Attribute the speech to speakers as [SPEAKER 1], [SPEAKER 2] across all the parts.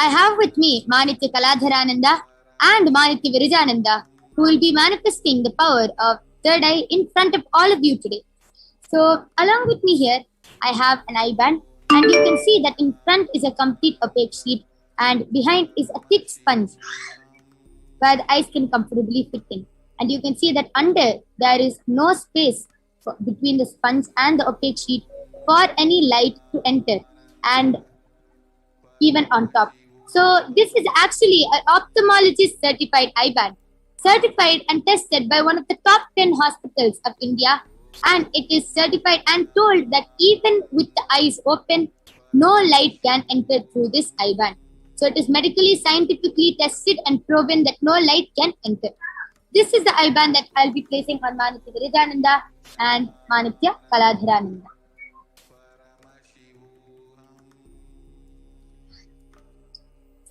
[SPEAKER 1] I have with me Manitya Kaladharananda and Manitya Virajananda, who will be manifesting the power of third eye in front of all of you today. So along with me here, I have an eye band, and you can see that in front is a complete opaque sheet and behind is a thick sponge where the eyes can comfortably fit in. And you can see that under there is no space between the sponge and the opaque sheet for any light to enter, and even on top. So this is actually an ophthalmologist certified eye band, certified and tested by one of the top 10 hospitals of India, and it is certified and told that even with the eyes open, no light can enter through this eye band. So it is medically, scientifically tested and proven that no light can enter. This is the eye band that I'll be placing on Manitya Virajananda and Manitya Kaladharananda.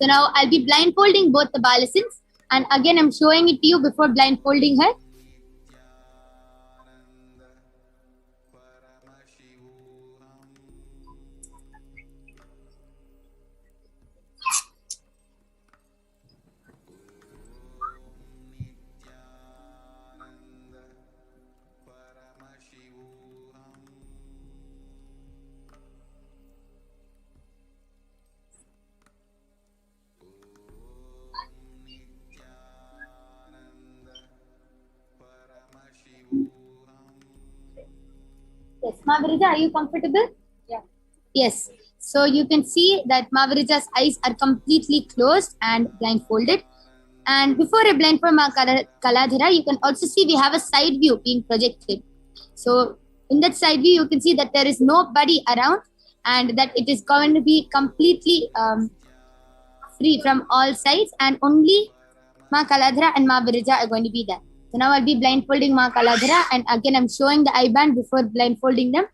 [SPEAKER 1] So now I'll be blindfolding both the Balasins, and again I'm showing it to you before blindfolding her. Yes, Mavirija, are you comfortable? Yeah. Yes. So you can see that Mavirija's eyes are completely closed and blindfolded. And before I blindfold Ma Kaladhara, you can also see we have a side view being projected. So in that side view, you can see that there is nobody around and that it is going to be completely free from all sides, and only Ma Kaladhara and Mavirija are going to be there. So now I'll be blindfolding Ma Kaladhara, and again I'm showing the eye band before blindfolding them.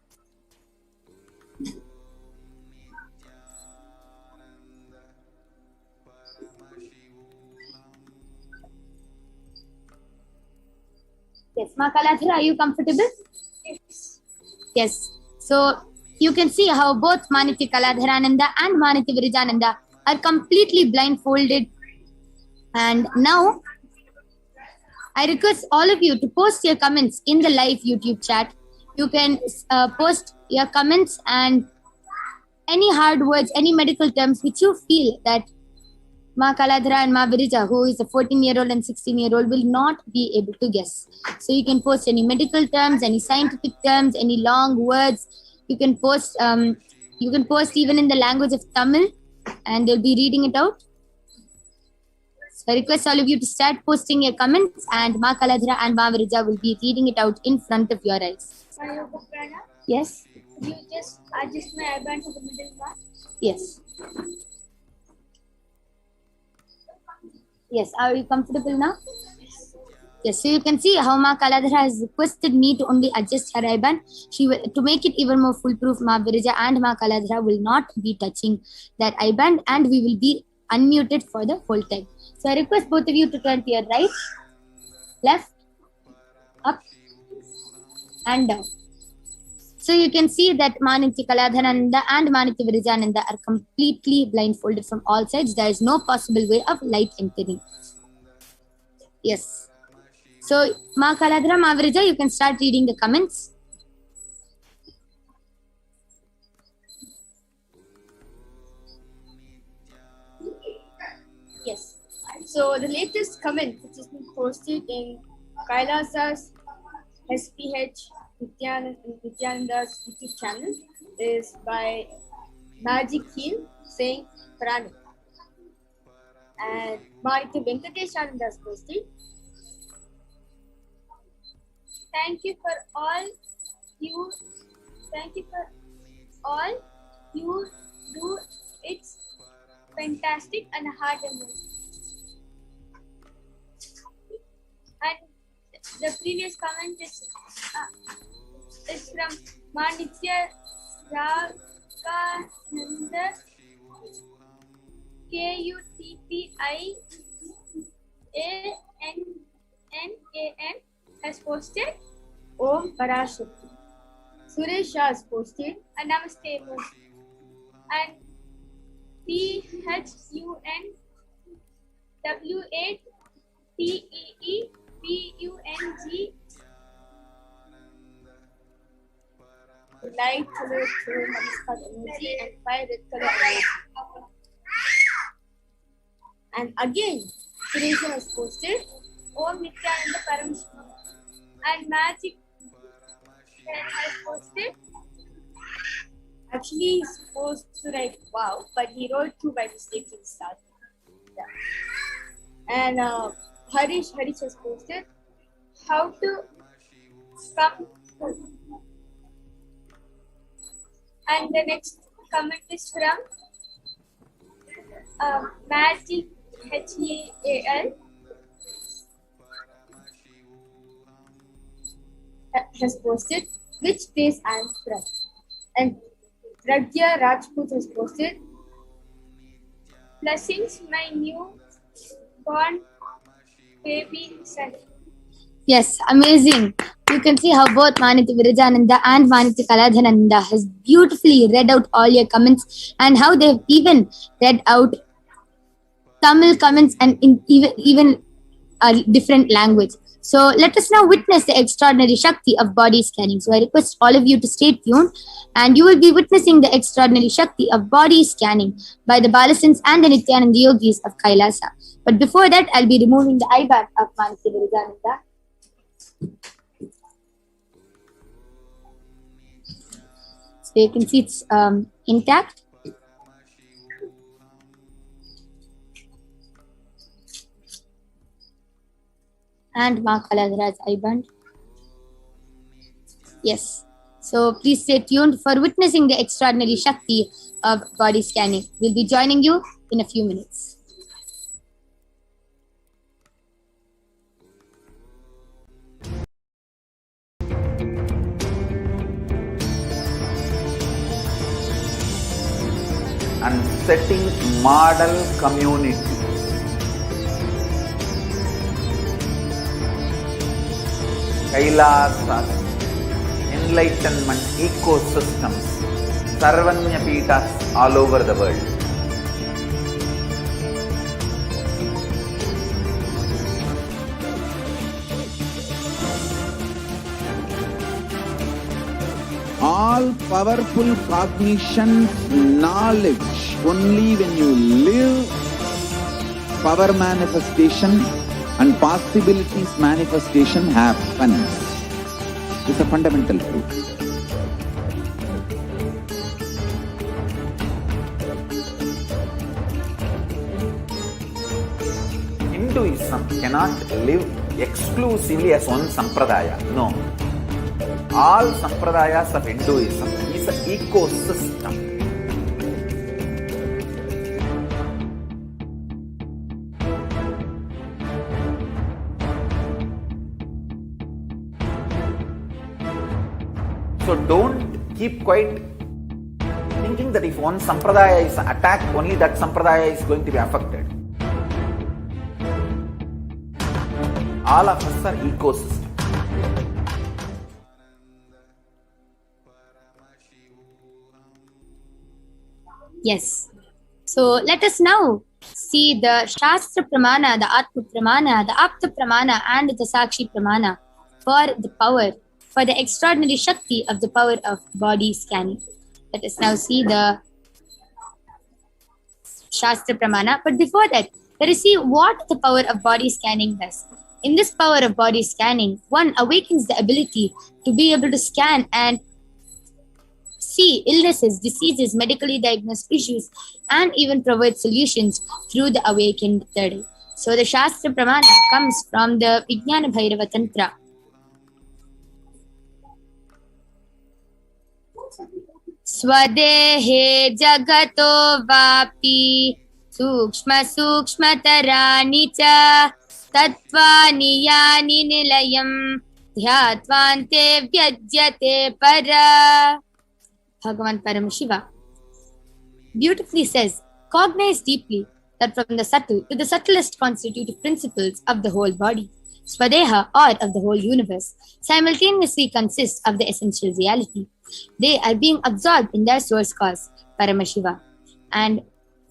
[SPEAKER 1] Yes, Ma Kaladhara, are you comfortable? Yes. Yes. So you can see how both Manitya Kaladharananda and Manitya Virajananda are completely blindfolded. And now I request all of you to post your comments in the live YouTube chat. You can post your comments and any hard words, any medical terms which you feel that Ma Kaladhara and Ma Virija, who is a 14-year-old and 16-year-old, will not be able to guess. So you can post any medical terms, any scientific terms, any long words. You can post even in the language of Tamil, and they'll be reading it out. So I request all of you to start posting your comments, and Ma Kaladhara and Ma Virija will be reading it out in front of your eyes. Yes?
[SPEAKER 2] Could you just adjust my eye band to the middle one?
[SPEAKER 1] Yes. Yes, are you comfortable now? Yes, so you can see how Ma Kaladhara has requested me to only adjust her eye band. To make it even more foolproof, Ma Virija and Ma Kaladhara will not be touching that eye band, and we will be unmuted for the whole time. So I request both of you to turn to your right, left, up, and down. So you can see that Manitya Kaladharananda and Manitya Virajananda are completely blindfolded from all sides. There is no possible way of light entering. Yes. So Ma Kaladhara, Ma Virija, you can start reading the comments.
[SPEAKER 2] Yes. So the latest comment which has been posted in Kailasa's HDH Nithyananda's YouTube channel is by Magic Heel saying Prana. And Manitya Venkateshananda has posted, thank you for all you do. It's fantastic and hard-earned. And the previous comment is from Manitya Ragananda KUTPIANNAN has posted Om Parashakti. Suresh Shah has posted a Namaste emoji. And PHUNANDA W8TEEPUNG, light color through Namaskar emoji and 5 red color emoji. And again, Suresha has posted Om Nithyananda Paramashivam. And Magic has posted, actually he's supposed to write wow, but he wrote 2 by mistake in the start. Yeah. And Harish has posted how to come to. And the next comment is from Magic HDH has posted which place I am from. And Pragya Rajput has posted blessings my new born baby son.
[SPEAKER 1] Yes, amazing. You can see how both Maniti Virajananda and Maniti Kaladhananda has beautifully read out all your comments, and how they've even read out Tamil comments and in even a different language. So let us now witness the extraordinary Shakti of body scanning. So I request all of you to stay tuned, and you will be witnessing the extraordinary Shakti of body scanning by the Balasins and the Nithyananda Yogis of Kailasa. But before that, I'll be removing the eye band of Maniti Virajananda. So you can see it's intact. And Ma Kaladhara's eye band. Yes. So please stay tuned for witnessing the extraordinary Shakti of body scanning. We'll be joining you in a few minutes.
[SPEAKER 3] And setting model community. Kailasa enlightenment ecosystems, Sarvanya Peethas all over the world.
[SPEAKER 4] All powerful cognition, knowledge, only when you live, power manifestation and possibilities manifestation happens. It's a fundamental truth.
[SPEAKER 3] Hinduism cannot live exclusively as one sampradaya. No. All sampradayas of Hinduism is an ecosystem. So don't keep quiet thinking that if one sampradaya is attacked, only that sampradaya is going to be affected. All of us are ecosystems.
[SPEAKER 1] Yes. So let us now see the Shastra Pramana, the Atma Pramana, the Apta Pramana, and the Sakshi Pramana for the power, for the extraordinary Shakti of the power of body scanning. Let us now see the Shastra Pramana. But before that, let us see what the power of body scanning does. In this power of body scanning, one awakens the ability to be able to scan and see illnesses, diseases, medically diagnosed issues, and even provide solutions through the awakened third eye. So the Shastra Pramana comes from the Vijnana Bhairava Tantra. Swadehe jagato vapi sukshma sukshmatarani cha tattvani yani nilayam dhyatvante vyajyate para. Bhagavan Paramashiva beautifully says, cognize deeply that from the subtle to the subtlest constitutive principles of the whole body, Swadeha, or of the whole universe, simultaneously consist of the essential reality. They are being absorbed in their source cause, Paramashiva. And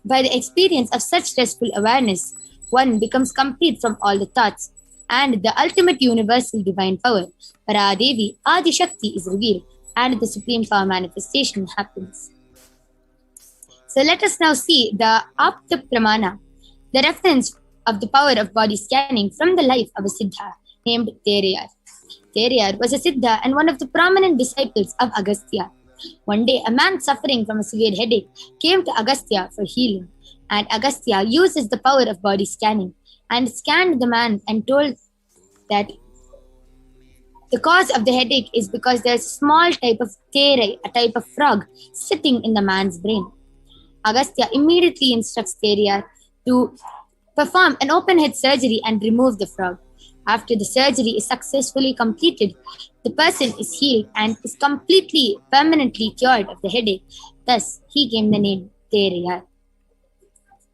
[SPEAKER 1] by the experience of such restful awareness, one becomes complete from all the thoughts, and the ultimate universal divine power, Paradevi Adi Shakti, is revealed, and the supreme power manifestation happens. So let us now see the Apta Pramana, the reference of the power of body scanning from the life of a Siddha named Teriyar. Teriyar was a Siddha and one of the prominent disciples of Agastya. One day, a man suffering from a severe headache came to Agastya for healing, and Agastya uses the power of body scanning and scanned the man and told that the cause of the headache is because there's a small type of terai, a type of frog, sitting in the man's brain. Agastya immediately instructs Teriyar to perform an open head surgery and remove the frog. After the surgery is successfully completed, the person is healed and is completely, permanently cured of the headache. Thus, he gave the name Teriyar.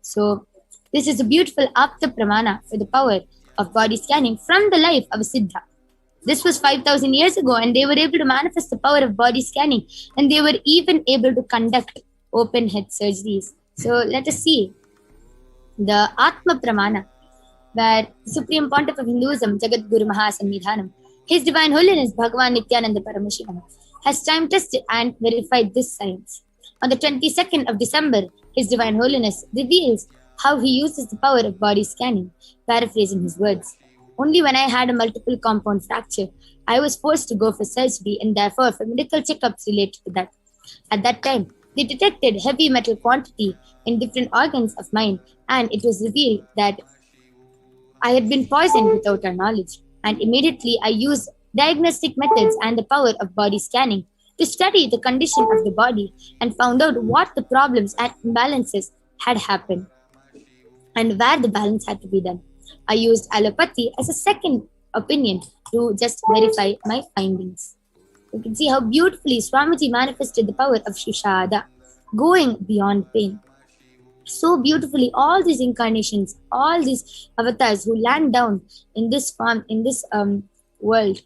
[SPEAKER 1] So, this is a beautiful Apta Pramana for the power of body scanning from the life of a Siddha. This was 5,000 years ago, and they were able to manifest the power of body scanning, and they were even able to conduct open head surgeries. So, let us see the Atma Pramana, where Supreme Pontiff of Hinduism, Jagat Guru Mahasannidhanam, His Divine Holiness Bhagavan Nithyananda Paramashivam, has time tested and verified this science. On the 22nd of December, His Divine Holiness reveals how he uses the power of body scanning, paraphrasing his words. Only when I had a multiple compound fracture, I was forced to go for surgery and therefore for medical checkups related to that. At that time, they detected heavy metal quantity in different organs of mine, and it was revealed that I had been poisoned without our knowledge, and immediately I used diagnostic methods and the power of body scanning to study the condition of the body and found out what the problems and imbalances had happened and where the balance had to be done. I used allopathy as a second opinion to just verify my findings. You can see how beautifully Swamiji manifested the power of Shushada, going beyond pain. So beautifully, all these incarnations, all these avatars who land down in this form, in this world,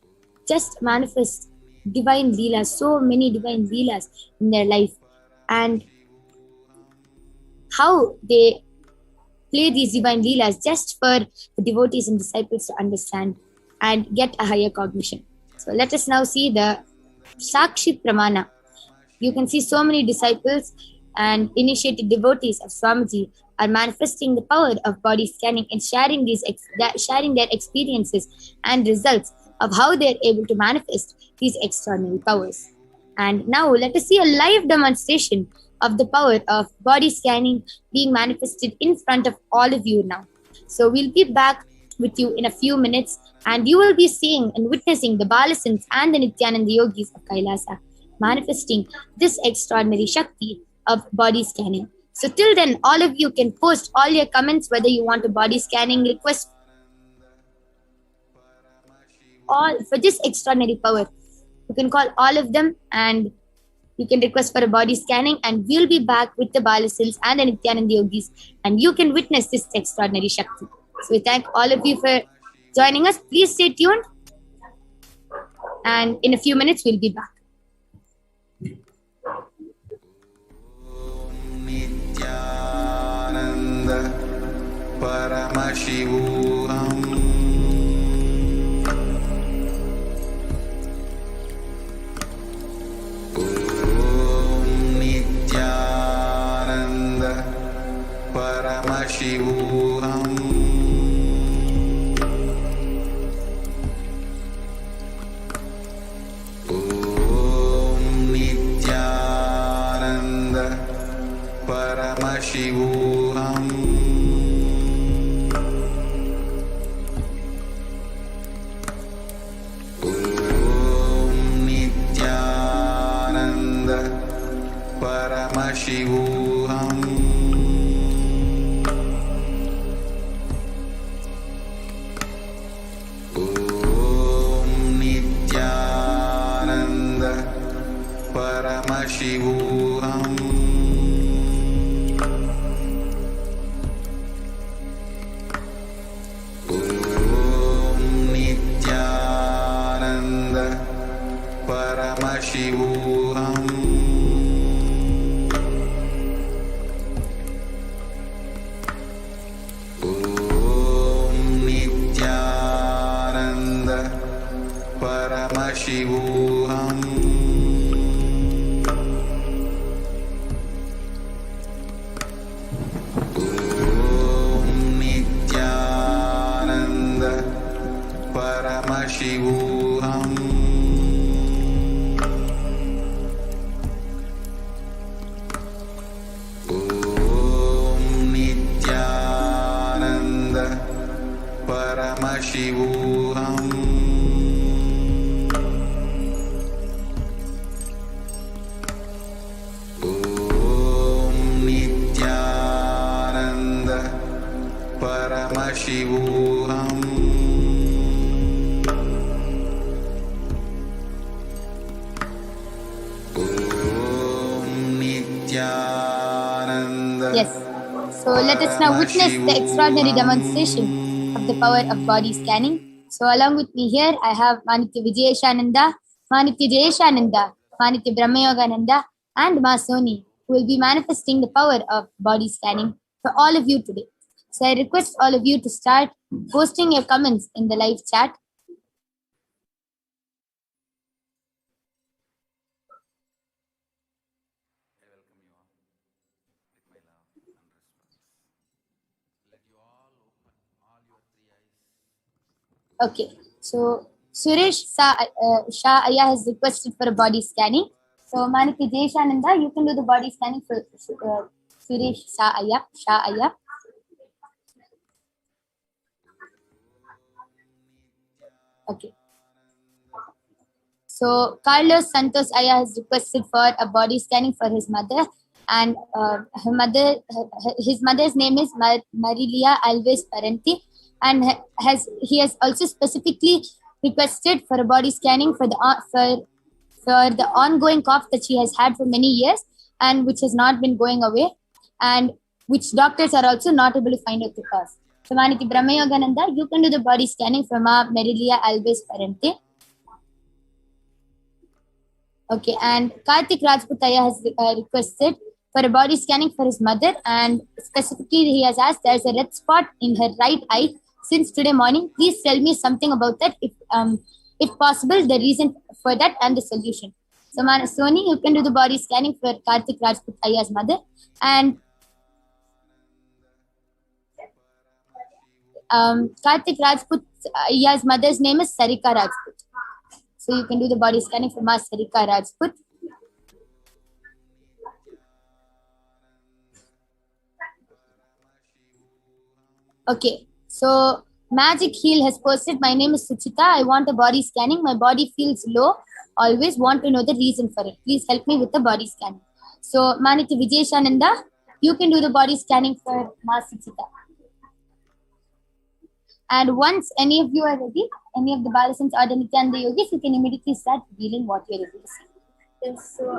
[SPEAKER 1] just manifest divine leelas, so many divine leelas in their life, and how they play these divine leelas just for the devotees and disciples to understand and get a higher cognition. So let us now see the Sakshi Pramana. You can see so many disciples and initiated devotees of Swamiji are manifesting the power of body scanning and sharing their experiences and results of how they are able to manifest these extraordinary powers. And now let us see a live demonstration of the power of body scanning being manifested in front of all of you now. So we'll be back with you in a few minutes, and you will be seeing and witnessing the Balasins and the Nithyananda Yogis of Kailasa manifesting this extraordinary Shakti of body scanning. So till then, all of you can post all your comments, whether you want a body scanning request all for this extraordinary power. You can call all of them and you can request for a body scanning, and we'll be back with the Balasins and the Nithyananda Yogis, and you can witness this extraordinary Shakti. So we thank all of you for joining us. Please stay tuned, and in a few minutes we'll be back.
[SPEAKER 5] Nithyananda Paramashivoham. Nithyananda Paramashivoham. Nithyananda Paramashivoham. Nithyananda Paramashivoham. Nithyananda Paramashivoham. Nithyananda Paramashivoham. Paramashivoham. Om Nithyananda Paramashivoham. Om Nithyananda.
[SPEAKER 1] Yes. So let us now witness the extraordinary demonstration of the power of body scanning. So along with me here, I have Manitya Vijayeshananda, Manitya Jayeshananda, Manitya Brahmayogananda, and Ma Soni, who will be manifesting the power of body scanning for all of you today. So I request all of you to start posting your comments in the live chat. Okay, so Shah Aya has requested for a body scanning. So Maniki Jeshananda, you can do the body scanning for Suresh Shah Aya. Okay. So Carlos Santos Aya has requested for a body scanning for his mother, and his mother's name is Marilia Alves Parenti, and he has also specifically requested for a body scanning for the ongoing cough that she has had for many years and which has not been going away, and which doctors are also not able to find out the cause. So Maniti Brahmayogananda, you can do the body scanning from Marilia Alves Parenti. Okay, and Karthik Rajputaya has requested for a body scanning for his mother, and specifically he has asked, there's a red spot in her right eye since today morning. Please tell me something about that, if possible, the reason for that and the solution. So Soni, you can do the body scanning for Karthik Rajputaya's mother, and Karthik Rajputaya's mother's name is Sarika Rajput. So you can do the body scanning for Ma Sarika Rajput. Okay, so Magic Heal has posted, my name is Suchita. I want a body scanning. My body feels low. Always want to know the reason for it. Please help me with the body scanning. So Maniti Vijayeshananda, you can do the body scanning for Ma Suchita. And once any of you are ready, any of the Balasans or the Nithyananda Yogis, you can immediately start revealing what you're able to see.
[SPEAKER 2] Yes, so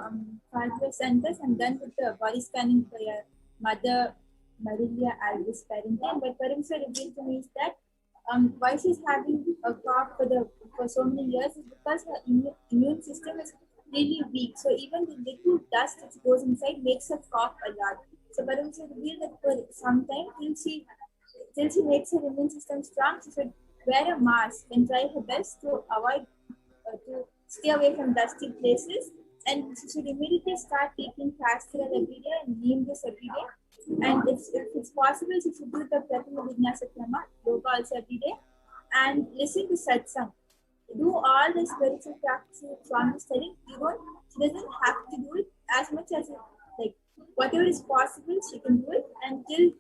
[SPEAKER 2] 5 centers, I'm done with the body scanning for your mother, Marilia Alvis Parenti. And what Paramsa revealed to me is that why she's having a cough for so many years is because her immune system is really weak. So even the little dust that goes inside makes her cough a lot. So Paramsa revealed that for some time till she makes her immune system strong, she should wear a mask and try her best to avoid to stay away from dusty places. And she should immediately start taking pastoral every day and neem this every day. And if it's possible, she should do the Prathama Vinyasa Krama, yoga also every day, and listen to satsang. Do all the spiritual practices Swami is telling. She doesn't have to do it as much as whatever is possible, she can do it. And till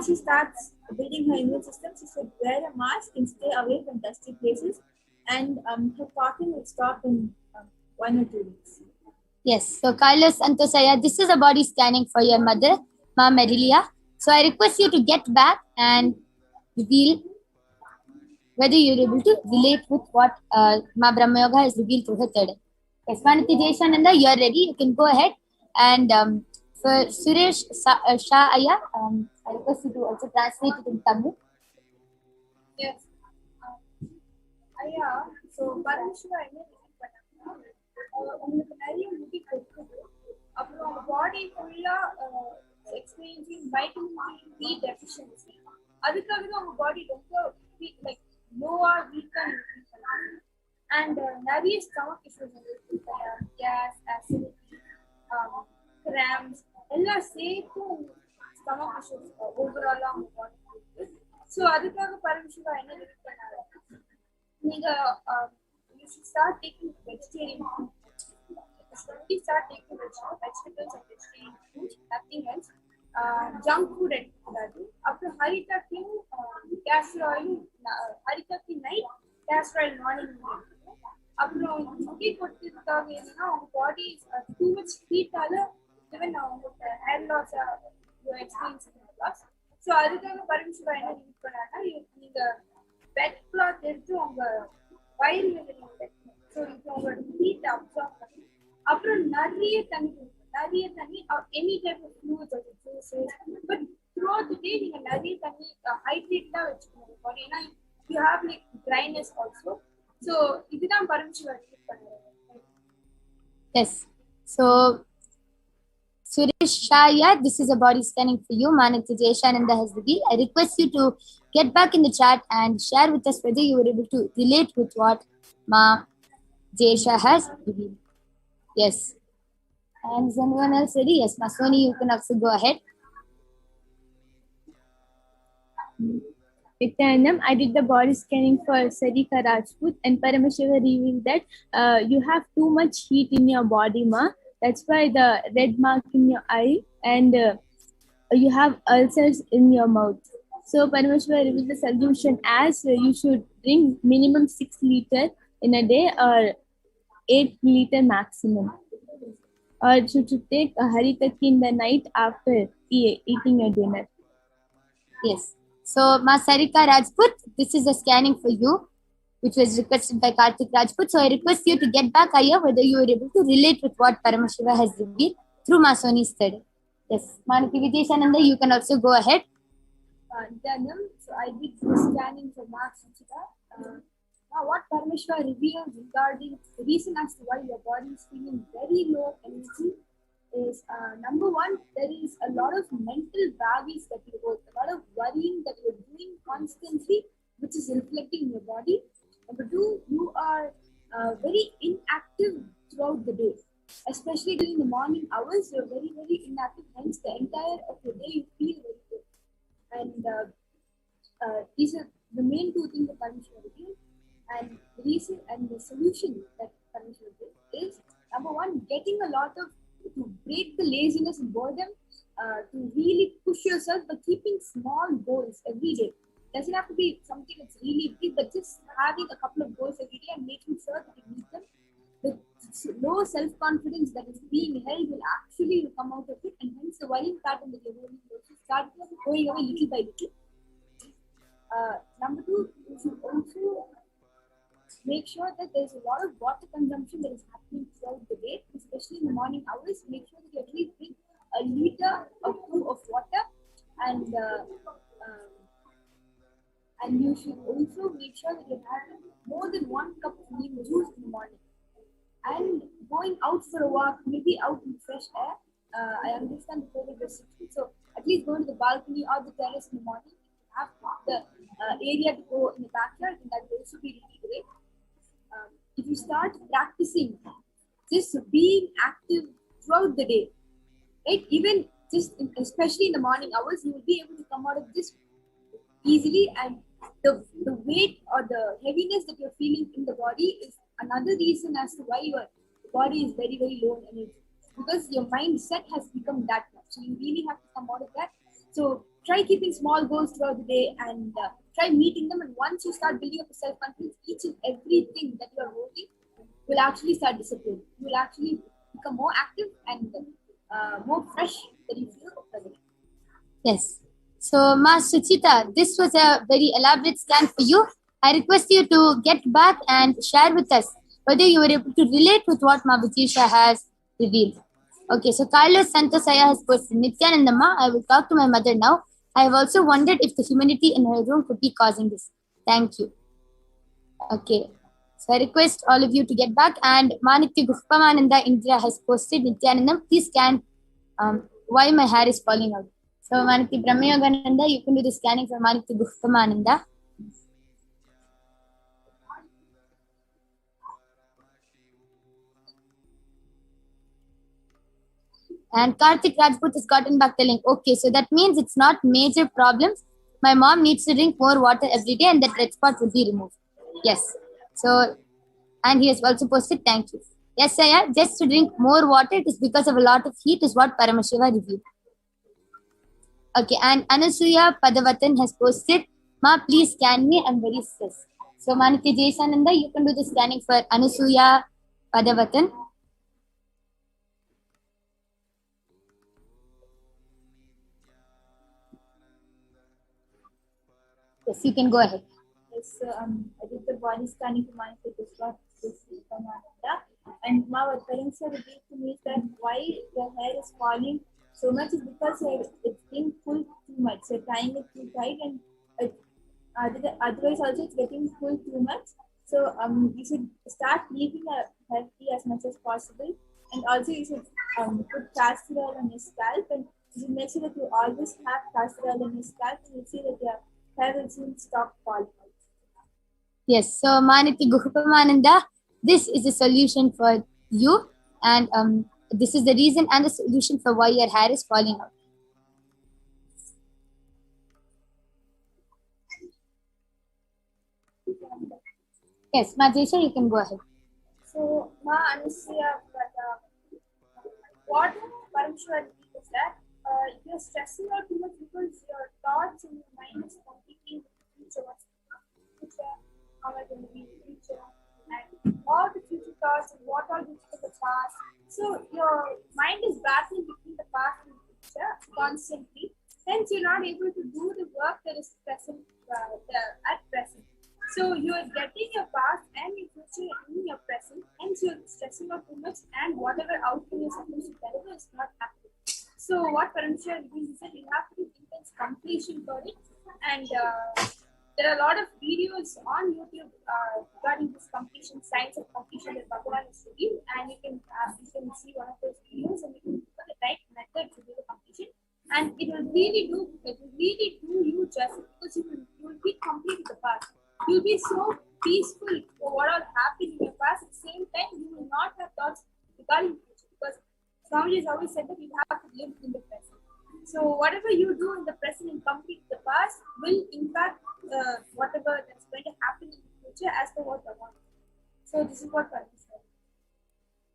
[SPEAKER 2] she starts building her immune system, she should wear a mask and stay away from dusty places. And her coughing will stop in 1 or 2 weeks.
[SPEAKER 1] Yes, so Carlos Antosaya, this is a body scanning for your mother, Ma Marilia. So I request you to get back and reveal whether you're able to relate with what Ma Brahma Yoga has revealed through her third eye. Yes, Maniti Jeshananda, you're ready. You can go ahead. And for Suresh Shah Aya, I request you to also translate it in Tamil.
[SPEAKER 2] Yes. Aya, so Paramashiva உங்களுக்கு நிறைய முடி கொட்டுது, அப்புறம் உங்க பாடி ஃபுல்லா experiencing vitamin D deficiency. அதுக்காக தான் உங்க பாடி ரொம்ப லைக் லோவா வீக்கா அண்ட் நிறைய ஸ்டமக் இஷ்யூஸ் இருக்கு, கேஸ், அசிடிட்டி, கிராம்ஸ் எல்லாம் சேர்த்து ஸ்டமக் இஷ்யூஸ் ஓவராலா உங்க பாடி இருக்கு. ஸோ அதுக்காக பரமசிவா என்ன ரிலீவ் பண்ணாரு, நீங்க you should start taking vegetarian food. Slowly start taking vegetables and vegetarian food, nothing else. Junk food எடுக்கக்கூடாது. அப்புறம் ஹரிட்டாக்கையும் கேஸ்டர் ஆயிலும் Parashakti night, castor oil morning. அப்புறம் முடி கொட்டுறதுக்காக என்னன்னா அவங்க பாடி டூ மச் ஹீட்டால ஈவன் அவங்களுக்கு hair loss experience loss. So அதுக்காக பரமசிவா என்ன யூஸ் பண்ணாங்கன்னா, நீங்க வெட் கிளாத் எடுத்து உங்க வயிறு நீங்க ஸோ இப்போ உங்களோட ஹீட் அப்சார்ப் பண்ணி அப்புறம் நிறைய தண்ணி any type of fluids but through the day நீங்க நிறைய தண்ணி ஹைட்ரேட்டடா வச்சுக்கணும் பாடி. ஏன்னா you have like dryness also. So, இதுதான் பரமசிவா யூஸ் பண்ணுவாங்க.
[SPEAKER 1] Yes. So, Suresh Shaya, this is a body scanning for you. Manitya Jeshananda has revealed. I request you to get back in the chat and share with us whether you were able to relate with what Ma Jesha has revealed. Yes. And is anyone else ready? Yes, Masoni, you can also go ahead.
[SPEAKER 6] Nithyanandam, I did the body scanning for Sarika Rajput and Paramashiva revealed that you have too much heat in your body, ma. That's why the red mark in your eye and you have ulcers in your mouth. So Paramashiva revealed the solution as you should drink minimum 6 liter in a day or 8 liter maximum. Or you should take a haritaki in the night after eating your dinner.
[SPEAKER 1] Yes. So, Ma Sarika Rajput, this is a scanning for you, which was requested by Karthik Rajput. So, I request you to get back here whether you were able to relate with what Paramashiva has revealed through Masoni's study. Yes. Manati Vijayashananda, you can also go ahead.
[SPEAKER 2] So, I did the scanning for Mark Suchita. Now, what Paramashiva revealed regarding the reason as to why your body is feeling very low energy is number one, there is a lot of mental baggage that you hold, a lot of worrying that you're doing constantly, which is reflecting in your body. Number two, you are very inactive throughout the day, especially during the morning hours. You're very, very inactive, hence the entire of the day you feel very good. And these are the main two things that Paramashiva revealed. And the reason and the solution that Paramashiva revealed is number one, getting a lot of to break the laziness and boredom, to really push yourself by keeping small goals every day. Doesn't have to be something that's really big, but just having a couple of goals every day and making sure that you meet them. The low self-confidence that is being held will actually come out of it, and hence the worrying pattern that you're holding will start going away little by little. Number two, you should also make sure that there's a lot of water consumption that is happening throughout the day, especially in the morning hours. Make sure that you at least drink a liter or two of water, and you should also make sure that you're having more than 1 cup of neem juice in the morning. And going out for a walk, maybe out in fresh air. I understand the COVID restriction, so at least go to the balcony or the terrace in the morning. Have the area to go in the backyard, and that will also be really great. If you start practicing just being active throughout the day, right? Even just especially in the morning hours, you will be able to come out of this easily. And the weight or the heaviness that you're feeling in the body is another reason as to why your body is very, very low in energy, because your mindset has become that much. So you really have to come out of that. So try keeping small goals throughout the day and try meeting them. And once you start building up a self-confidence, each and everything that you are holding will actually start disappearing. You will actually become more active and more fresh than you feel present.
[SPEAKER 1] Yes. So, Ma Suchita, this was a very elaborate scan for you. I request you to get back and share with us whether you were able to relate with what Ma Vijayasha has revealed. Okay, so Carlos Santosaya has posted, Nithyanandamma, I will talk to my mother now. I have also wondered if the humidity in her room could be causing this. Thank you. Okay, so I request all of you to get back. And Manitya Gufpamananda Indra has posted, Nithyanandam, please scan why my hair is falling out. So Manitya Brahmayogananda, you can do the scanning for Manitya Gufpamananda. And Karthik Rajput has gotten back telling, okay, so that means it's not major problems. My mom needs to drink more water every day and that red spot will be removed. Yes. So, and he has also posted, thank you. Yes, Saya, just to drink more water, it is because of a lot of heat is what Paramashiva revealed. Okay, and Anasuya Padavatan has posted, Ma, please scan me. I'm very stressed. So, Manitya Jayananda, you can do the scanning for Anusuya Padavatan. Yes, you can go ahead.
[SPEAKER 6] Yes, I did the body scanning for Manitya Jayananda, and my parents are revealed to me that why the hair is falling so much is because it's being pulled too much. So tying it too tight, and otherwise also it's getting pulled too much. So you should start leaving a hair free as much as possible, and also you should put castor oil on your scalp, and you should make sure that you always have castor oil on your scalp, and you see that your hair will soon stop falling.
[SPEAKER 1] Yes, so Manitya Guhapamananda, this is a solution for you, and this is the reason and the solution for why your hair is falling out. Yes, Majesha, you can go ahead.
[SPEAKER 6] So, Ma Anusuya, what Parameshwar is that you're stressing out too much because your thoughts and your mind is completely in the future. What's the future? How am I going to be in the future? And all the future thoughts and what all is the past. So, your mind is battling between the past and the future constantly. Hence, you're not able to do the work that is present at present. So you are getting your past and your future in your present, hence you're stressing out too much, and whatever outcome you're supposed to deliver is not happening. So what Parameshwar means is that you have to do intense completion for it, and there are a lot of videos on YouTube regarding this completion, science of completion that Bhagavan is revealed, and you can see one of those videos, and you can look at the right method to do the completion, and it will really do you justice, because you will be complete with the past. You'll be so peaceful for what all happened in your past. At the same time, you will not have thoughts regarding the future, because Swamiji has always said that you have to live in the present. So whatever you do in the present and complete the past will impact whatever that's going to happen in the future as per what I want. So this is what Paramahansa said.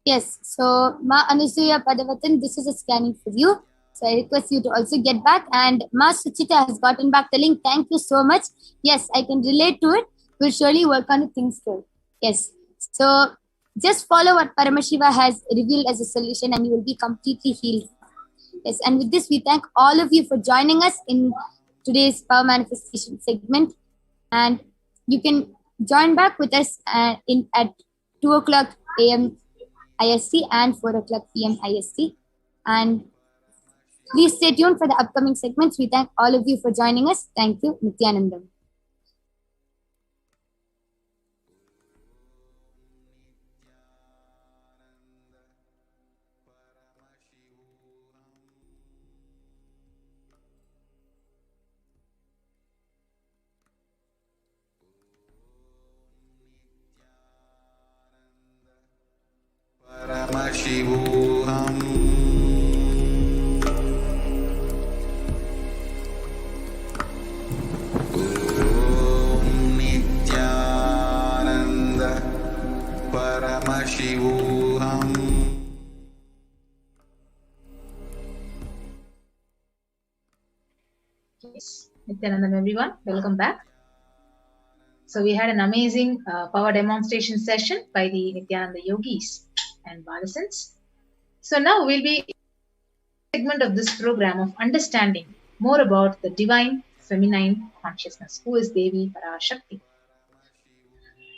[SPEAKER 1] Yes, so Ma Anusuya Padavatan, this is a scanning for you. So I request you to also get back. And Ma Suchita has gotten back the link. Thank you so much. Yes, I can relate to it. We'll surely work on the things too. Yes. So just follow what Paramashiva has revealed as a solution, and you will be completely healed. Yes. And with this, we thank all of you for joining us in today's Power Manifestation segment. And you can join back with us at 2 o'clock a.m. IST and 4 o'clock p.m. IST. And please stay tuned for the upcoming segments. We thank all of you for joining us. Thank you, Nithyanandam.
[SPEAKER 5] Paramashivoham. Nithyananda Paramashivoham.
[SPEAKER 7] Yes, Nithyanandam everyone, welcome back. So we had an amazing power demonstration session by the Nithyananda yogis and Valasans. So now we'll be in the segment of this program of understanding more about the divine feminine consciousness, who is Devi Parashakti.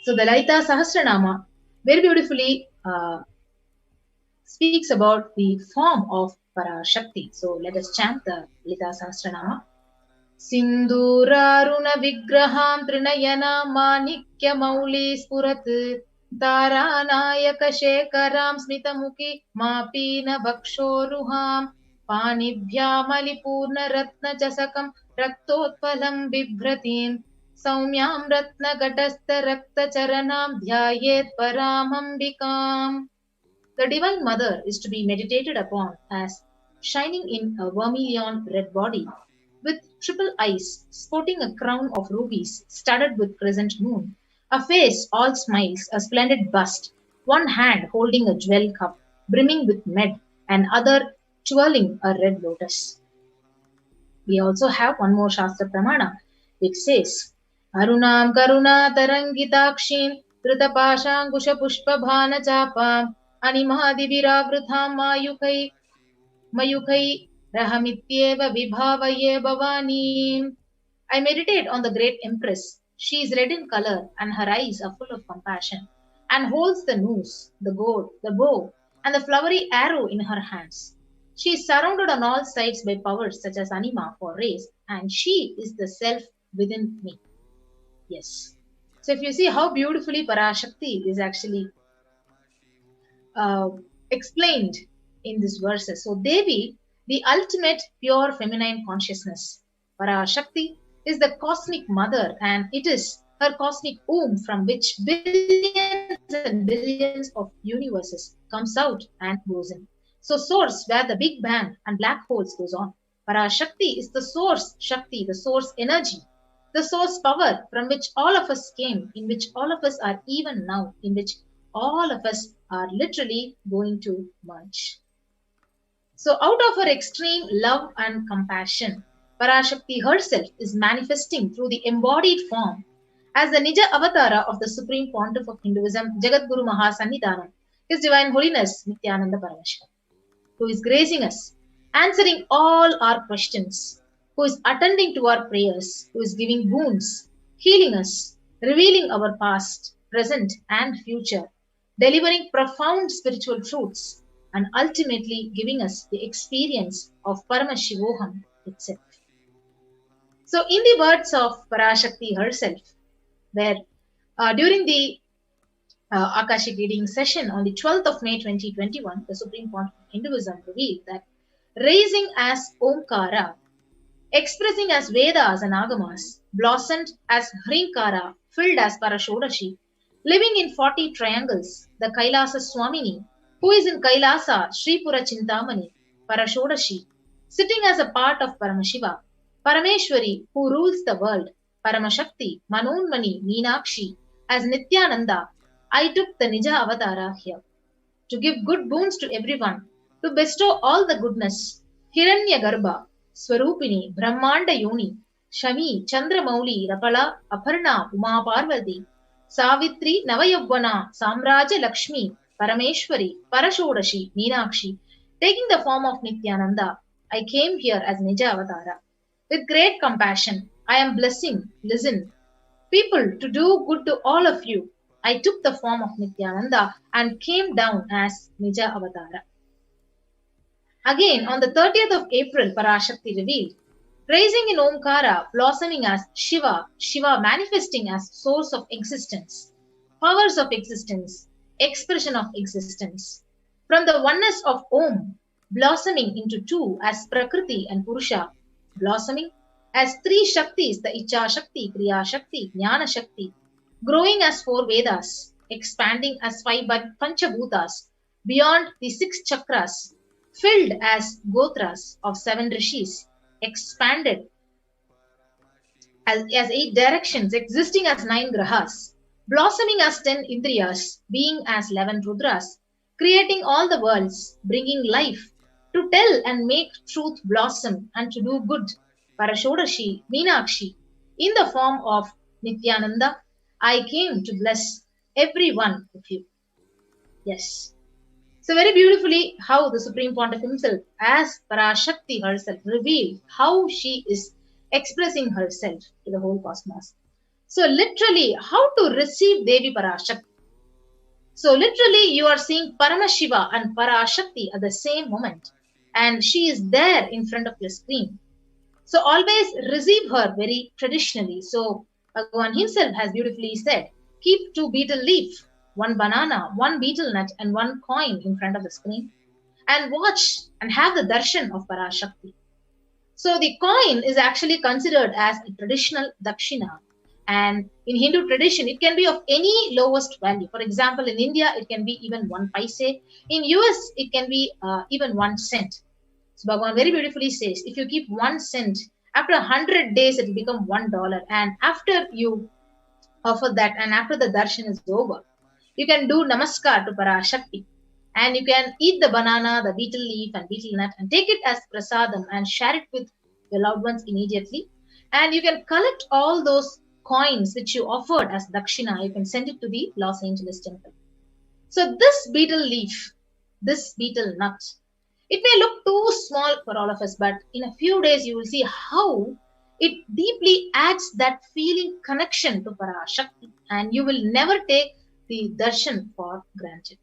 [SPEAKER 7] So the Lalita Sahasranama very beautifully speaks about the form of Parashakti. So let us chant the Lalita Sahasranama. Sinduraruna vigraham trinayana manikya mauli spurat taranayaka shekaram smitamuki mapina vakshoruham panibhyamalipurna ratna chasakam raktotpalam bibhratim saumyam ratna gatastha rakta charanam dhyayet paramambikam. The Divine Mother is to be meditated upon as shining in a vermilion red body, with triple eyes, sporting a crown of rubies studded with crescent moon, a face all smiles, a splendid bust, one hand holding a jewel cup brimming with med, and other twirling a red lotus. We also have one more Shastra Pramana. It says, Arunam Karuna Tarangitakshim Dritapashangusha Pushpabhana Chapam Animahadiviravrutham Mayukai Rahamityeva Vibhavaye Bhavani. I meditate on the great empress. She is red in color and her eyes are full of compassion and holds the noose, the gourd, the bow, and the flowery arrow in her hands. She is surrounded on all sides by powers such as anima for race, and she is the self within me. Yes. So if you see how beautifully Parashakti is actually explained in these verses. So Devi, the ultimate pure feminine consciousness. Parashakti is the cosmic mother, and it is her cosmic womb from which billions and billions of universes comes out and goes in. So source where the big bang and black holes goes on. Parashakti is the source Shakti, the source energy, the source power from which all of us came, in which all of us are even now, in which all of us are literally going to merge. So out of her extreme love and compassion, Parashakti herself is manifesting through the embodied form as the Nija Avatara of the Supreme Pontiff of Hinduism, Jagadguru Mahasannidhanam, His Divine Holiness Nithyananda Paramashivam, who is gracing us, answering all our questions, who is attending to our prayers, who is giving boons, healing us, revealing our past, present, and future, delivering profound spiritual truths, and ultimately giving us the experience of Paramashivoham itself. So, in the words of Parashakti herself, where during the Akashic reading session on the 12th of May 2021, the Supreme Pontiff of Hinduism revealed that raising as Omkara, expressing as Vedas and Agamas, blossomed as Hrinkara, filled as Parashodashi, living in 40 triangles, the Kailasa Swamini, who is in Kailasa, Sripura Chintamani, Parashodashi, sitting as a part of Paramashiva, Parameshwari, who rules the world, Paramashakti, Manonmani, Meenakshi, as Nithyananda, I took the Nija Avatara here to give good boons to everyone, to bestow all the goodness. Hiranya Garbha, Swarupini, Brahmanda Yoni, Shami, Chandramauli, Rapala, Aparna, Uma Parvati, Savitri, Navayavana, Samraja Lakshmi, Parameshwari, Parashodashi, Meenakshi, taking the form of Nithyananda, I came here as Nija Avatara. With great compassion, I am blessing, listen, people to do good to all of you. I took the form of Nithyananda and came down as Nija Avatara. Again, on the 30th of April, Parashakti revealed, rising in Omkara, blossoming as Shiva, Shiva manifesting as source of existence, powers of existence, expression of existence. From the oneness of Om, blossoming into two as Prakriti and Purusha, blossoming as three Shaktis, the Icha Shakti, Kriya Shakti, Jnana Shakti, growing as four Vedas, expanding as five Panchabhutas, beyond the six chakras, filled as Gotras of seven Rishis, expanded as 8 directions, existing as 9 Grahas, blossoming as 10 Indriyas, being as 11 Rudras, creating all the worlds, bringing life, to tell and make truth blossom and to do good. Parashodashi, Meenakshi, in the form of Nithyananda, I came to bless every one of you. Yes. So very beautifully how the Supreme Pontiff himself, as Parashakti herself, revealed how she is expressing herself to the whole cosmos. So literally, how to receive Devi Parashakti. So literally, you are seeing Paramashiva and Parashakti at the same moment. And she is there in front of your screen. So always receive her very traditionally. So Bhagavan himself has beautifully said, keep 2 betel leaf, 1 banana, 1 betel nut, and 1 coin in front of the screen, and watch and have the darshan of Parashakti. So the coin is actually considered as a traditional dakshina, and in Hindu tradition, it can be of any lowest value. For example, in India, it can be even 1 paise. In US, it can be even 1 cent. So Bhagavan very beautifully says, if you keep 1 cent, after 100 days, it will become $1. And after you offer that, and after the darshan is over, you can do namaskar to Parashakti. And you can eat the banana, the betel leaf and betel nut and take it as prasadam and share it with your loved ones immediately. And you can collect all those coins which you offered as dakshina. You can send it to the Los Angeles temple. So this betel leaf, this betel nut, it may look too small for all of us, but in a few days you will see how it deeply adds that feeling connection to Parashakti, and you will never take the darshan for granted.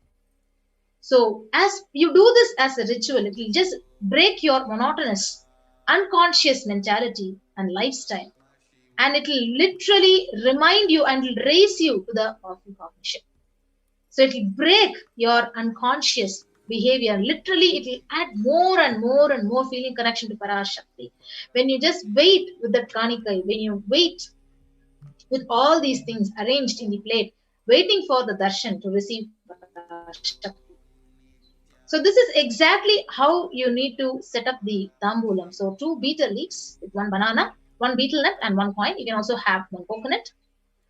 [SPEAKER 7] So as you do this as a ritual, it will just break your monotonous, unconscious mentality and lifestyle, and it will literally remind you and will raise you to the powerful cognition. So it will break your unconscious behavior. Literally, it will add more and more and more feeling connection to Parashakti. When you just wait with the Kanika, when you wait with all these things arranged in the plate, waiting for the darshan to receive Parashakti. So this is exactly how you need to set up the tambulam. So 2 betel leaves with 1 banana, 1 betel nut and 1 coin. You can also have 1 coconut.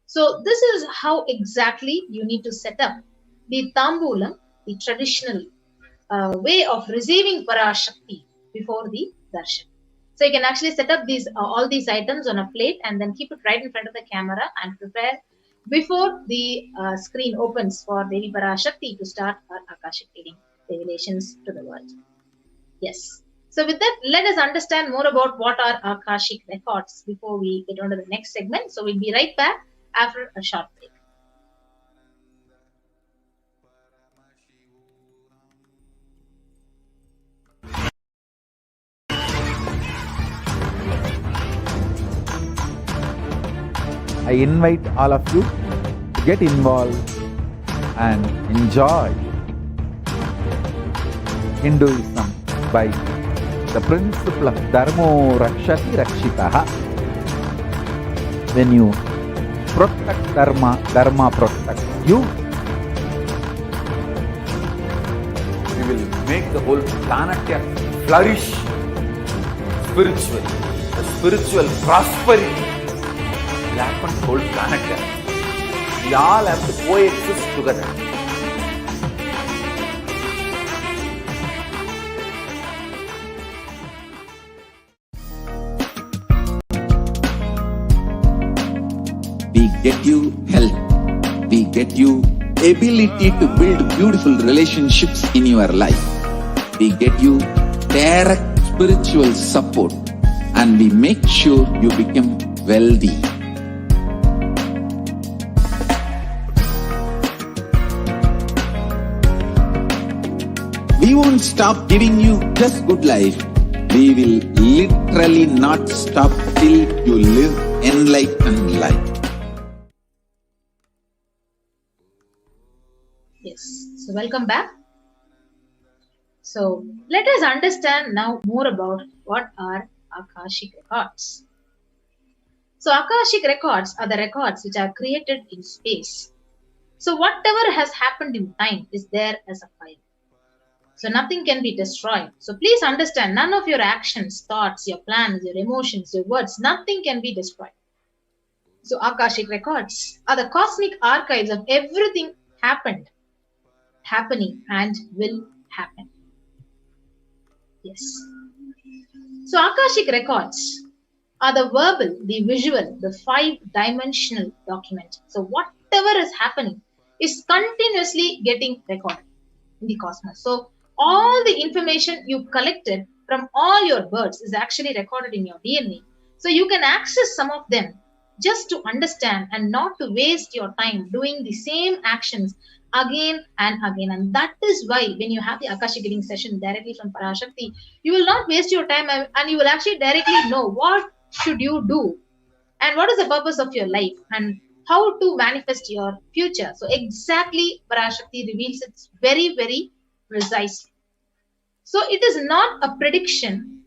[SPEAKER 7] So this is how exactly you need to set up the tambulam, the traditional way of receiving Parashakti before the darshan. So you can actually set up these all these items on a plate and then keep it right in front of the camera and prepare before the screen opens for Devi Parashakti to start her Akashic reading revelations to the world. Yes. So with that, let us understand more about what are Akashic records before we get on to the next segment. So we'll be right back after a short break.
[SPEAKER 3] I invite all of you to get involved and enjoy Hinduism by the principle of Dharmo Rakshati Rakshitaha. When you protect Dharma, Dharma protects you. We will make the whole planet flourish spiritually. The spiritual prosperity will happen to the whole planet. We all have to coexist together.
[SPEAKER 4] We get you health. We get you ability to build beautiful relationships in your life. We get you direct spiritual support, and we make sure you become wealthy. We won't stop giving you just good life. We will literally not stop till you live enlightened life.
[SPEAKER 7] Yes. So welcome back. So let us understand now more about what are Akashic records. So Akashic records are the records which are created in space. So whatever has happened in time is there as a file. So nothing can be destroyed. So please understand, none of your actions, thoughts, your plans, your emotions, your words, nothing can be destroyed. So Akashic records are the cosmic archives of everything happened, happening, and will happen. Yes. So Akashic records are the verbal, the visual, the 5-dimensional document. So whatever is happening is continuously getting recorded in the cosmos. So all the information you collected from all your births is actually recorded in your DNA. So you can access some of them just to understand and not to waste your time doing the same actions again and again. And that is why when you have the Akashic reading session directly from Parashakti, you will not waste your time and you will actually directly know what should you do and what is the purpose of your life and how to manifest your future. So exactly Parashakti reveals it very, very precisely. So it is not a prediction.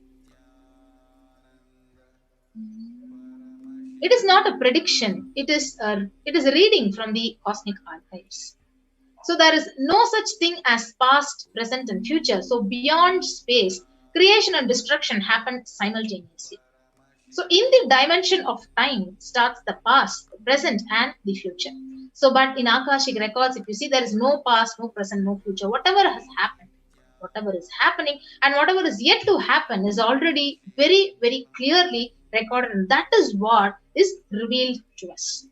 [SPEAKER 7] It is not a prediction. It is a reading from the cosmic archives. So there is no such thing as past, present, and future. So beyond space, creation and destruction happen simultaneously. So in the dimension of time starts the past, the present, and the future. So but in Akashic records, if you see, there is no past, no present, no future. Whatever has happened, whatever is happening, and whatever is yet to happen is already very, very clearly recorded, and that is what is revealed to us.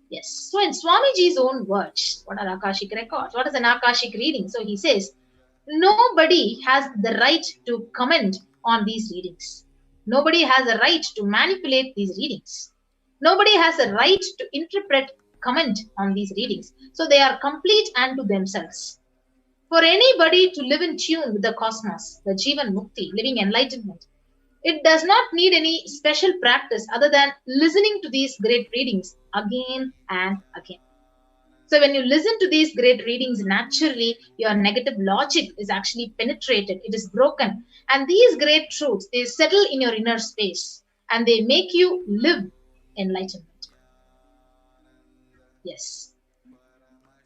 [SPEAKER 7] Yes. So in Swamiji's own words, what are Akashic records? What is an Akashic reading? So he says, nobody has the right to comment on these readings. Nobody has a right to manipulate these readings. Nobody has a right to interpret, comment on these readings. So they are complete unto themselves. For anybody to live in tune with the cosmos, the Jivan Mukti, living enlightenment, it does not need any special practice other than listening to these great readings again and again. So when you listen to these great readings, naturally your negative logic is actually penetrated, it is broken. And these great truths, they settle in your inner space and they make you live enlightenment. Yes.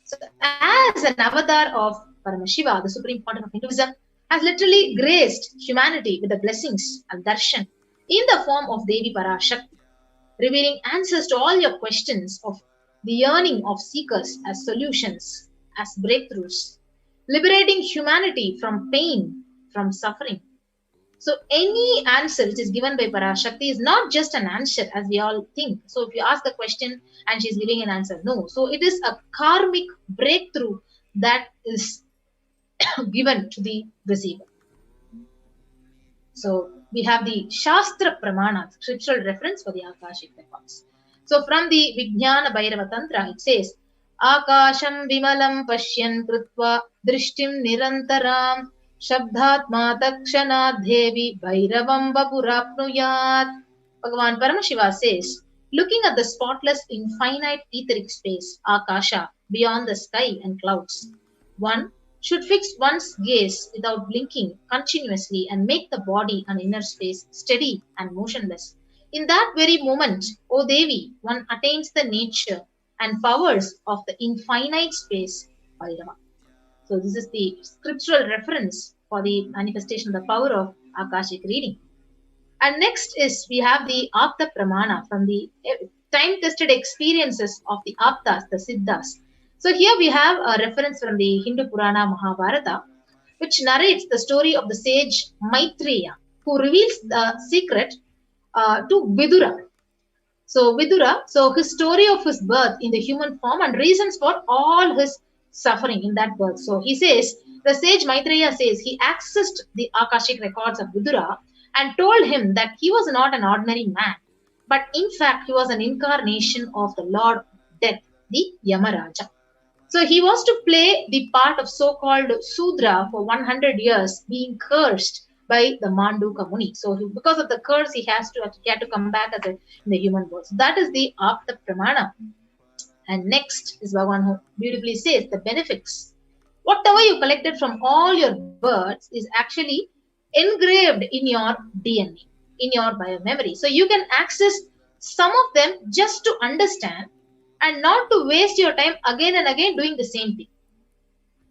[SPEAKER 7] So as an avatar of Paramashiva, the supreme point of Hinduism, has literally graced humanity with the blessings and darshan in the form of Devi Parashakti, revealing answers to all your questions of the yearning of seekers as solutions, as breakthroughs, liberating humanity from pain, from suffering. So any answer which is given by Parashakti is not just an answer as we all think. So if you ask a question and she's giving an answer, no. So it is a karmic breakthrough that is given to the receiver. So we have the Shastra Pramana, scriptural reference for the Akashic records. So from the Vijnana Bhairava Tantra, it says, Akasham Vimalam Pashyan Krutva Drishtim Nirantaram Shabdhatma Takshanad Devi Bhairavam Vapurapnuyat. Bhagavan Paramashiva says, looking at the spotless infinite etheric space, Akasha, beyond the sky and clouds, one should fix one's gaze without blinking continuously and make the body and inner space steady and motionless. In that very moment, O Devi, one attains the nature and powers of the infinite space, Bhairava. So this is the scriptural reference for the manifestation of the power of Akashic reading. And next is we have the Apta Pramana from the time-tested experiences of the Aptas, the Siddhas. So here we have a reference from the Hindu Purana Mahabharata, which narrates the story of the sage Maitreya, who reveals the secret to Vidura. So Vidura, so his story of his birth in the human form and reasons for all his suffering in that birth. So he says, the sage Maitreya says he accessed the Akashic records of Vidura and told him that he was not an ordinary man, but in fact he was an incarnation of the Lord Death, the Yamaraja. So he was to play the part of so-called Sudra for 100 years, being cursed by the Manduka Muni. So because of the curse, he had to come back in the human world. So that is the Apta Pramana. And next is Bhagavan who beautifully says the benefits. Whatever you collected from all your births is actually engraved in your DNA, in your biomemory. So you can access some of them just to understand and not to waste your time again and again doing the same thing.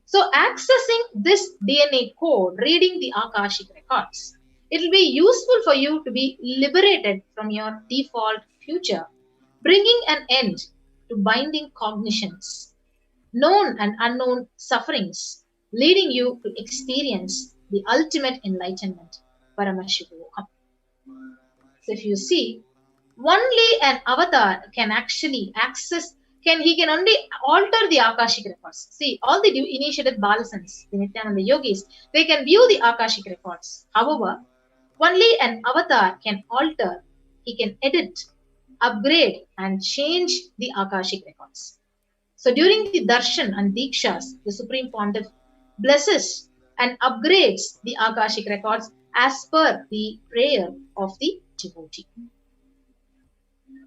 [SPEAKER 7] So accessing this DNA code, reading the Akashic records, it will be useful for you to be liberated from your default future, bringing an end to binding cognitions, known and unknown sufferings, leading you to experience the ultimate enlightenment, Paramashivoham. So if you see, only an avatar can actually access, he can only alter the Akashic records. See, all the initiated Balasans, the Nithyananda yogis, they can view the Akashic records. However, only an avatar can alter, he can edit, upgrade and change the Akashic records. So during the darshan and dikshas, the Supreme Pontiff blesses and upgrades the Akashic records as per the prayer of the devotee.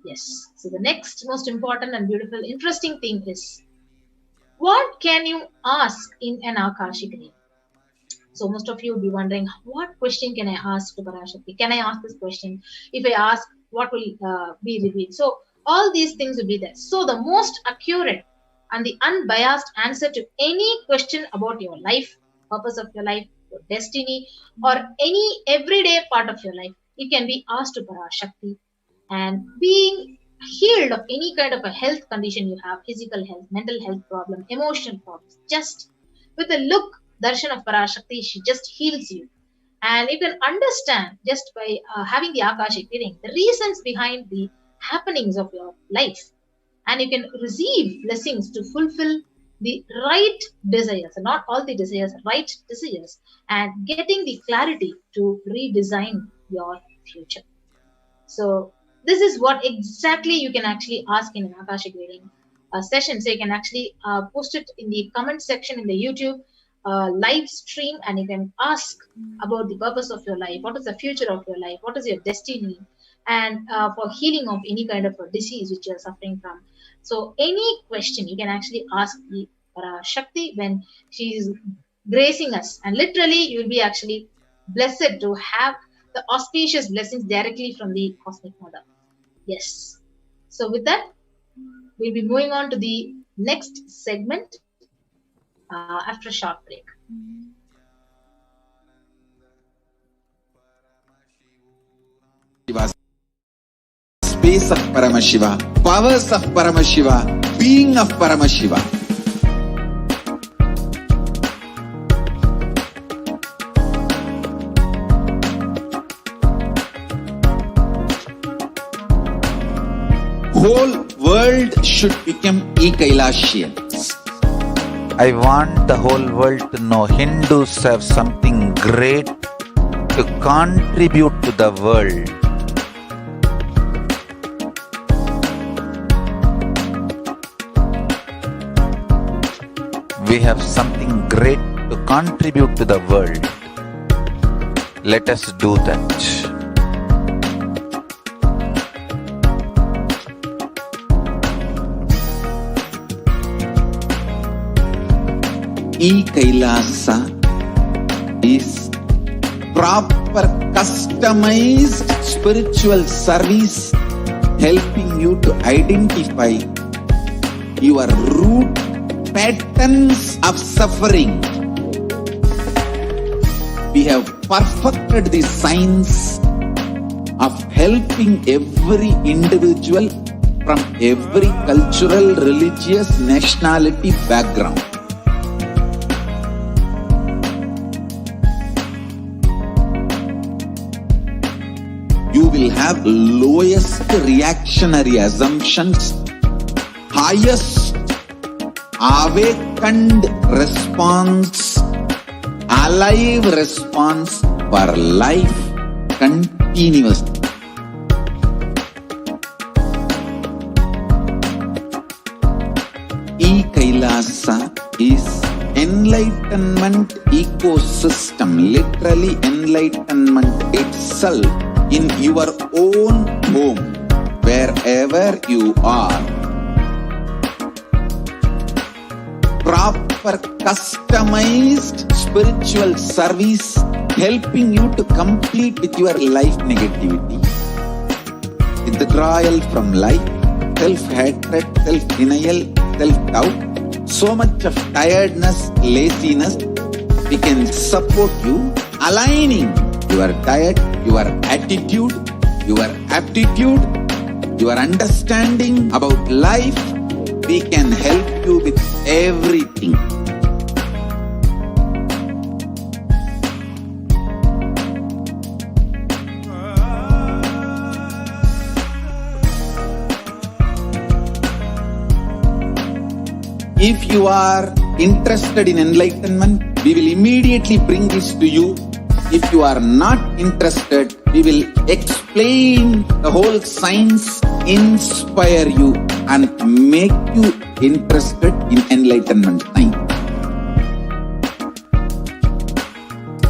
[SPEAKER 7] Yes. So the next most important and beautiful, interesting thing is, what can you ask in an Akashic reading? So most of you will be wondering, what question can I ask to Parashakti? Can I ask this question? If I ask, what will be revealed? So all these things will be there. So the most accurate and the unbiased answer to any question about your life, purpose of your life, your destiny, or any everyday part of your life, it can be asked to Parashakti. And being healed of any kind of a health condition you have, physical health, mental health problem, emotional problems, just with a look, darshan of Parashakti, she just heals you And you can understand just by having the Akashic reading the reasons behind the happenings of your life. And you can receive blessings to fulfill the right desires, not all the desires, right desires, and getting the clarity to redesign your future. So this is what exactly you can actually ask in an Akashic reading session. So you can actually post it in the comment section in the YouTube live stream, and you can ask about the purpose of your life, what is the future of your life, what is your destiny, and for healing of any kind of a disease which you are suffering from. So any question you can actually ask the Parashakti when she is gracing us, and literally you will be actually blessed to have the auspicious blessings directly from the Cosmic Mother. Yes. So with that, we'll be moving on to the next segment after a short break.
[SPEAKER 4] Space of Paramashiva, powers of Paramashiva, being of Paramashiva. Whole world should become Kailasians.
[SPEAKER 5] I want the whole world to know Hindus have something great to contribute to the world. We have something great to contribute to the world. Let us do that.
[SPEAKER 4] Kailasa is proper customized spiritual service helping you to identify your root patterns of suffering. We have perfected the science of helping every individual from every cultural, religious, nationality background. You will have lowest reactionary assumptions, highest awakened response, alive response for life continuously. Kailasa is enlightenment ecosystem, literally enlightenment itself in your own home, wherever you are. Proper customized spiritual service helping you to complete with your life negativity, withdrawal from life, self-hatred, self-denial, self-doubt, so much of tiredness, laziness. We can support you aligning your diet, your attitude, your aptitude, your understanding about life. We can help you with everything. If you are interested in enlightenment, we will immediately bring this to you. If you are not interested, we will explain the whole science, inspire you and make you interested in enlightenment time.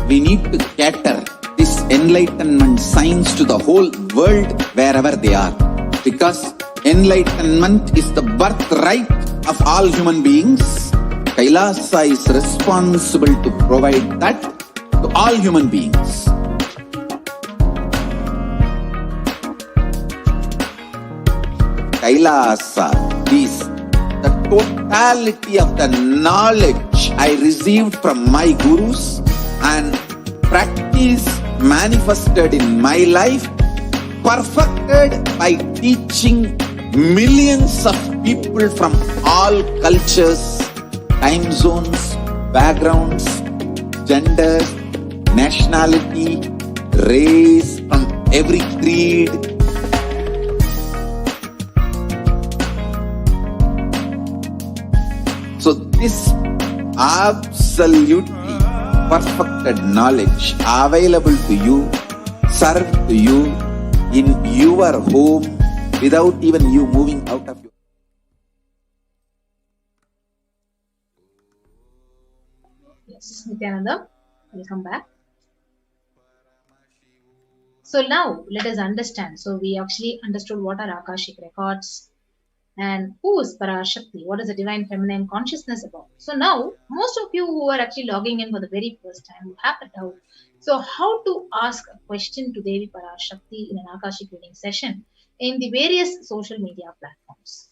[SPEAKER 4] We need to cater this enlightenment science to the whole world wherever they are, because enlightenment is the birthright of all human beings. Kailasa is responsible to provide that to all human beings. Kailasa is the totality of the knowledge I received from my gurus and practice manifested in my life, perfected by teaching millions of people from all cultures, time zones, backgrounds, genders, nationality, race, from every creed. So this absolutely perfected knowledge available to you, served to you in your home without even you moving out of your.
[SPEAKER 7] Yes, Nithyananda, welcome back. So now let us understand. So we actually understood what are Akashic records and who is Parashakti, what is the divine feminine consciousness about. So now most of you who are actually logging in for the very first time will have a doubt. So how to ask a question to Devi Parashakti in an Akashic reading session in the various social media platforms.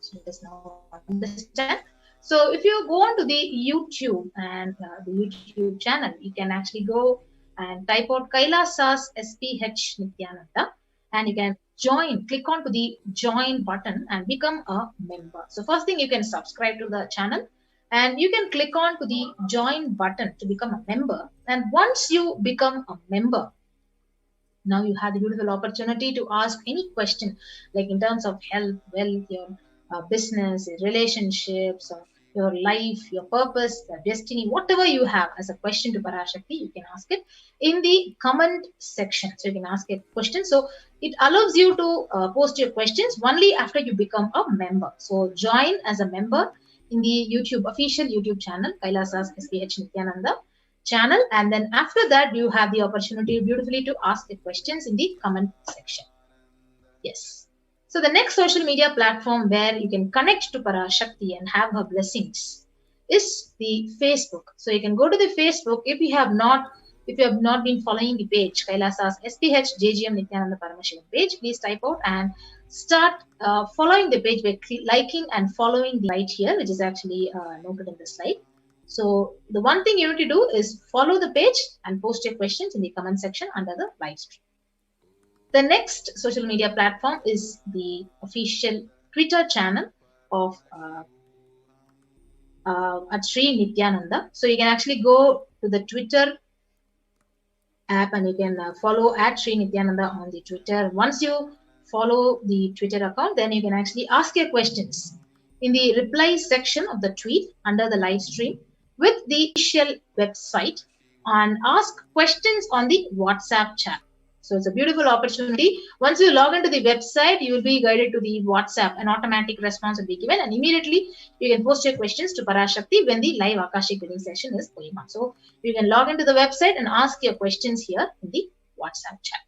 [SPEAKER 7] So let us now understand. So if you go on to the YouTube and the YouTube channel, you can actually go and type out Kailasa's HDH Nithyananda and you can join, click on to the join button and become a member. So first thing, you can subscribe to the channel and you can click on to the join button to become a member. And once you become a member, now you have the beautiful opportunity to ask any question, like in terms of health, wealth, your business, your relationships, or your life, your purpose, your destiny, whatever you have as a question to Parashakti, you can ask it in the comment section. So you can ask a question. So it allows you to post your questions only after you become a member. So join as a member in the YouTube, official YouTube channel, Kailasa's HDH Nithyananda channel. And then after that, you have the opportunity beautifully to ask the questions in the comment section. Yes. So the next social media platform where you can connect to Parashakti and have her blessings is the Facebook. So you can go to the Facebook if you have not been following the page, Kailasa's HDH Nithyananda Paramashivam page, please type out and start following the page by liking and following the light here, which is actually noted in the slide. So the one thing you need to do is follow the page and post your questions in the comment section under the live stream. The next social media platform is the official Twitter channel of at Sri Nithyananda. So you can actually go to the Twitter app and you can follow at Sri Nithyananda on the Twitter. Once you follow the Twitter account, then you can actually ask your questions in the reply section of the tweet under the live stream with the official website and ask questions on the WhatsApp chat. So it's a beautiful opportunity. Once you log into the website, you will be guided to the WhatsApp. An automatic response will be given and immediately you can post your questions to Parashakti when the live Akashic reading session is going on. So you can log into the website and ask your questions here in the WhatsApp chat.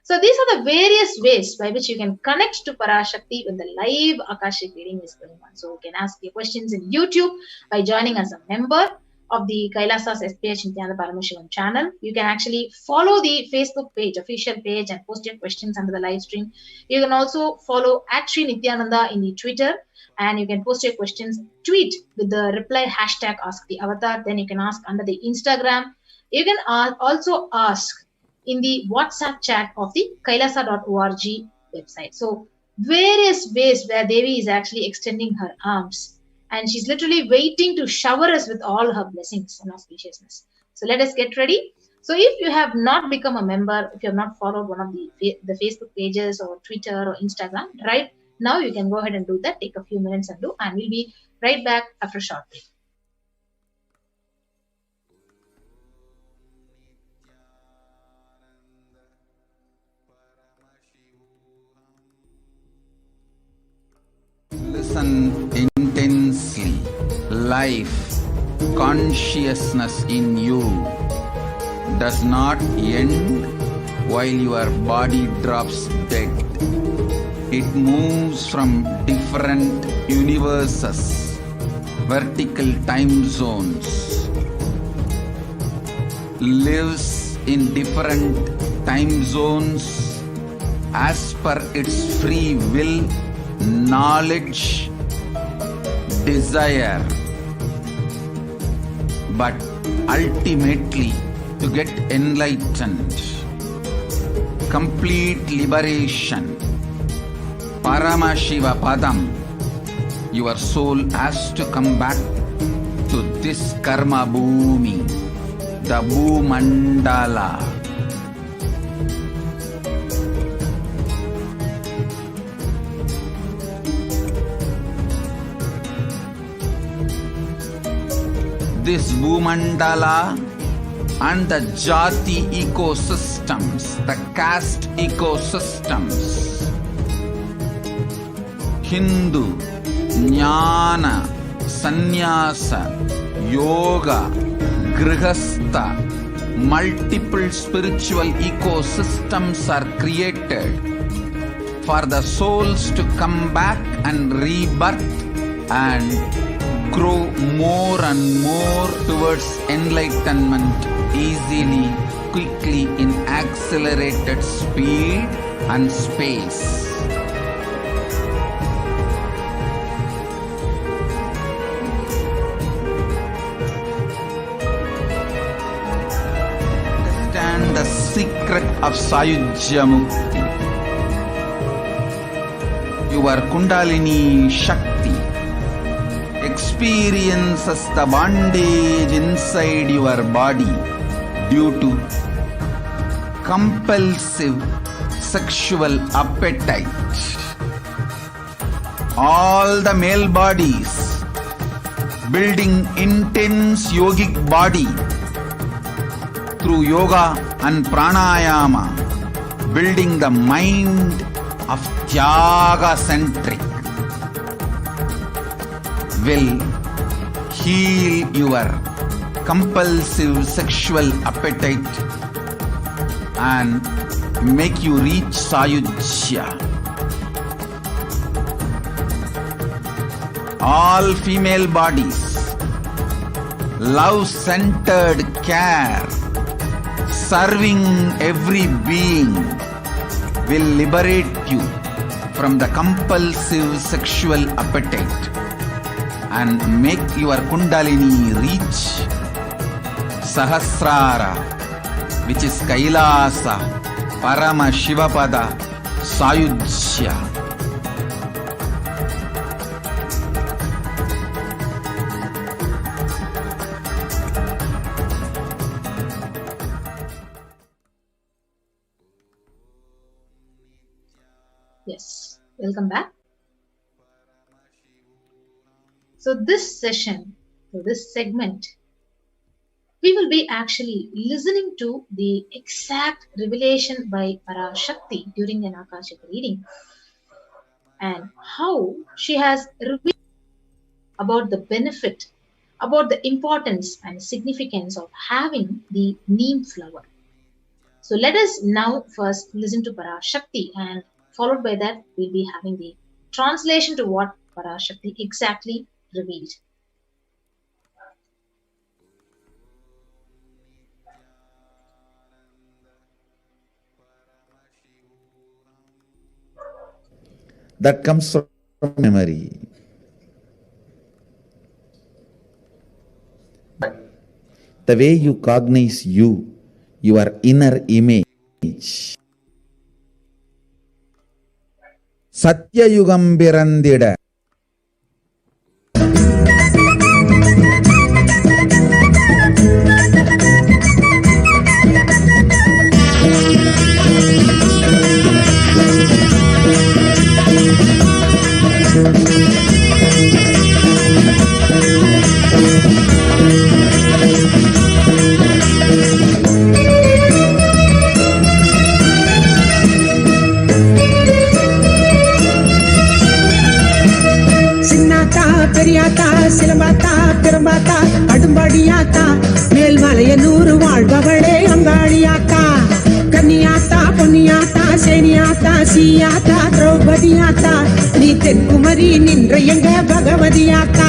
[SPEAKER 7] So these are the various ways by which you can connect to Parashakti when the live Akashic reading is going on. So you can ask your questions in YouTube by joining as a member of the Kailasa's HDH Nithyananda Paramashivam channel. You can actually follow the Facebook page, official page, and post your questions under the live stream. You can also follow at Sri Nithyananda in the Twitter, and you can post your questions, tweet with the reply hashtag ask the avatar. Then you can ask under the Instagram. You can also ask in the WhatsApp chat of the kailasa.org website. So various ways where Devi is actually extending her arms. And she's literally waiting to shower us with all her blessings and auspiciousness. So let us get ready. So if you have not become a member, if you have not followed one of the Facebook pages or Twitter or Instagram, right now you can go ahead and do that. Take a few minutes and do. And we'll be right back after a short break.
[SPEAKER 5] Listen intensely. Life, consciousness in you does not end while your body drops dead. It moves from different universes, vertical time zones, lives in different time zones as per its free will, knowledge, desire, but ultimately to get enlightened, complete liberation, Paramashiva Padam, your soul has to come back to this karma bhumi,
[SPEAKER 4] the Bhumandala. This Bhumandala and the Jati ecosystems, the caste ecosystems, Hindu, Jnana, Sannyasa, Yoga, Grihastha, multiple spiritual ecosystems are created for the souls to come back and rebirth and grow more and more towards enlightenment easily, quickly, in accelerated speed and space. Understand the secret of Sayujya Mukti. Your Kundalini Shakti experiences the bondage inside your body due to compulsive sexual appetite. All the male bodies building intense yogic body through yoga and pranayama, building the mind of Tyaga centric, will heal your compulsive sexual appetite and make you reach Sayujya. All female bodies, love-centered care, serving every being will liberate you from the compulsive sexual appetite and make your Kundalini reach Sahasrara, which is Kailasa, Paramashivoham, Sayujya.
[SPEAKER 7] Yes, welcome back. So this session, so this segment, we will be actually listening to the exact revelation by Parashakti during an Akashic reading and how she has revealed about the benefit, about the importance and significance of having the neem flower. So let us now first listen to Parashakti, and followed by that we'll be having the translation to what Parashakti exactly revealed.
[SPEAKER 5] That comes from memory. The way you cognize you, your inner image. Satyayugam birandida.
[SPEAKER 8] பெரியாத்தா சிலம்பாத்தா பெரும்பாத்தா அடும்பாடியாத்தா மேல்மலையனூர் வாழ்பவளே அங்காளியாத்தா கன்னியாத்தா பொன்னியாத்தா சேனியாத்தா சீயாத்தா திரௌபதியாத்தா நீ தென்குமரி நின்ற எங்க பகவதியாத்தா.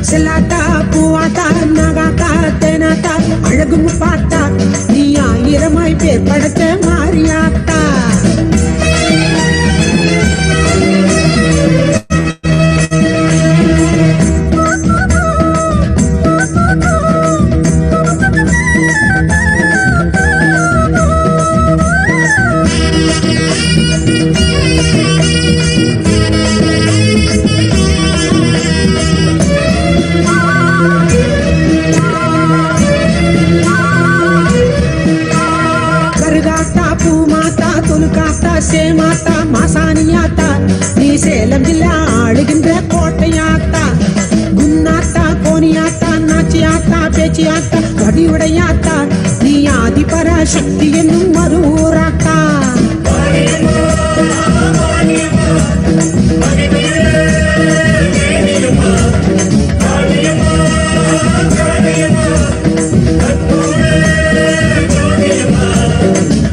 [SPEAKER 8] செல்லாத்தா பூவாத்தா நாகாத்தா தேனாத்தா அழகும் பார்த்தா நீ ஆயிரமாய் பேர் படுத்த மாறியாத்தா. காட்சியாத்தா வடிவுடையாத்தா நீ ஆதி பராசக்தி என்னும் மறுவூராத்தா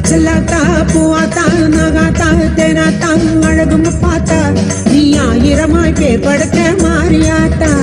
[SPEAKER 8] செல்லாத்தா பூவாத்தா நகாத்தா தேனாத்தா அழகும் பார்த்தா நீ ஆயிரமாய் பேர் படுத்த மாறியாத்தா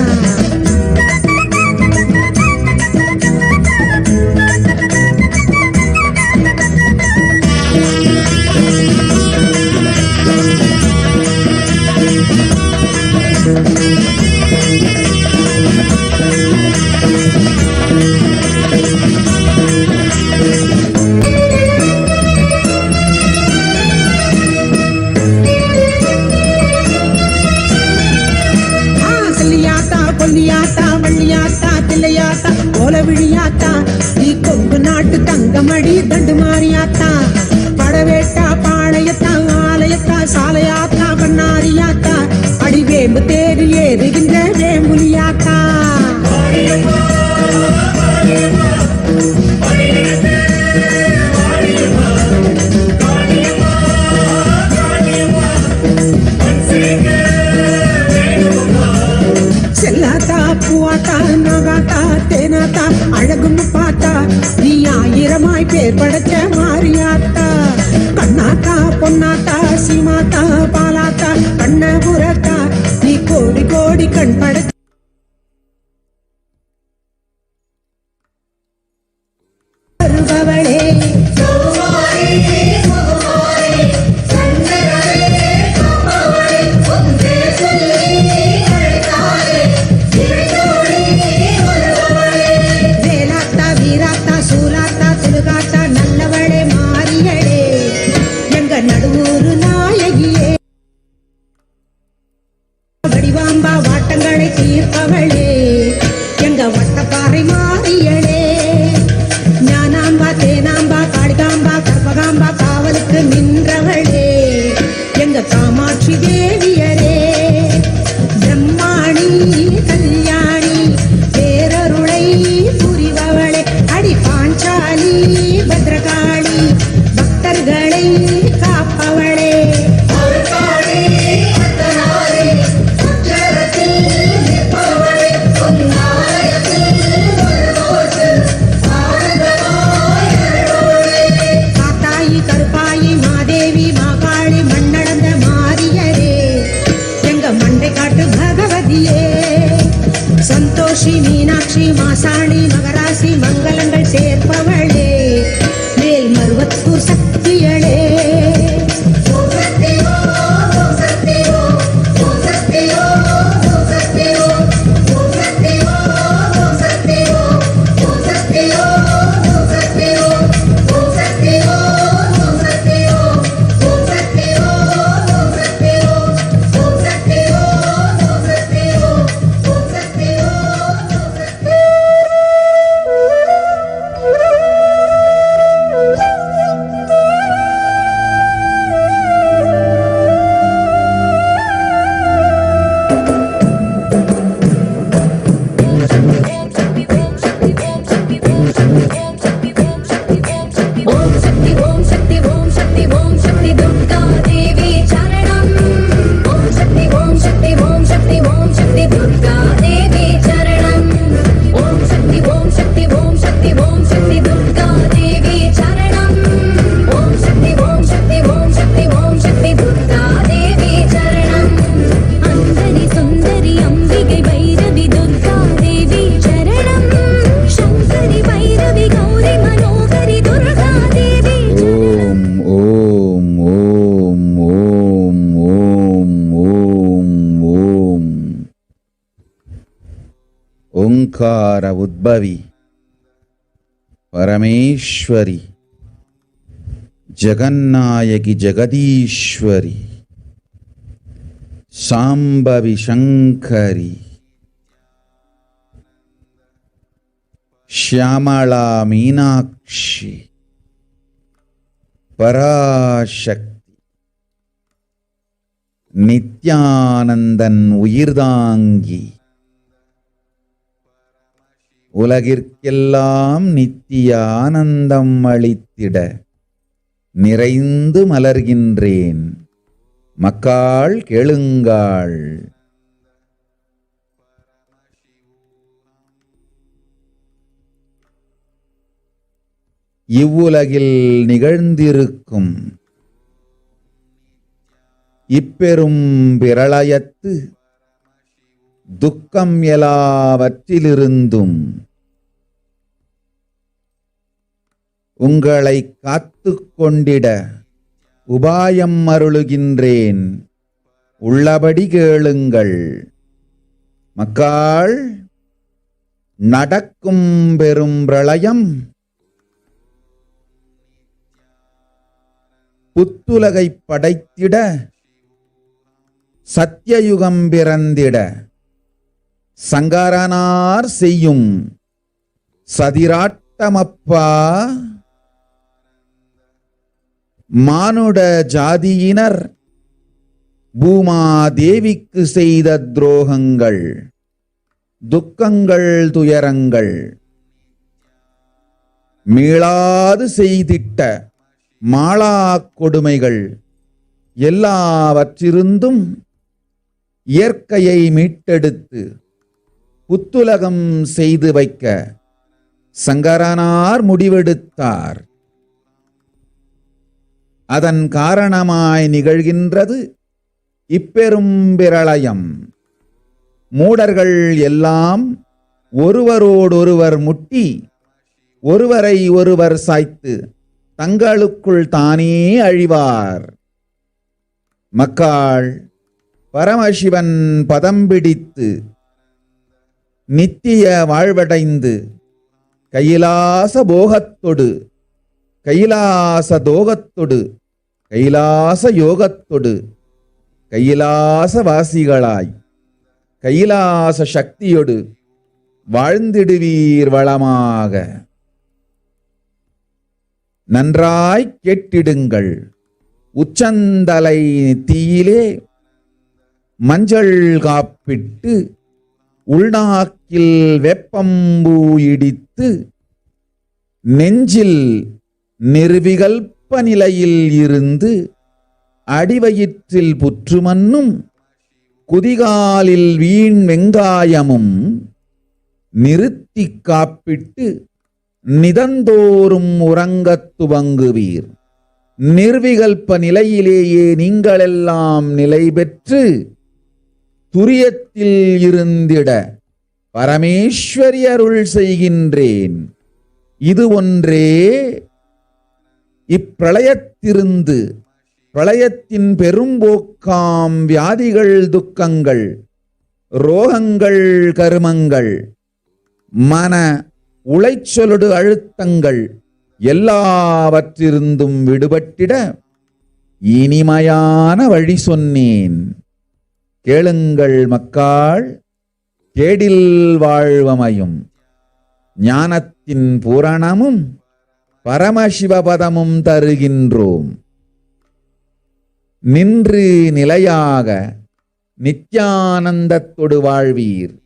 [SPEAKER 8] பொல்லியாத்தா வள்ளியாத்தா தில்லையாத்தா கோலவிழியாத்தா நீ கொங்கு நாட்டு தங்கமடி தண்டு மாறியாத்தா படவேட்டா பாளையத்தா ஆலயத்தா சாலையாத்தா பண்ணாரியாத்தா அடிவேம்பு தேரில் ஏறுகின்ற வேம்புலியாத்தா செல்லாத்தா பூவாத்தா நகாத்தா தேனாத்தா அழகுன்னு பார்த்தா நீ ஆயிரமாய் பேர் படைச்ச மாறியாத்தா கண்ணாத்தா பொன்னாத்தா சீமாத்தா பாலாத்தா கண்ணபுரத்தா நீ கோடி கோடி கண் படைச்ச வருபவளே வடிவாம்பா வாட்டங்களை தீர்ப்பவளே எங்க வட்டப்பாறை மாறியளே ஞானாம்பா தேனாம்பா காளிகாம்பா கற்பகாம்பா காவலுக்கு நின்றவளே எங்க காமாட்சி தேவியரே பிரம்மாணி கல்யாணி பேரருளை புரிபவளே அடி பாஞ்சாலி பத்ரகாளி பக்தர்களை காப்பவளே கருப்பாயி மாதேவி மாகாளி மண்ணடந்த மாரியரே எங்க மண்டை காட்டு பகவதியே சந்தோஷி மீனாட்சி மாசாணி மகராசி மங்களங்கள் சேர்ப்பவளே மேல் மருவத்தூர் சக்தியளே ಓಂಕಾರ ಉದ್ಭವಿ ಪರಮೇಶ್ವರಿ ಜಗನ್ನಾಯಕಿ ಜಗದೀಶ್ವರಿ ಸಾಂಬವಿ ಶಂಕರಿ ಶ್ಯಾಮಳಾ ಮೀನಾಕ್ಷಿ பராசக்தி நித்யானந்தன் உயிர்தாங்கி உலகிற்கெல்லாம் நித்திய ஆனந்தம் அளித்திட நிறைந்து மலர்கின்றேன். மக்காள் கேளுங்காள். இவ்வுலகில் நிகழ்ந்திருக்கும் இப்பெரும் பிரளயத்து துக்கம் எல்லாவற்றிலிருந்தும் உங்களை காத்துக் கொண்டிட உபாயம் அருளுகின்றேன். உள்ளபடி கேளுங்கள். மக்காள், நடக்கும் பெரும் பிரளயம் புத்துலகை படைத்திட சத்தியயுகம் பிறந்திட சங்கரனார் செய்யும் சதிராட்டமப்பா. மானுட ஜாதியினர் பூமாதேவிக்கு செய்த துரோகங்கள், துக்கங்கள், துயரங்கள் மீளாது செய்திட்ட மாளா கொடுமைகள் எல்லாவற்றிருந்தும் இயற்கையை மீட்டெடுத்து புத்துலகம் செய்து வைக்க சங்கரனார் முடிவெடுத்தார். அதன் காரணமாய் நிகழ்கின்றது இப்பெரும் பிரளயம். மூடர்கள் எல்லாம் ஒருவரோடொருவர் முட்டி ஒருவரை ஒருவர் சாய்த்து தங்களுக்குள் தானே அழிவார். மக்காள், பரமசிவன் பதம் பிடித்து நித்திய வாழ்வடைந்து கைலாச போகத்தொடு, கைலாச தோகத்தொடு, கைலாச யோகத்தொடு கைலாச வாசிகளாய் கைலாச சக்தியொடு வாழ்ந்திடுவீர் வளமாக. நன்றாய் கேட்டிடுங்கள். உச்சந்தலை நெத்தியிலே மஞ்சள் காப்பிட்டு உள்நாக்கில் வெப்பம்பூ இடித்து நெஞ்சில் நிர்விகல்ப நிலையில் இருந்து அடிவயிற்றில் புற்றுமன்னும் குதிகாலில் வீண் வெங்காயமும் நிறுத்தி காப்பிட்டு நிதந்தோறும் உறங்கத் துவங்குவீர். நிர்விகல்ப நிலையிலேயே நீங்களெல்லாம் நிலை பெற்று துரியத்தில் இருந்திட பரமேஸ்வரி அருள் செய்கின்றேன். இது ஒன்றே இப்பிரளயத்திருந்து பிரளயத்தின் பெரும்போக்காம் வியாதிகள், துக்கங்கள், ரோகங்கள், கருமங்கள், மன உளைச்சொலடு அழுத்தங்கள் எல்லாவற்றிருந்தும் விடுபட்டிட இனிமையான வழி சொன்னேன். கேளுங்கள் மக்காள். கேடில் வாழ்வமையும் ஞானத்தின் பூரணமும் பரமசிவபதமும் தருகின்றோம். நின்று நிலையாக நித்யானந்தத்தொடு வாழ்வீர்.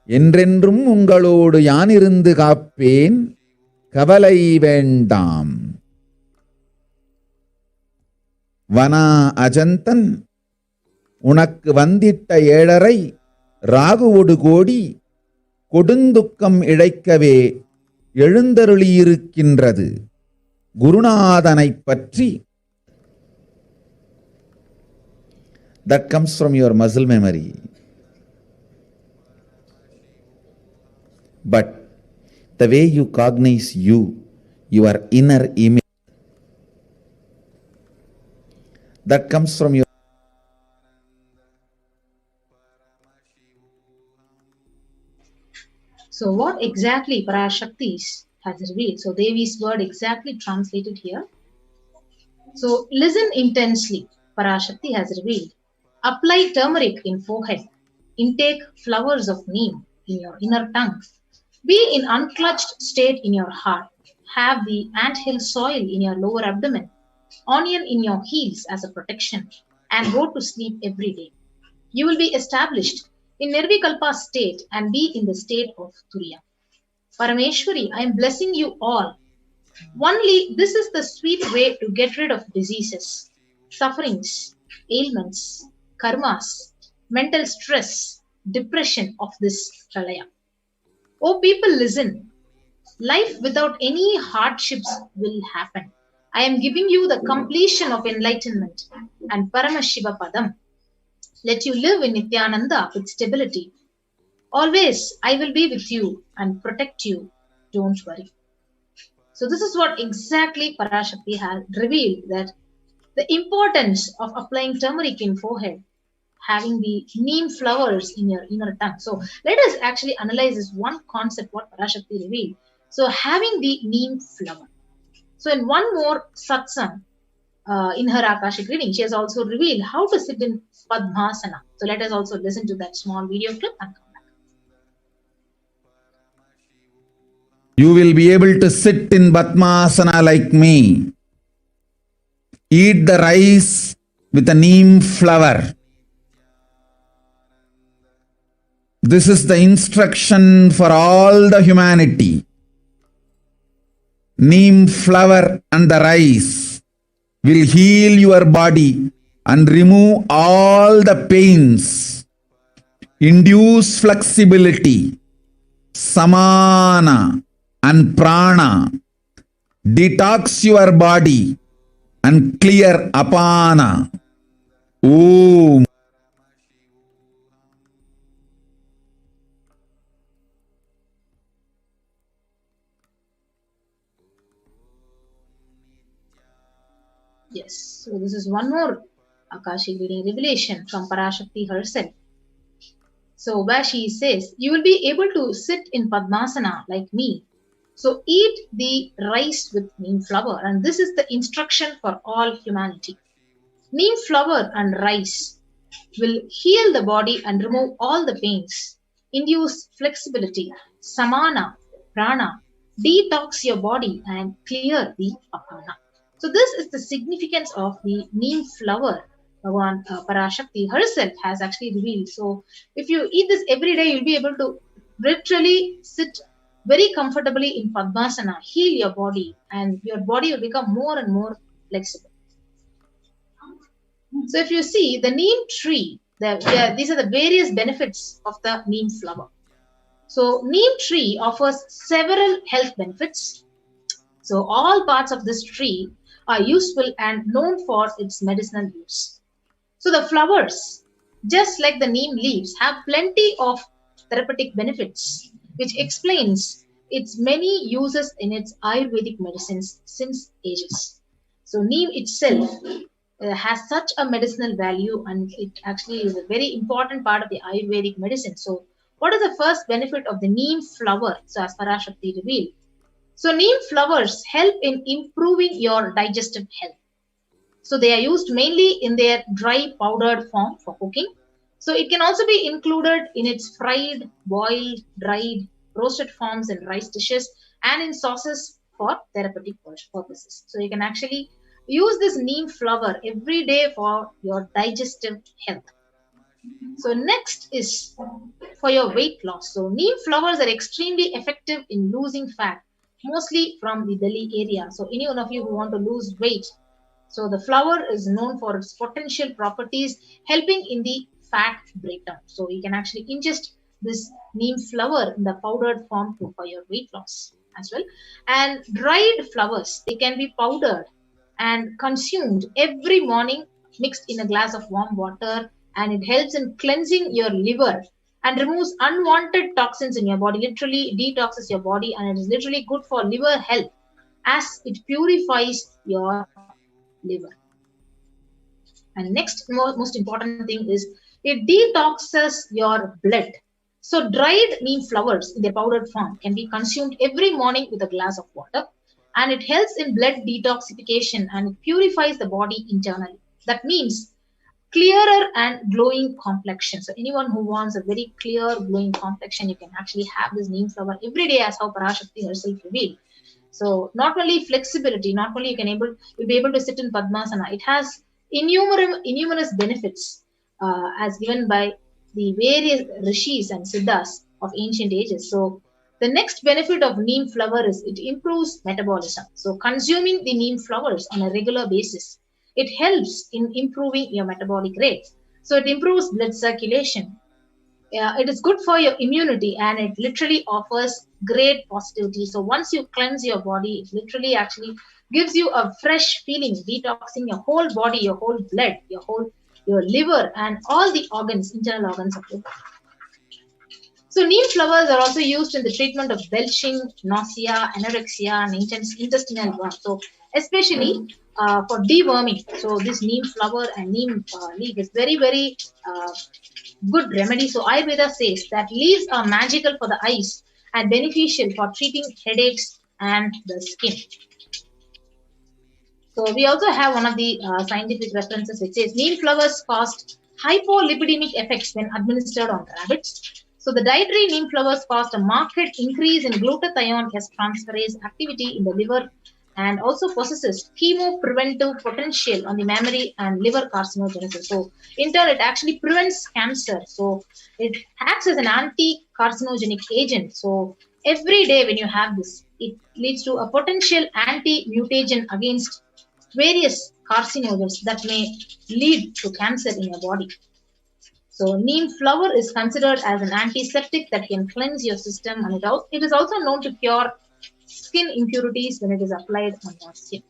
[SPEAKER 8] என்றென்றும் உங்களோடு யானிருந்து காப்பேன், கவலை வேண்டாம். வனா அஜந்தன் உனக்கு வந்திட்ட ஏழரை ராகுவோடு கோடி கொடுந்துக்கம் இழைக்கவே எழுந்தருளியிருக்கின்றது. குருநாதனைப் பற்றி that comes from your muscle memory. But the way you cognize you, your inner image, that comes from your.
[SPEAKER 7] So what exactly Parashakti has revealed? So Devi's word exactly translated here. So listen intensely. Parashakti has revealed. Apply turmeric in forehead. Intake flowers of neem in your inner tongue. Be in unclutched state in your heart. Have the anthill soil in your lower abdomen. Onion in your heels as a protection. And go to sleep every day. You will be established in Nirvikalpa state and be in the state of Turiya. Parameshwari, I am blessing you all. Only this is the sweet way to get rid of diseases, sufferings, ailments, karmas, mental stress, depression of this pralaya. Oh people, listen. Life without any hardships will happen. I am giving you the completion of enlightenment and Paramashiva Padam. Let you live in Nithyananda with stability. Always I will be with you and protect you. Don't worry. So this is what exactly Parashakti has revealed, that the importance of applying turmeric in forehead, having the neem flowers in your inner tongue. So let us actually analyze this one concept what Parashakti revealed. So having the neem flower. So in one more satsang, in her Akashic reading, she has also revealed how to sit in Padmasana. So let us also listen to that small video clip and come back.
[SPEAKER 8] You will be able to sit in Padmasana like me. Eat the rice with a neem flower. This is the instruction for all the humanity. Neem flower and the rice will heal your body and remove all the pains, induce flexibility, samana and prana, detox your body and clear apana. Om.
[SPEAKER 7] Yes, so this is one more Akashic reading revelation from Parashakti herself. So where she says, you will be able to sit in Padmasana like me. So eat the rice with neem flower, and this is the instruction for all humanity. Neem flower and rice will heal the body and remove all the pains, induce flexibility, samana, prana, detox your body and clear the apana. So this is the significance of the neem flower. Bhagavan Parashakti herself has actually revealed. So if you eat this every day, you'll be able to literally sit very comfortably in Padmasana, heal your body, and your body will become more and more flexible. So if you see the neem tree, these are the various benefits of the neem flower. So neem tree offers several health benefits. So all parts of this tree are useful and known for its medicinal use. So the flowers, just like the neem leaves, have plenty of therapeutic benefits, which explains its many uses in its Ayurvedic medicines since ages. So neem itself has such a medicinal value, and it actually is a very important part of the Ayurvedic medicine. So what is the first benefit of the neem flower? So as Parashakti revealed, so neem flowers help in improving your digestive health. So they are used mainly in their dry powdered form for cooking. So it can also be included in its fried, boiled, dried, roasted forms in rice dishes and in sauces for therapeutic purposes. So you can actually use this neem flower every day for your digestive health. So next is for your weight loss. So neem flowers are extremely effective in losing fat, mostly from the belly area. So any one of you who want to lose weight, so the flower is known for its potential properties, helping in the fat breakdown. So you can actually ingest this neem flower in the powdered form for your weight loss as well. And dried flowers, they can be powdered and consumed every morning, mixed in a glass of warm water, and it helps in cleansing your liver and removes unwanted toxins in your body, literally detoxes your body, and it is literally good for liver health as it purifies your liver. And next most important thing is it detoxes your blood. So dried neem flowers in their powdered form can be consumed every morning with a glass of water, and it helps in blood detoxification and it purifies the body internally. That means clearer and glowing complexion. So anyone who wants a very clear glowing complexion, you can actually have this neem flower every day, as how Parashakti herself revealed. So not only flexibility, not only you'll be able to sit in Padmasana, it has innumerous benefits as given by the various rishis and siddhas of ancient ages. So The next benefit of neem flower is it improves metabolism. So consuming the neem flowers on a regular basis, it helps in improving your metabolic rate. So it improves blood circulation. It is good for your immunity, and it literally offers great positivity. So once you cleanse your body, it literally actually gives you a fresh feeling, detoxing your whole body, your whole blood, your liver, and all the organs, internal organs of your body. So neem flowers are also used in the treatment of belching, nausea, anorexia, and intestinal worm. So especially for deworming. So this neem flower and neem leaf is very, very good remedy. So Ayurveda says that leaves are magical for the eyes and beneficial for treating headaches and the skin. So we also have one of the scientific references which says neem flowers caused hypolipidemic effects when administered on rabbits. So the dietary neem flowers caused a marked increase in glutathione transferase activity in the liver and also possesses chemopreventive potential on the mammary and liver carcinogenesis. So in turn, it actually prevents cancer. So it acts as an anti-carcinogenic agent. So every day when you have this, it leads to a potential anti-mutagen against various carcinogens that may lead to cancer in your body. So neem flower is considered as an antiseptic that can cleanse your system, and it is also known to cure skin impurities when it is applied on your skin.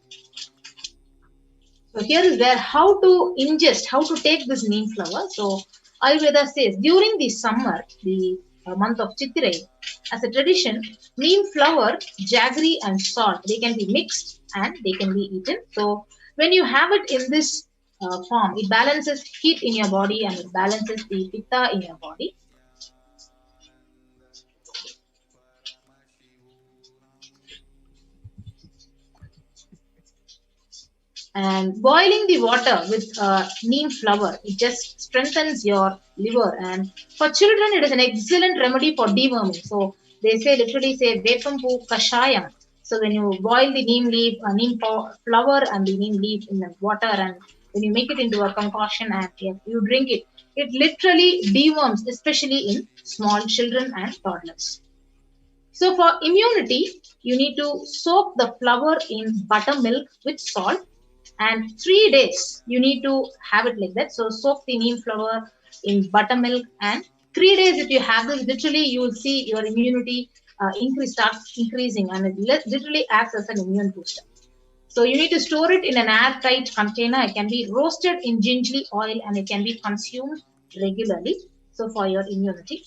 [SPEAKER 7] So here is where how to ingest, how to take this neem flower. So Ayurveda says during the summer, the month of Chitrai, as a tradition, neem flower, jaggery and salt, they can be mixed and they can be eaten. So when you have it in this form, it balances heat in your body and it balances the pitta in your body. And boiling the water with neem flower, it just strengthens your liver. And for children, it is an excellent remedy for deworming. So they literally say Vepampu Kashayam. So when you boil the neem leaf, neem flower and the neem leaf in the water, and when you make it into a concoction and you drink it, it literally deworms, especially in small children and toddlers. So for immunity, you need to soak the flower in buttermilk with salt. And 3 days, you need to have it like that. So soak the neem flower in buttermilk, and 3 days if you have this, literally you will see your immunity starts increasing, and it literally acts as an immune booster. So you need to store it in an airtight container. It can be roasted in gingerly oil and it can be consumed regularly. So for your immunity.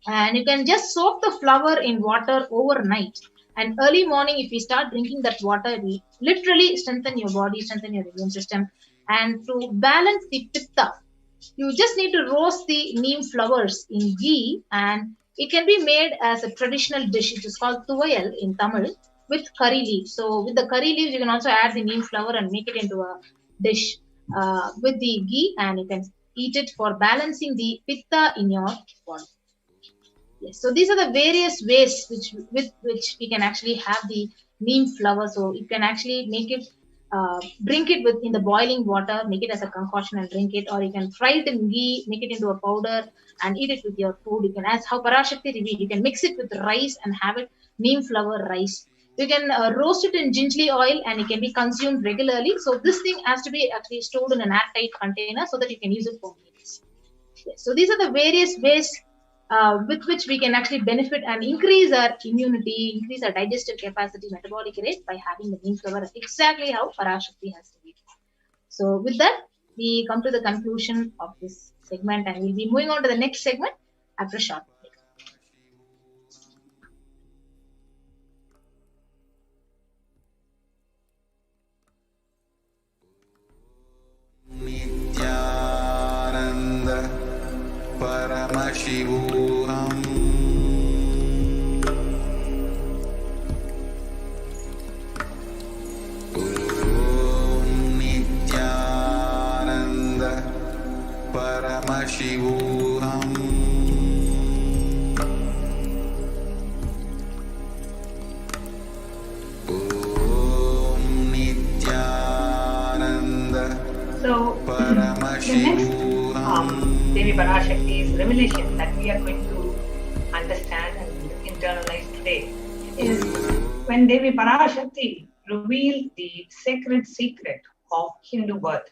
[SPEAKER 7] And you can just soak the flower in water overnight. And early morning, if you start drinking that water, it will literally strengthen your body, strengthen your immune system. And to balance the pitta, you just need to roast the neem flowers in ghee, and it can be made as a traditional dish. It is called tuvayal in Tamil, with curry leaves. So with the curry leaves, you can also add the neem flower and make it into a dish with the ghee, and you can eat it for balancing the pitta in your body. Yes, so these are the various ways with which we can actually have the neem flower. So you can actually make it, drink it in the boiling water, make it as a concoction and drink it, or you can fry it in ghee, make it into a powder and eat it with your food. You can, as how Parashakti revealed, you can mix it with rice and have it neem flower rice. You can roast it in gingerly oil and it can be consumed regularly. So this thing has to be actually stored in an airtight container so that you can use it for meals. Yes, so these are the various ways with which we can actually benefit and increase our immunity, increase our digestive capacity, metabolic rate by having the neem flower, exactly how Parashakti has to be. So with that, we come to the conclusion of this segment, and we'll be moving on to the next segment after a short break.
[SPEAKER 5] Nithyananda Paramashivoham. Nithyananda Paramashivoham. Nithyananda
[SPEAKER 9] Paramashivoham. Devi Parashakti's revelation that we are going to understand and look into today is when Devi Parashakti revealed the sacred secret of Hindu birth.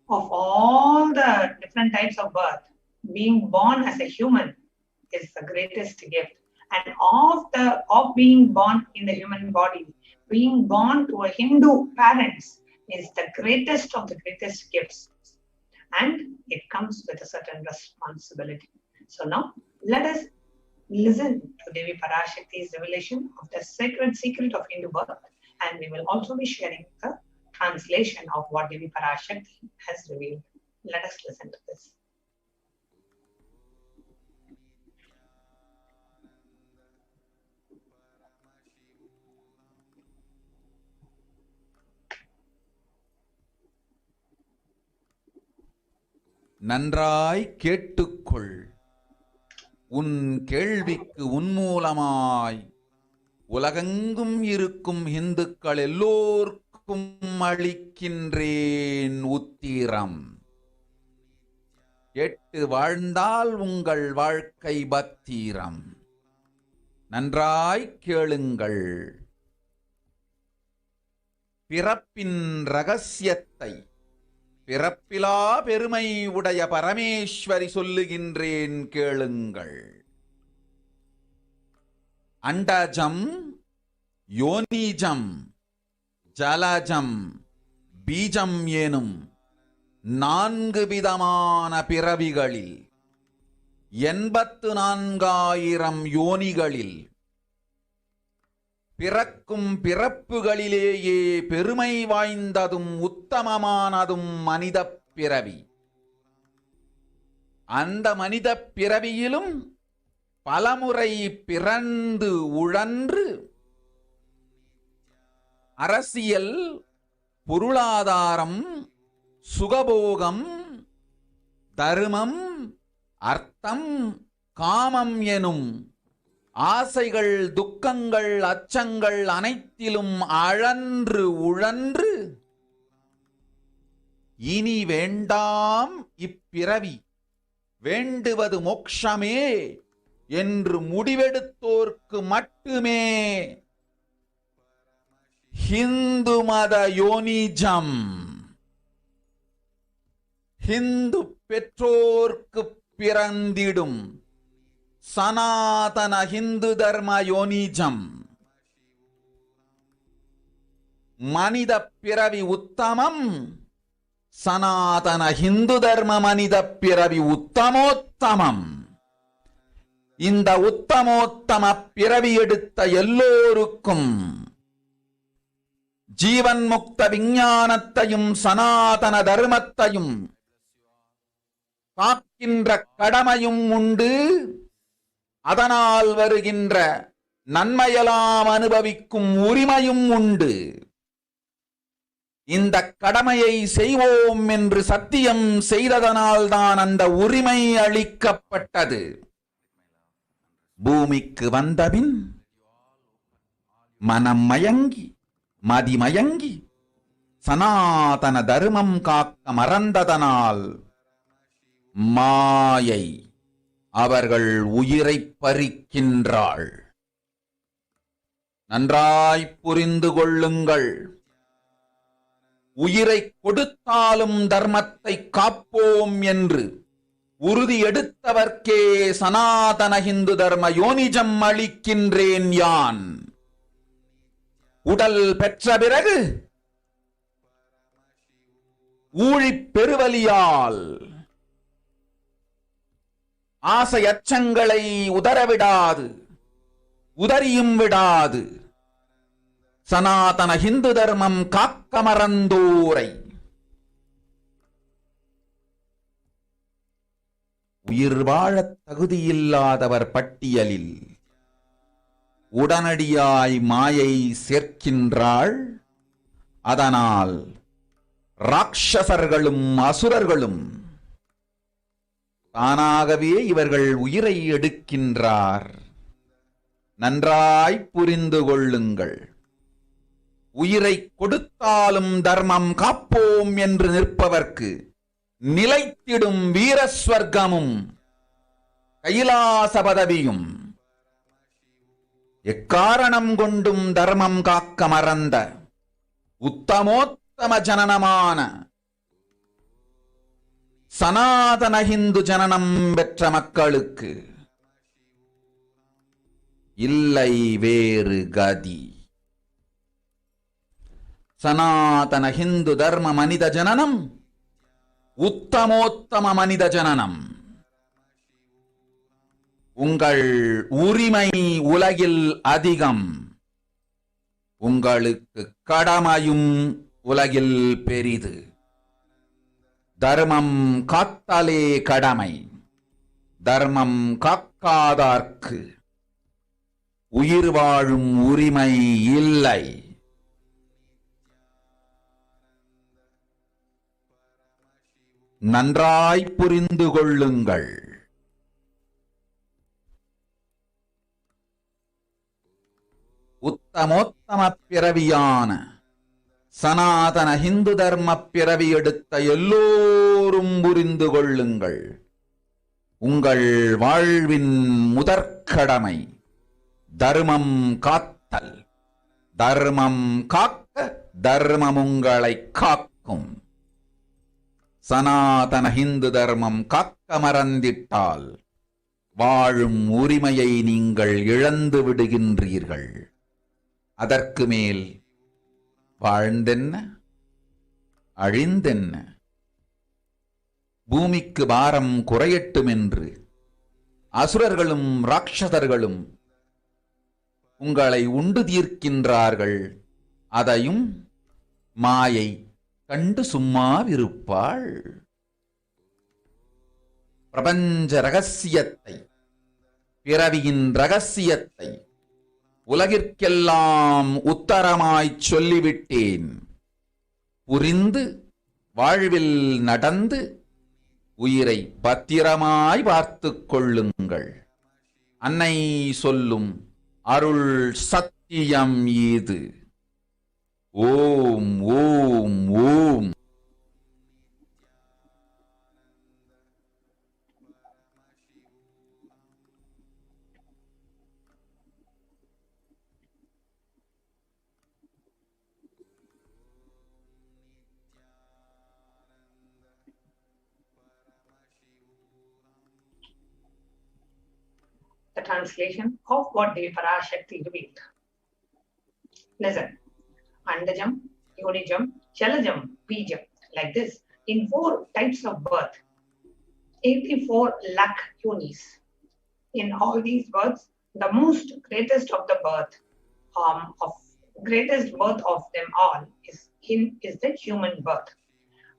[SPEAKER 9] Of all the different types of birth, being born as a human is the greatest gift. And of being born in the human body, being born to a Hindu parents is the greatest of the greatest gifts. And it comes with a certain responsibility. So now let us listen to Devi Parashakti's revelation of the sacred secret of Hindu birth, and we will also be sharing the translation of what Devi Parashakti has revealed. Let us listen to this.
[SPEAKER 8] நன்றாய் கேட்டுக்கொள். உன் கேள்விக்கு உன்மூலமாய் உலகெங்கும் இருக்கும் இந்துக்கள் எல்லோர்க்கும் அளிக்கின்றேன் உத்திரம். கேட்டு வாழ்ந்தால் உங்கள் வாழ்க்கை பத்திரம். நன்றாய் கேளுங்கள். பிறப்பின் ரகசியத்தை பிறப்பிலா பெருமை உடைய பரமேஸ்வரி சொல்லுகின்றேன் கேளுங்கள். அண்டஜம், யோனிஜம், ஜலஜம், பீஜம் எனும் 4 விதமான பிறவிகளில் 84,000 யோனிகளில் பிறக்கும் பிறப்புகளிலேயே பெருமை வாய்ந்ததும் உத்தமமானதும் மனித பிறவி. அந்த மனித பிறவியிலும் பலமுறை பிறந்து உழன்று அரசியல், பொருளாதாரம், சுகபோகம், தர்மம், அர்த்தம், காமம் எனும் ஆசைகள், துக்கங்கள், அச்சங்கள் அனைத்திலும் அழன்று உழன்று இனி வேண்டாம் இப்பிறவி, வேண்டுவது மோட்சமே என்று முடிவெடுத்தோர்க்கு மட்டுமே ஹிந்து மத யோனிஜம், ஹிந்து பெற்றோர்க்கு பிறந்திடும் சனாதன ஹிந்து தர்ம யோனிஜம். மனித பிறவி உத்தமம், சனாதன ஹிந்து தர்ம மனித பிறவி உத்தமோத்தமம். இந்த உத்தமோத்தம பிறவி எடுத்த எல்லோருக்கும் ஜீவன் முக்த விஞ்ஞானத்தையும் சனாதன தர்மத்தையும் காக்கின்ற கடமையும் உண்டு. அதனால் வருகின்ற நன்மையெல்லாம் அனுபவிக்கும் உரிமையும் உண்டு. இந்த கடமையை செய்வோம் என்று சத்தியம் செய்ததனால்தான் அந்த உரிமை அளிக்கப்பட்டது. பூமிக்கு வந்தபின் மனம் மயங்கி மதிமயங்கி சனாதன தர்மம் காக்க மறந்ததனால் மாயை அவர்கள் உயிரை பறிக்கின்றாள். நன்றாய் புரிந்து கொள்ளுங்கள். உயிரை கொடுத்தாலும் தர்மத்தை காப்போம் என்று உறுதி எடுத்தவர்க்கே சனாதன ஹிந்து தர்ம யோனிஜம் அளிக்கின்றேன் யான். உடல் பெற்ற பிறகு ஊழிப் பெருவலியால் ஆசை அச்சங்களை உதறவிடாது, உதறியும் விடாது சனாதன ஹிந்து தர்மம் காக்க மறந்தோரை உயிர் வாழத் தகுதியில்லாதவர் பட்டியலில் உடனடியாய் மாயை சேர்க்கின்றாள். அதனால் ராட்சசர்களும் அசுரர்களும் தானாகவே இவர்கள் உயிரை எடுக்கின்றார். நன்றாய் புரிந்து கொள்ளுங்கள். உயிரை கொடுத்தாலும் தர்மம் காப்போம் என்று நிற்பவர்க்கு நிலைத்திடும் வீரஸ்வர்க்கமும் கைலாச பதவியும் எக்காரணம் கொண்டும் தர்மம் காக்க மறந்த உத்தமோத்தம ஜனனமான சனாதன ஹிந்து ஜனனம் பெற்ற மக்களுக்கு இல்லை வேறு கதி. சனாதன ஹிந்து தர்ம மனித ஜனனம் உத்தமோத்தம மனித ஜனனம். உங்கள் உரிமை உலகில் அதிகம், உங்களுக்கு கடமையும் உலகில் பெரிது. தர்மம் காத்தாலே கடமை, தர்மம் காக்காதார்க்கு உயிர் வாழும் உரிமை இல்லை. நன்றாய் புரிந்து கொள்ளுங்கள். உத்தமோத்தம பிறவியான சனாதன ஹிந்து தர்ம பிறவி எடுத்த எல்லோரும் புரிந்து கொள்ளுங்கள். உங்கள் வாழ்வின் முதற்கடமை தர்மம் காத்தல். தர்மம் காக்க தர்மம் உங்களை காக்கும். சனாதன ஹிந்து தர்மம் காக்க மறந்திட்டால் வாழும் உரிமையை நீங்கள் இழந்து விடுகின்றீர்கள். அதற்கு மேல் வாழ்ந்தென்ன அழிந்தென்ன? பூமிக்கு பாரம் குறையட்டும் என்று அசுரர்களும் ராட்சதர்களும் உங்களை உண்டு தீர்க்கின்றார்கள். அதையும் மாயை கண்டு சும்மாவிருப்பாள். பிரபஞ்ச ரகசியத்தை, பிறவியின் ரகசியத்தை உலகிற்கெல்லாம் உத்தரமாய்ச் சொல்லிவிட்டேன். புரிந்து வாழ்வில் நடந்து உயிரை பத்திரமாய் பார்த்துக் கொள்ளுங்கள். அன்னை சொல்லும் அருள் சத்தியம் இது. ஓம் ஓம் ஓம்.
[SPEAKER 9] The translation of what Devi Parashakti revealed. Listen. Andajam, Yonijam, Chalajam, Bijam. Like this, in 4 types of birth, 84 lakh yonis. In all these births, the most greatest of the birth, greatest birth of them all is the human birth.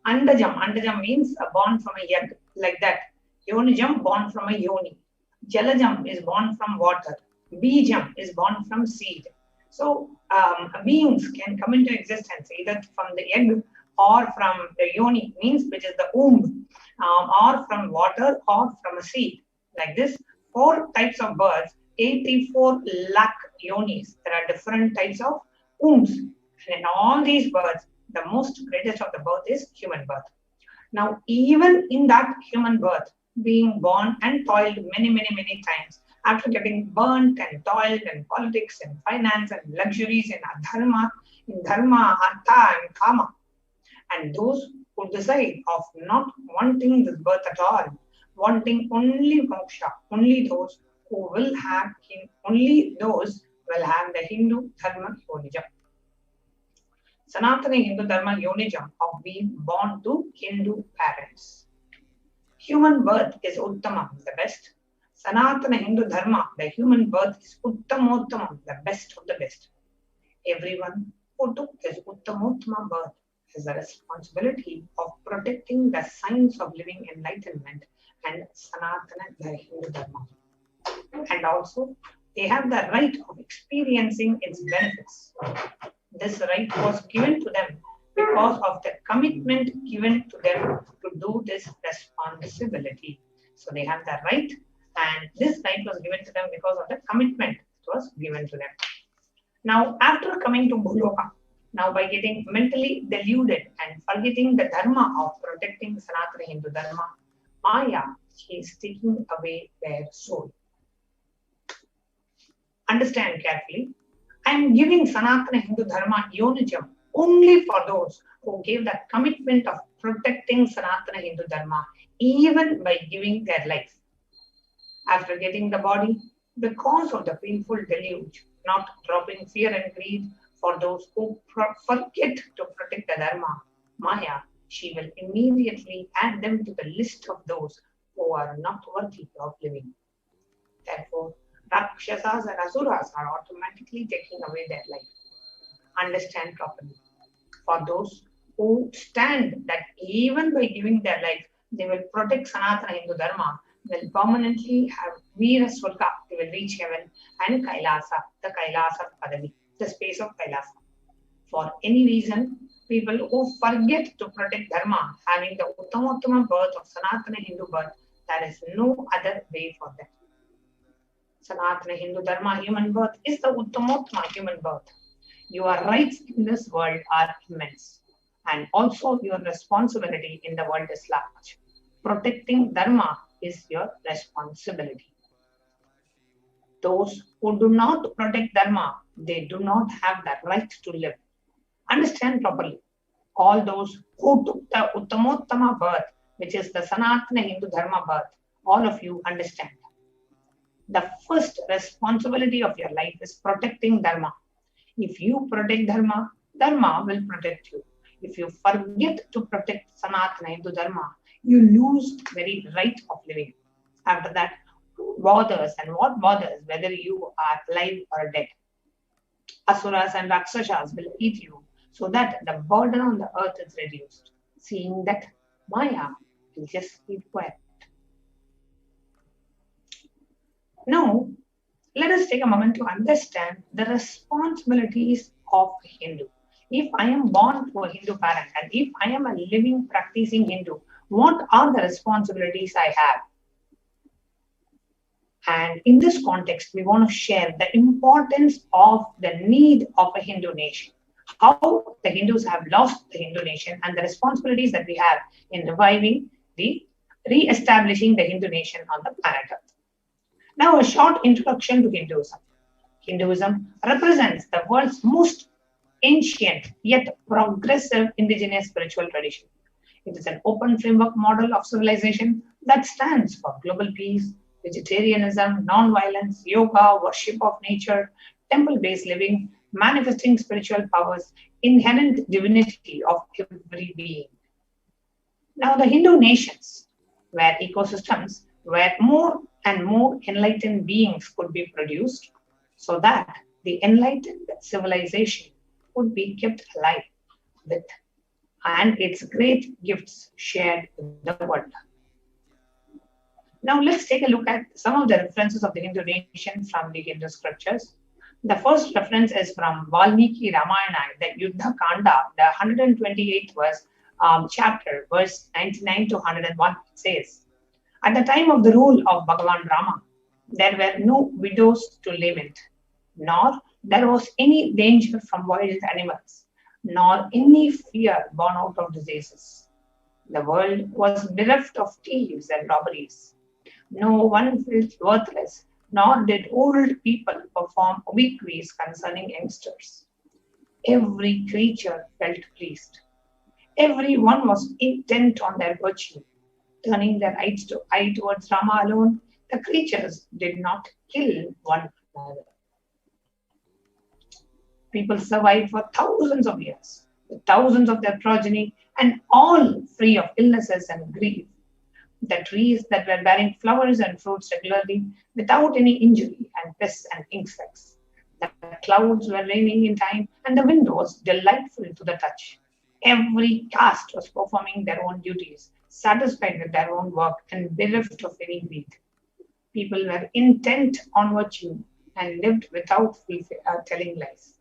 [SPEAKER 9] Andajam means born from a egg, like that. Yonijam, born from a yoni. Jalajam is born from water. Bijam is born from seed. So beings can come into existence either from the egg or from the yoni, means which is the womb, or from water or from a seed. Like this, 4 types of births, 84 lakh yonis. There are different types of wombs. And in all these births, the most greatest of the birth is human birth. Now, even in that human birth, being born and toiled many times, after getting burnt and toiled in politics and finance and luxuries in dharma, artha and kama. And those who decide of not wanting this birth at all, wanting only moksha, only those will have the Hindu dharma yonijam. Sanatana Hindu dharma yonijam of being born to Hindu parents. Human birth is Uttamam, the best. Sanatana Hindu Dharma, the human birth is Uttamottamam, the best of the best. Everyone who took this Uttamottama birth has the responsibility of protecting the signs of living enlightenment and Sanatana, the Hindu Dharma. And also, they have the right of experiencing its benefits. This right was given to them because of the commitment given to them to do this responsibility. So they have the right, and this right was given to them because of the commitment that was given to them. Now, after coming to Bhuloka, now by getting mentally deluded and forgetting the dharma of protecting Sanatana Hindu Dharma, Maya, she is taking away their soul. Understand carefully. I am giving Sanatana Hindu Dharma Yonijam only for those who gave the commitment of protecting Sanatana Hindu Dharma, even by giving their life. After getting the body, because of the painful deluge, not dropping fear and greed for those who forget to protect the Dharma, Maya, she will immediately add them to the list of those who are not worthy of living. Therefore, Rakshasas and Asuras are automatically taking away their life. Understand properly. For those who stand that even by giving their life, they will protect Sanatana Hindu Dharma, will permanently have Veera Swarga, they will reach heaven, and Kailasa, the Kailasa Padami, the space of Kailasa. For any reason, people who forget to protect Dharma, having the Uttama birth of Sanatana Hindu birth, there is no other way for them. Sanatana Hindu Dharma human birth is the Uttamottama human birth. Your rights in this world are immense, and also your responsibility in the world is large. Protecting Dharma is your responsibility. Those who do not protect Dharma, they do not have the right to live. Understand properly. All those who took the Uttamottama birth, which is the Sanatana Hindu Dharma birth, all of you understand. The first responsibility of your life is protecting Dharma. If you protect Dharma, Dharma will protect you. If you forget to protect Sanatana Hindu Dharma, you lose the very right of living. After that, who bothers and what bothers whether you are alive or dead? Asuras and Rakshasas will eat you so that the burden on the earth is reduced. Seeing that, Maya will just keep quiet. Now, let us take a moment to understand the responsibilities of a Hindu. If I am born to a Hindu parent and if I am a living, practicing Hindu, what are the responsibilities I have? And in this context, we want to share the importance of the need of a Hindu nation. How the Hindus have lost the Hindu nation and the responsibilities that we have in reviving re-establishing the Hindu nation on the planet Earth. Now, a short introduction to Hinduism. Hinduism represents the world's most ancient yet progressive indigenous spiritual tradition. It is an open framework model of civilization that stands for global peace, vegetarianism, non-violence, yoga, worship of nature, temple-based living, manifesting spiritual powers, inherent divinity of every being. Now, the Hindu nations were ecosystems where more and more enlightened beings could be produced so that the enlightened civilization would be kept alive with and its great gifts shared with the world. Now let's take a look at some of the references of the Hindu nation from the Hindu scriptures. The first reference is from Valmiki Ramayana, the Yuddha Kanda, the 128th verse, chapter, verse 99 to 101. It says, at the time of the rule of Bhagavan Rama, there were no widows to lament, nor there was any danger from wild animals, nor any fear born out of diseases. The world was bereft of thieves and robberies. No one felt worthless, nor did old people perform obsequies concerning youngsters. Every creature felt pleased. Everyone was intent on their virtue. Turning their eyes towards Rama alone, the creatures did not kill one another. People survived for thousands of years, with thousands of their progeny, and all free of illnesses and grief. The trees that were bearing flowers and fruits regularly, without any injury and pests and insects. The clouds were raining in time, and the wind was delightful to the touch. Every caste was performing their own duties, satisfied with their own work, and bereft of any greed. People were intent on virtue and lived without telling lies.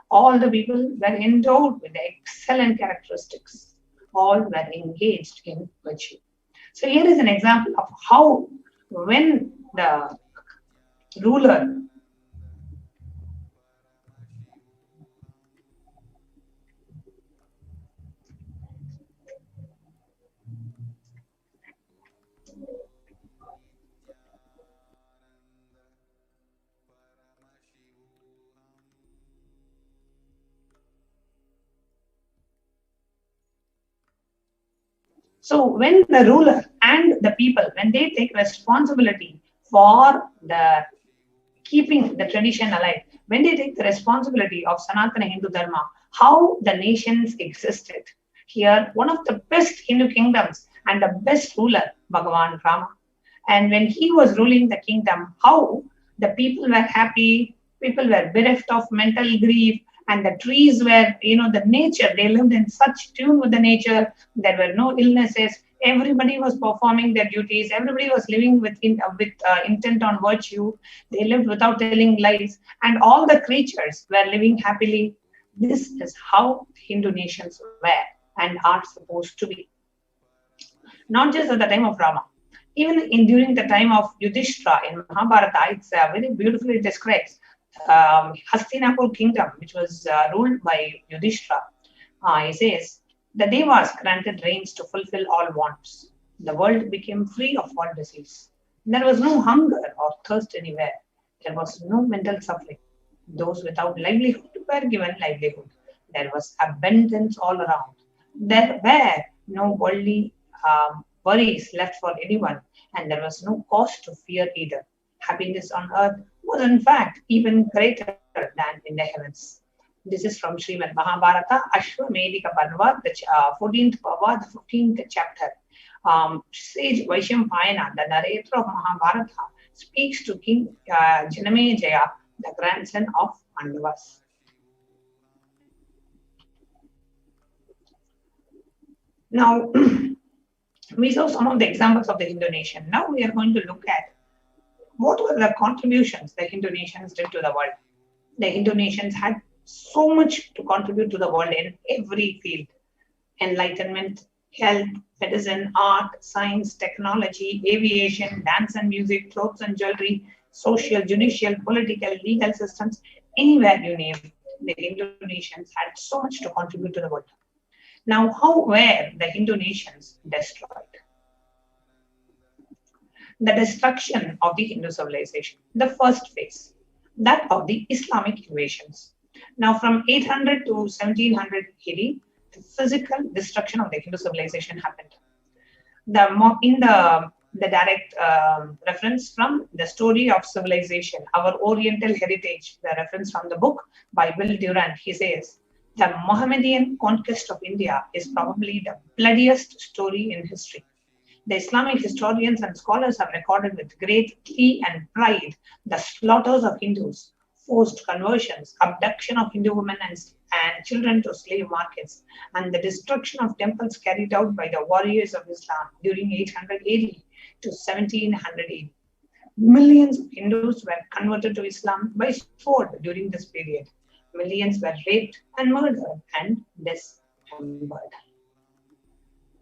[SPEAKER 9] All the people were endowed with excellent characteristics. All were engaged in virtue. So here is an example of how when the ruler So when the ruler and the people, when they take responsibility for the keeping the tradition alive, when they take the responsibility of Sanatana Hindu Dharma, how the nations existed. Here, one of the best Hindu kingdoms and the best ruler, Bhagavan Rama. And when he was ruling the kingdom, how the people were happy, people were bereft of mental grief, and the trees were, the nature, they lived in such tune with the nature, there were no illnesses, everybody was performing their duties, everybody was living with intent on virtue, they lived without telling lies, and all the creatures were living happily. This is how Hindu nations were and are supposed to be. Not just at the time of Rama, even during the time of Yudhishthira in Mahabharata, it's very beautifully describes Hastinapur kingdom, which was ruled by Yudhishthira. He says, the Devas granted rains to fulfill all wants. The world became free of all disease. There was no hunger or thirst anywhere. There was no mental suffering. Those without livelihood were given livelihood. There was abundance all around. There were no worldly worries left for anyone, and there was no cause to fear either. Happiness on earth was in fact even greater than in the heavens. This is from Srimad Mahabharata, Ashwamedika Parva, the 14th Parva, the 15th chapter. Sage Vaishampayana, the narrator of Mahabharata, speaks to King Janamejaya, the grandson of Pandavas. Now, we saw some of the examples of the Hindu nation. Now we are going to look at what were the contributions the Hindu nations did to the world. The Hindu nations had so much to contribute to the world in every field. Enlightenment, health, medicine, art, science, technology, aviation, dance and music, clothes and jewelry, social, judicial, political, legal systems, anywhere you name it, the Hindu nations had so much to contribute to the world. Now, how were the Hindu nations destroyed? The destruction of the Hindu civilization, the first phase, that of the Islamic invasions. Now, from 800 to 1700 AD, the physical destruction of the Hindu civilization happened. In the direct reference from the story of civilization, our Oriental heritage, the reference from the book by Will Durant, he says, the Mohammedan conquest of India is probably the bloodiest story in history. The Islamic historians and scholars have recorded with great glee and pride the slaughters of Hindus, forced conversions, abduction of Hindu women and children to slave markets, and the destruction of temples carried out by the warriors of Islam during 800 AD to 1700 AD. Millions of Hindus were converted to Islam by sword during this period. Millions were raped and murdered and dismembered.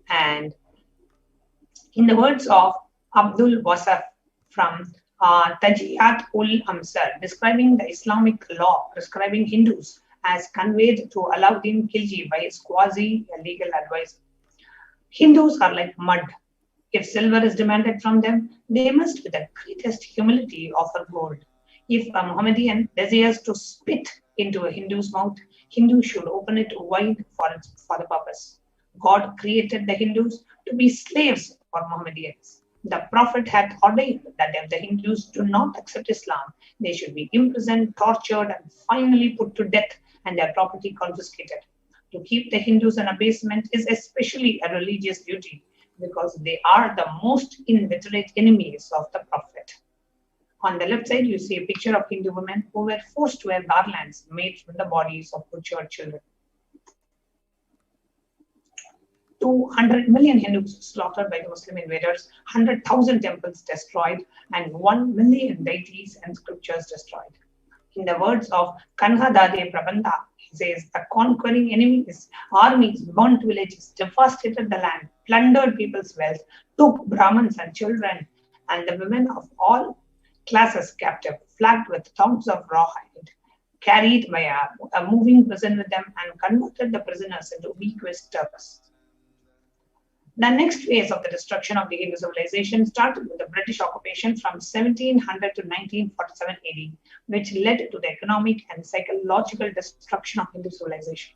[SPEAKER 9] And in the words of Abdul Wasaf from Tajiyat ul Amsar, describing the Islamic law prescribing Hindus as conveyed to Alauddin Khilji by his quasi-legal advisor, Hindus are like mud. If silver is demanded from them, they must with the greatest humility offer gold. If a Mohammedan desires to spit into a Hindu's mouth, Hindu should open it wide for the purpose. God created the Hindus to be slaves for Mohammedans. The Prophet had ordained that if the Hindus do not accept Islam, they should be imprisoned, tortured, and finally put to death and their property confiscated. To keep the Hindus in abasement is especially a religious duty because they are the most inveterate enemies of the Prophet. On the left side, you see a picture of Hindu women who were forced to wear garlands made from the bodies of butchered children. 200 million Hindus slaughtered by the Muslim invaders, 100,000 temples destroyed, and 1 million deities and scriptures destroyed. In the words of Kanha Dade Prabandha, he says, the conquering enemies, armies burnt villages, devastated the land, plundered people's wealth, took Brahmins and children, and the women of all classes captive, flagged with thongs of rawhide, carried by a moving prison with them, and converted the prisoners into weak-wisted Turks. The next phase of the destruction of the Hindu civilization started with the British occupation from 1700 to 1947 AD, which led to the economic and psychological destruction of Hindu civilization.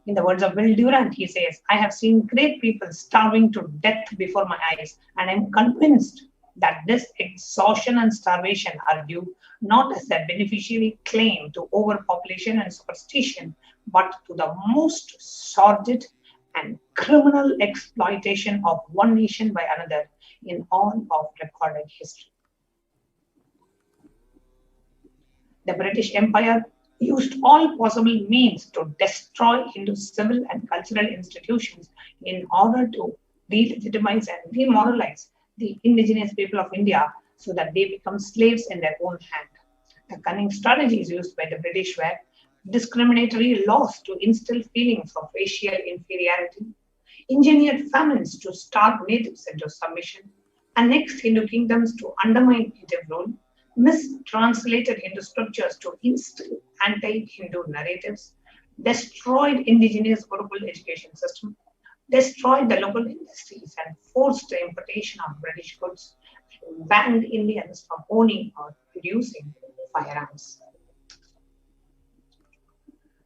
[SPEAKER 9] In the words of Will Durant, he says, I have seen great people starving to death before my eyes, and I'm convinced that this exhaustion and starvation are due not as a beneficiary claim to overpopulation and superstition, but to the most sordid and criminal exploitation of one nation by another in all of recorded history. The British Empire used all possible means to destroy Hindu civil and cultural institutions in order to delegitimize and demoralize the indigenous people of India so that they become slaves in their own hand. The cunning strategies used by the British were discriminatory laws to instill feelings of racial inferiority, engineered famines to starve natives into submission, annexed Hindu kingdoms to undermine native rule, mistranslated Hindu scriptures to instill anti-Hindu narratives, destroyed indigenous Gurukul education system, destroyed the local industries and forced the importation of British goods, and banned Indians from owning or producing firearms.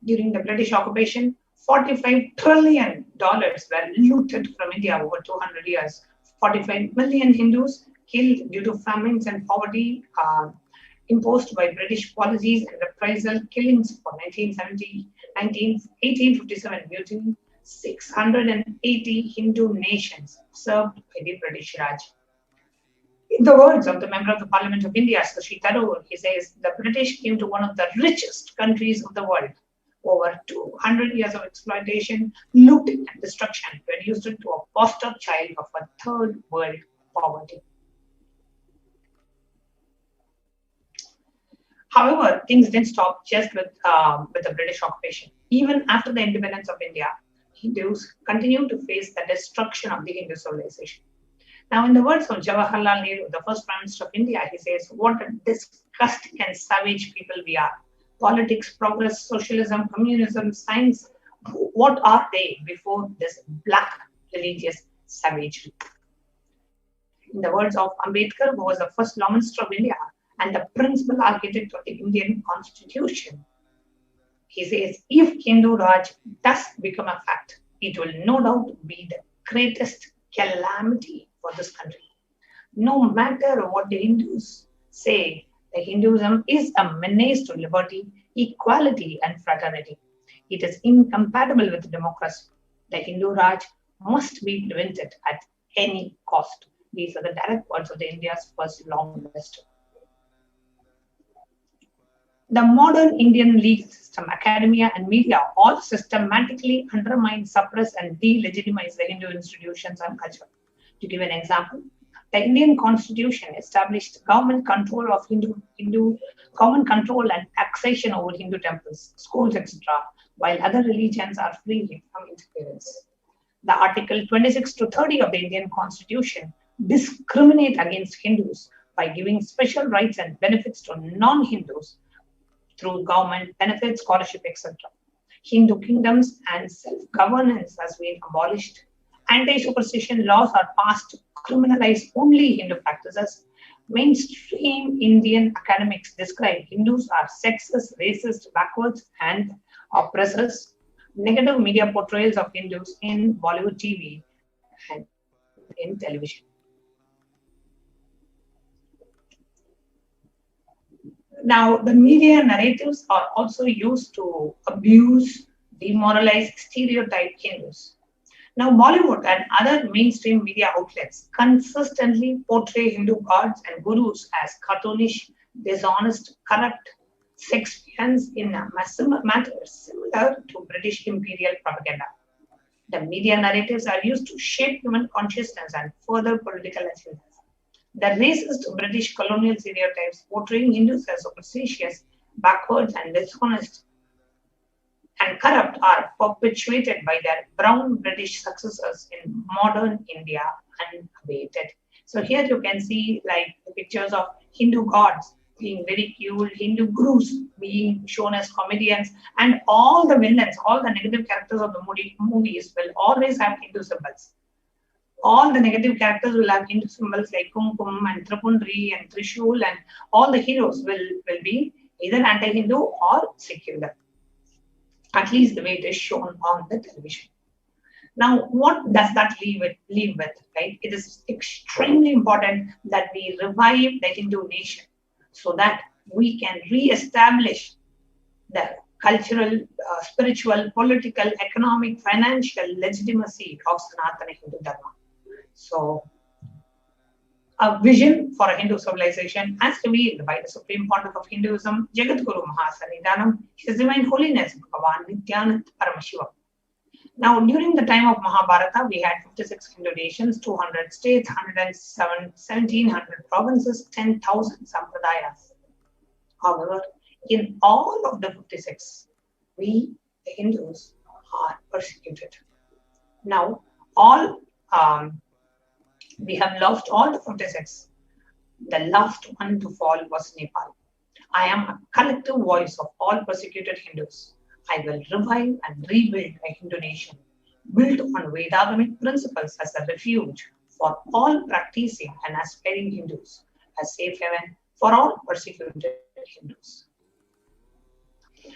[SPEAKER 9] During the British occupation, $45 trillion were looted from India over 200 years. 45 million Hindus killed due to famines and poverty imposed by British policies and reprisal killings for 1857 mutiny. 680 Hindu nations served by the British Raj. In the words of the Member of the Parliament of India, Shashi Tharoor, he says, the British came to one of the richest countries of the world. Over 200 years of exploitation, looting and destruction reduced it to a poster child of a third world poverty. However, things didn't stop just with the British occupation. Even after the independence of India, Hindus continued to face the destruction of the Hindu civilization. Now, in the words of Jawaharlal Nehru, the first Prime Minister of India, he says, what a disgusting and savage people we are. Politics, progress, socialism, communism, science, what are they before this black religious savagery? In the words of Ambedkar, who was the first Law Minister of India and the principal architect of the Indian Constitution, he says, if Hindu Raj does become a fact, it will no doubt be the greatest calamity for this country. No matter what the Hindus say, the Hinduism is a menace to liberty, equality, and fraternity. It is incompatible with democracy. The Hindu Raj must be prevented at any cost. These are the direct words of the India's first Law Minister. The modern Indian legal system, academia, and media all systematically undermine, suppress, and delegitimize the Hindu institutions and culture. To give an example, the Indian Constitution established government control of government control and taxation over Hindu temples, schools, etc., while other religions are free from interference. The Article 26 to 30 of the Indian Constitution discriminate against Hindus by giving special rights and benefits to non-Hindus through government benefits, scholarship, etc. Hindu kingdoms and self-governance has been abolished. Anti-superstition laws are passed to criminalize only Hindu practices. Mainstream Indian academics describe Hindus are sexist, racist, backwards, and oppressors. Negative media portrayals of Hindus in Bollywood TV and in television. Now, the media narratives are also used to abuse, demoralize, stereotype Hindus. Now, Bollywood and other mainstream media outlets consistently portray Hindu gods and gurus as cartoonish, dishonest, corrupt sex fiends in matters similar to British imperial propaganda. The media narratives are used to shape human consciousness and further political agendas. The racist British colonial stereotypes portraying Hindus as superstitious, backwards, and dishonest and corrupt are perpetuated by their brown British successors in modern India unabated. So here you can see like the pictures of Hindu gods being ridiculed, Hindu gurus being shown as comedians, and all the villains, all the negative characters of the movies will always have Hindu symbols. All the negative characters will have Hindu symbols like Kumkum and Tripundri and Trishul, and all the heroes will be either anti-Hindu or secular. at least the way it is shown on the television. Now, what does that leave with, right? It is extremely important that we revive the Hindu nation so that we can re-establish the cultural, spiritual, political, economic, financial legitimacy of Sanatana Hindu Dharma. So, a vision for a Hindu civilization as revealed by the Supreme Pontiff of Hinduism, Jagadguru Mahasannidhanam, His Divine Holiness Bhagavan Nithyananda Paramashivam. Now, during the time of Mahabharata, we had 56 Hindu nations, 200 states, 1,700 provinces, 10,000 sampradayas. However, in all of the 56, we, the Hindus, are persecuted. Now, we have lost all the 56. The last one to fall was Nepal. I am a collective voice of all persecuted Hindus. I will revive and rebuild a Hindu nation built on Vedagamic principles as a refuge for all practicing and aspiring Hindus, a safe haven for all persecuted Hindus.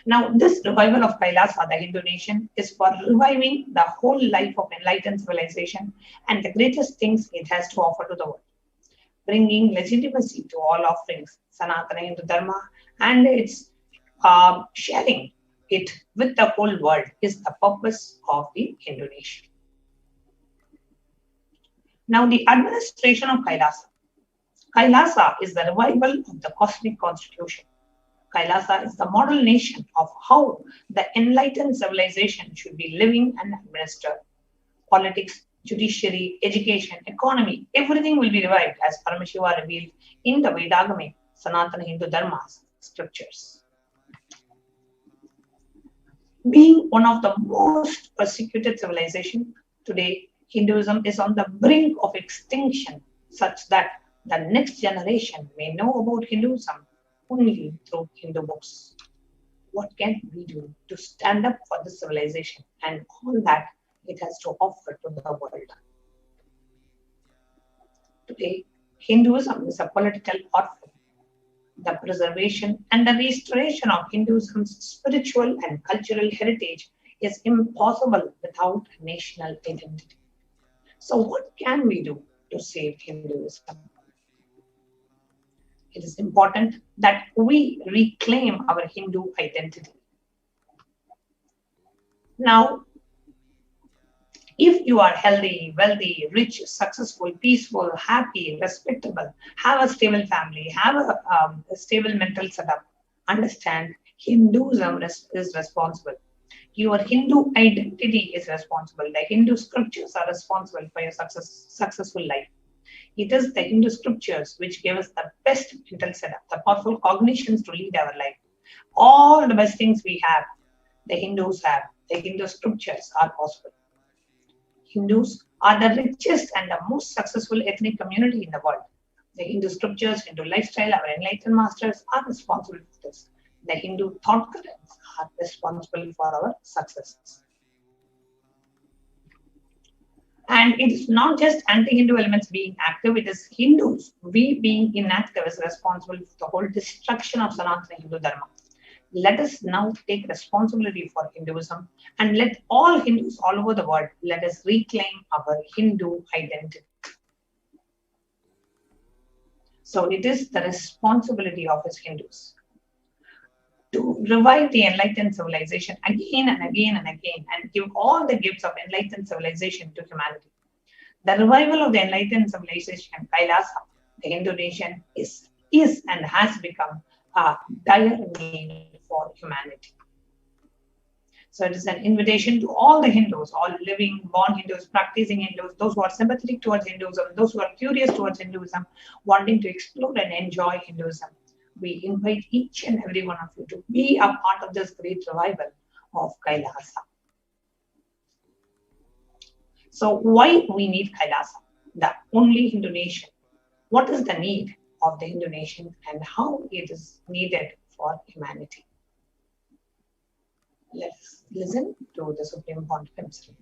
[SPEAKER 9] Now, this revival of Kailasa, the Hindu nation, is for reviving the whole life of enlightened civilization and the greatest things it has to offer to the world, bringing legitimacy to all offerings, Sanatana Hindu Dharma, and its sharing it with the whole world is the purpose of the Hindu nation. Now, the administration of Kailasa. Kailasa is the revival of the cosmic constitution. Kailasa is the model nation of how the enlightened civilization should be living and administered. Politics, judiciary, education, economy, everything will be revived as Paramashiva revealed in the Vedagamic Sanatana Hindu Dharma's scriptures. Being one of the most persecuted civilizations today, Hinduism is on the brink of extinction such that the next generation may know about Hinduism only through Hindu books. What can we do to stand up for this civilization and all that it has to offer to the world? Today, Hinduism is a political orphan. The preservation and the restoration of Hinduism's spiritual and cultural heritage is impossible without a national identity. So what can we do to save Hinduism? It is important that we reclaim our Hindu identity. Now, if you are healthy, wealthy, rich, successful, peaceful, happy, respectable, have a stable family, have a stable mental setup, understand Hinduism is responsible. Your Hindu identity is responsible. The Hindu scriptures are responsible for your successful life. It is the Hindu scriptures which give us the best mental setup, the powerful cognitions to lead our life. All the best things we have, the Hindus have. The Hindu scriptures are possible. Hindus are the richest and the most successful ethnic community in the world. The Hindu scriptures, Hindu lifestyle, our enlightened masters are responsible for this. The Hindu thought currents are responsible for our successes. And it is not just anti-Hindu elements being active, it is Hindus, we being inactive, is responsible for the whole destruction of Sanatana Hindu Dharma. Let us now take responsibility for Hinduism and let all Hindus all over the world, let us reclaim our Hindu identity. So it is the responsibility of us Hindus to revive the enlightened civilization again and again and again and give all the gifts of enlightened civilization to humanity. The revival of the enlightened civilization, Kailasa, the Hindu nation, is and has become a dire need for humanity. So it is an invitation to all the Hindus, all living, born Hindus, practicing Hindus, those who are sympathetic towards Hinduism, those who are curious towards Hinduism, wanting to explore and enjoy Hinduism. We invite each and every one of you to be a part of this great revival of Kailasa. So why we need Kailasa, the only Hindu nation? What is the need of the Hindu nation and how it is needed for humanity? Let's listen to the Supreme Pontiff himself.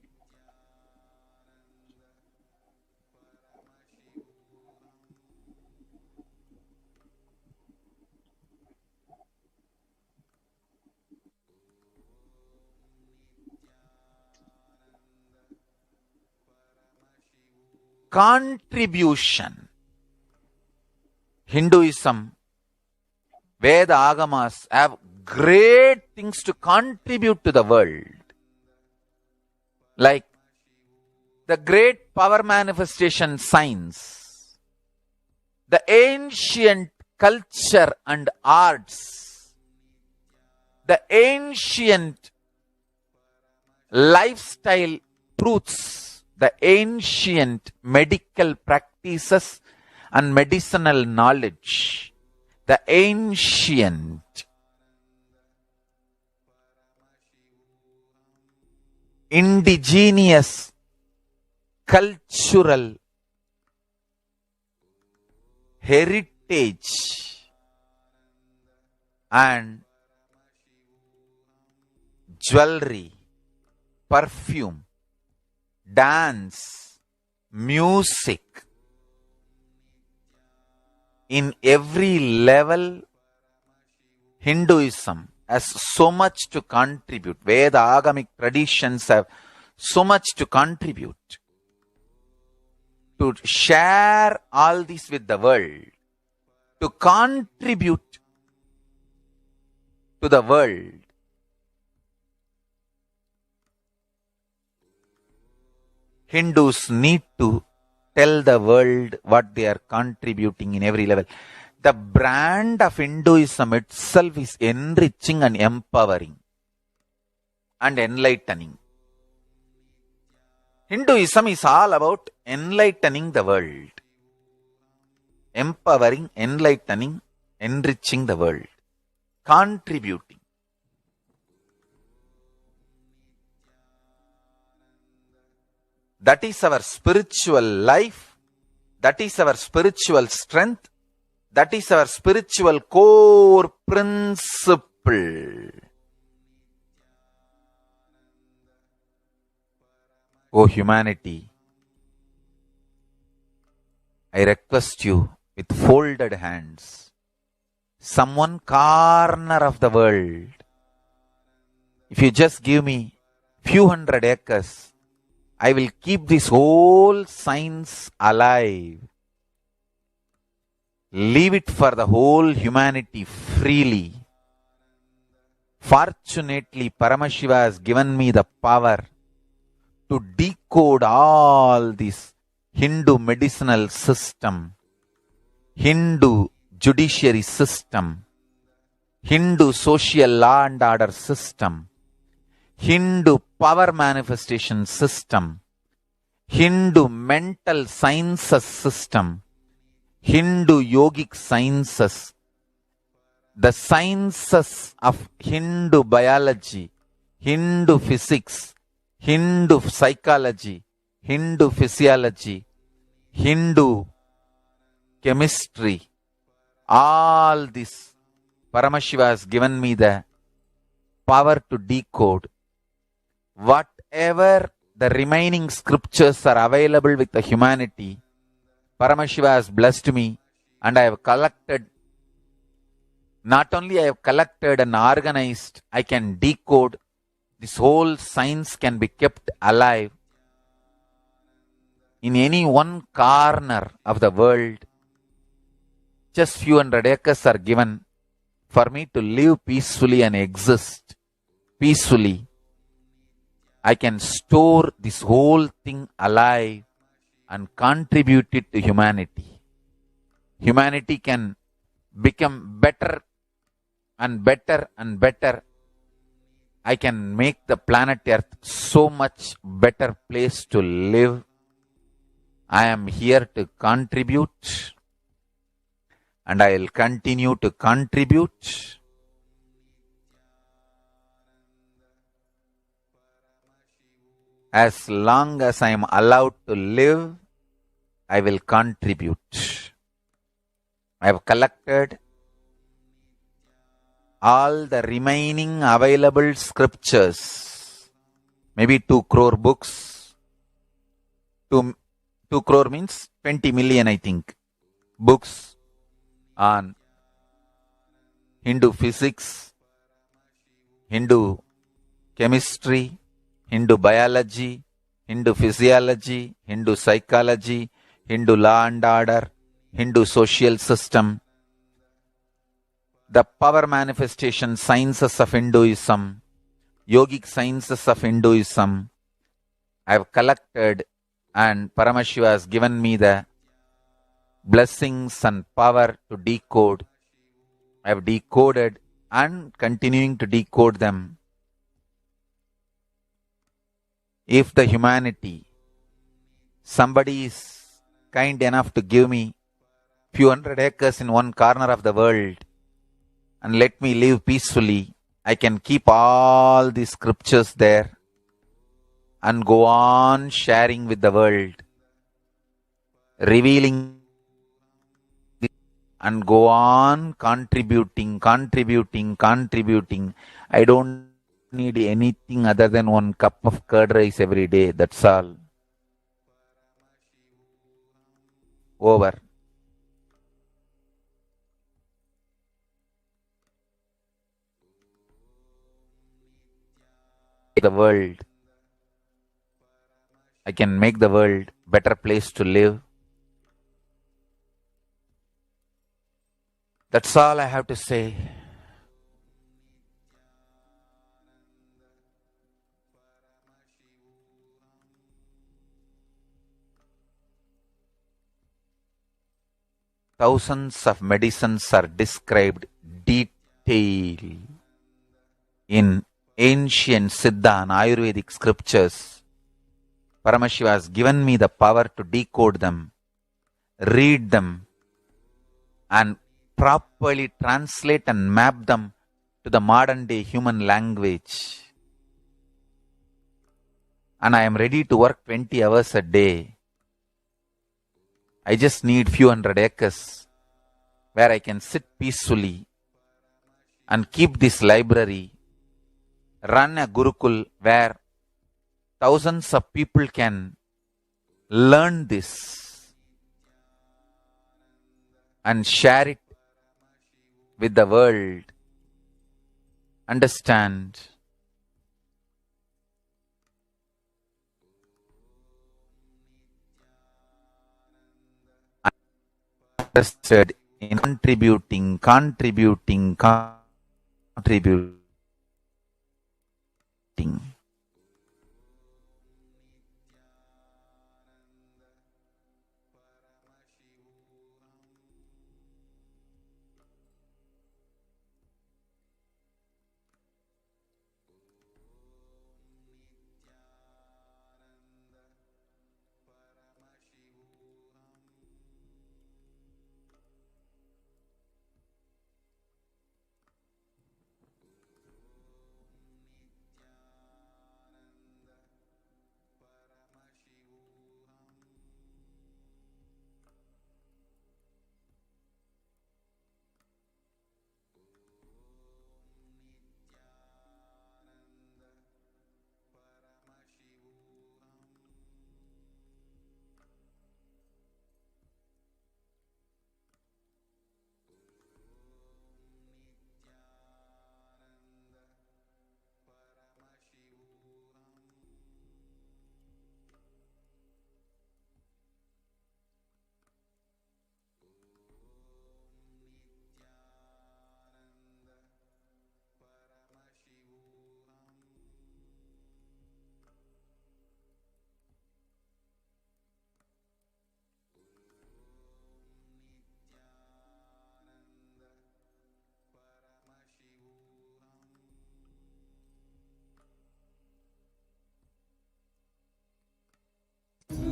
[SPEAKER 5] contribution. Hinduism, Veda Agamas have great things to contribute to the world. Like the great power manifestation science, the ancient culture and arts, the ancient lifestyle truths, the ancient medical practices and medicinal knowledge, the ancient indigenous cultural heritage and jewelry, perfume, dance, music. In every level, Hinduism has so much to contribute. Veda Agamic traditions have so much to contribute. To share all this with the world, to contribute to the world. Hindus need to tell the world what they are contributing in every level. The brand of Hinduism itself is enriching and empowering and enlightening. Hinduism is all about enlightening the world. Empowering, enlightening, enriching the world. Contributing. That is our spiritual life. That is our spiritual strength. That is our spiritual core principle. O humanity, I request you with folded hands, some one corner of the world, if you just give me few hundred acres, I will keep this whole science alive. Leave it for the whole humanity freely. Fortunately, Paramashiva has given me the power to decode all this Hindu medicinal system, Hindu judiciary system, Hindu social law and order system, Hindu power manifestation system, Hindu mental sciences system, Hindu yogic sciences, the sciences of Hindu biology, Hindu physics, Hindu psychology, Hindu physiology, Hindu chemistry, all this Paramashiva has given me the power to decode. Whatever the remaining scriptures are available with the humanity, Paramashiva has blessed me, and I have collected, not only I have collected and organized, I can decode. This whole science can be kept alive in any one corner of the world. Just few hundred acres are given for me to live peacefully and exist peacefully. I can store this whole thing alive and contribute it to humanity. Humanity can become better and better and better. I can make the planet Earth so much better place to live. I am here to contribute, and I will continue to contribute. As long as I am allowed to live, I will contribute. I have collected all the remaining available scriptures, maybe 2 crore books. 2 crore means 20 million, I think, books on Hindu physics, Hindu chemistry, Hindu biology, Hindu physiology, Hindu psychology, Hindu law and order, Hindu social system, the power manifestation sciences of Hinduism, yogic sciences of Hinduism, I have collected, and Paramashiva has given me the blessings and power to decode. I have decoded and continuing to decode them. If the humanity, somebody is kind enough to give me few hundred acres in one corner of the world and let me live peacefully, I can keep all the scriptures there and go on sharing with the world, revealing and go on contributing. I don't need anything other than one cup of curd rice every day. That's all. Over. The world. I can make the world better place to live. That's all I have to say. Thousands of medicines are described detail in ancient Siddha and Ayurvedic scriptures. Paramashiva has given me the power to decode them, read them, and properly translate and map them to the modern day human language. And I am ready to work 20 hours a day. I just need few hundred acres where I can sit peacefully and keep this library, run a Gurukul where thousands of people can learn this and share it with the world. Understand? Interested in contributing.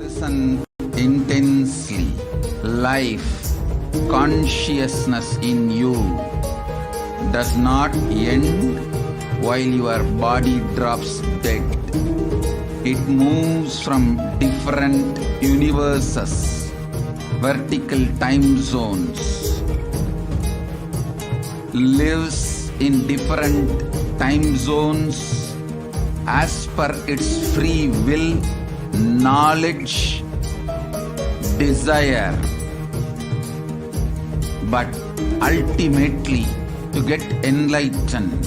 [SPEAKER 8] Listen intensely. Life, consciousness in you does not end while your body drops dead. It moves from different universes, vertical time zones, lives in different time zones as per its free will, knowledge, desire, but ultimately to get enlightened,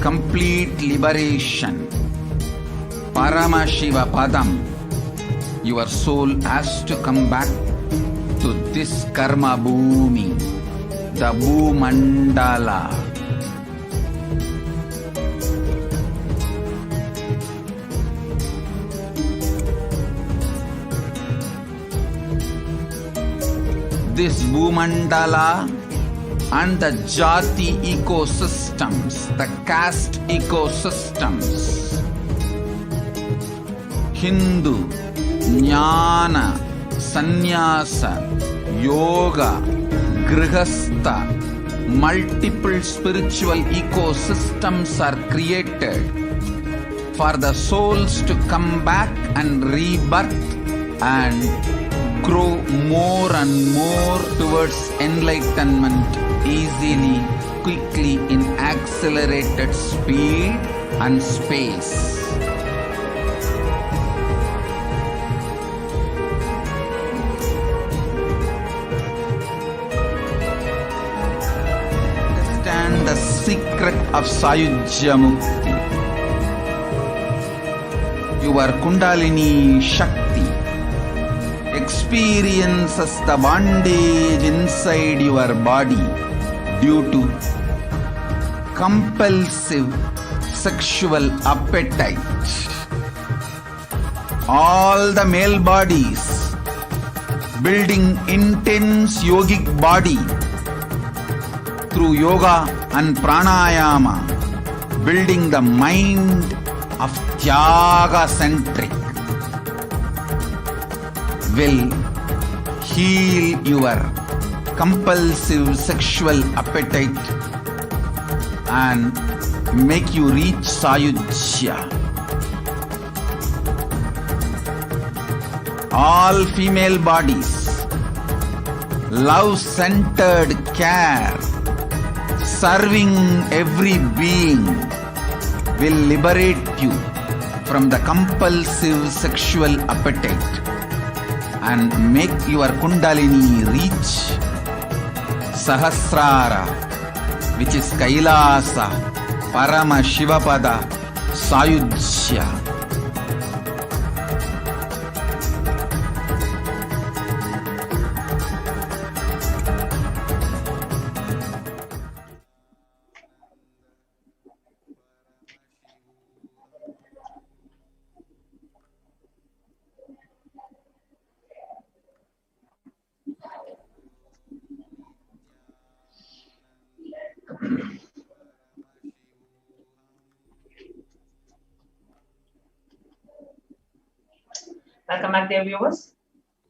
[SPEAKER 8] complete liberation, Paramashiva Padam, your soul has to come back to this karma bhumi, the Bhumandala. This Bhumandala and the Jati ecosystems, the caste ecosystems, Hindu, Jnana, Sannyasa, Yoga, Grihastha, multiple spiritual ecosystems are created for the souls to come back and rebirth and grow more and more towards enlightenment easily, quickly, in accelerated speed and space. Understand the secret of Sayujya Mukti. Your Kundalini Shakti experiences the bondage inside your body due to compulsive sexual appetite. All the male bodies building intense yogic body through yoga and pranayama, building the mind of Tyaga centric, will heal your compulsive sexual appetite and make you reach Sayujya. All female bodies, love-centered care, serving every being will liberate you from the compulsive sexual appetite and make your Kundalini reach Sahasrara, which is Kailasa, Paramashivoham, Sayujya.
[SPEAKER 9] Welcome back, dear viewers.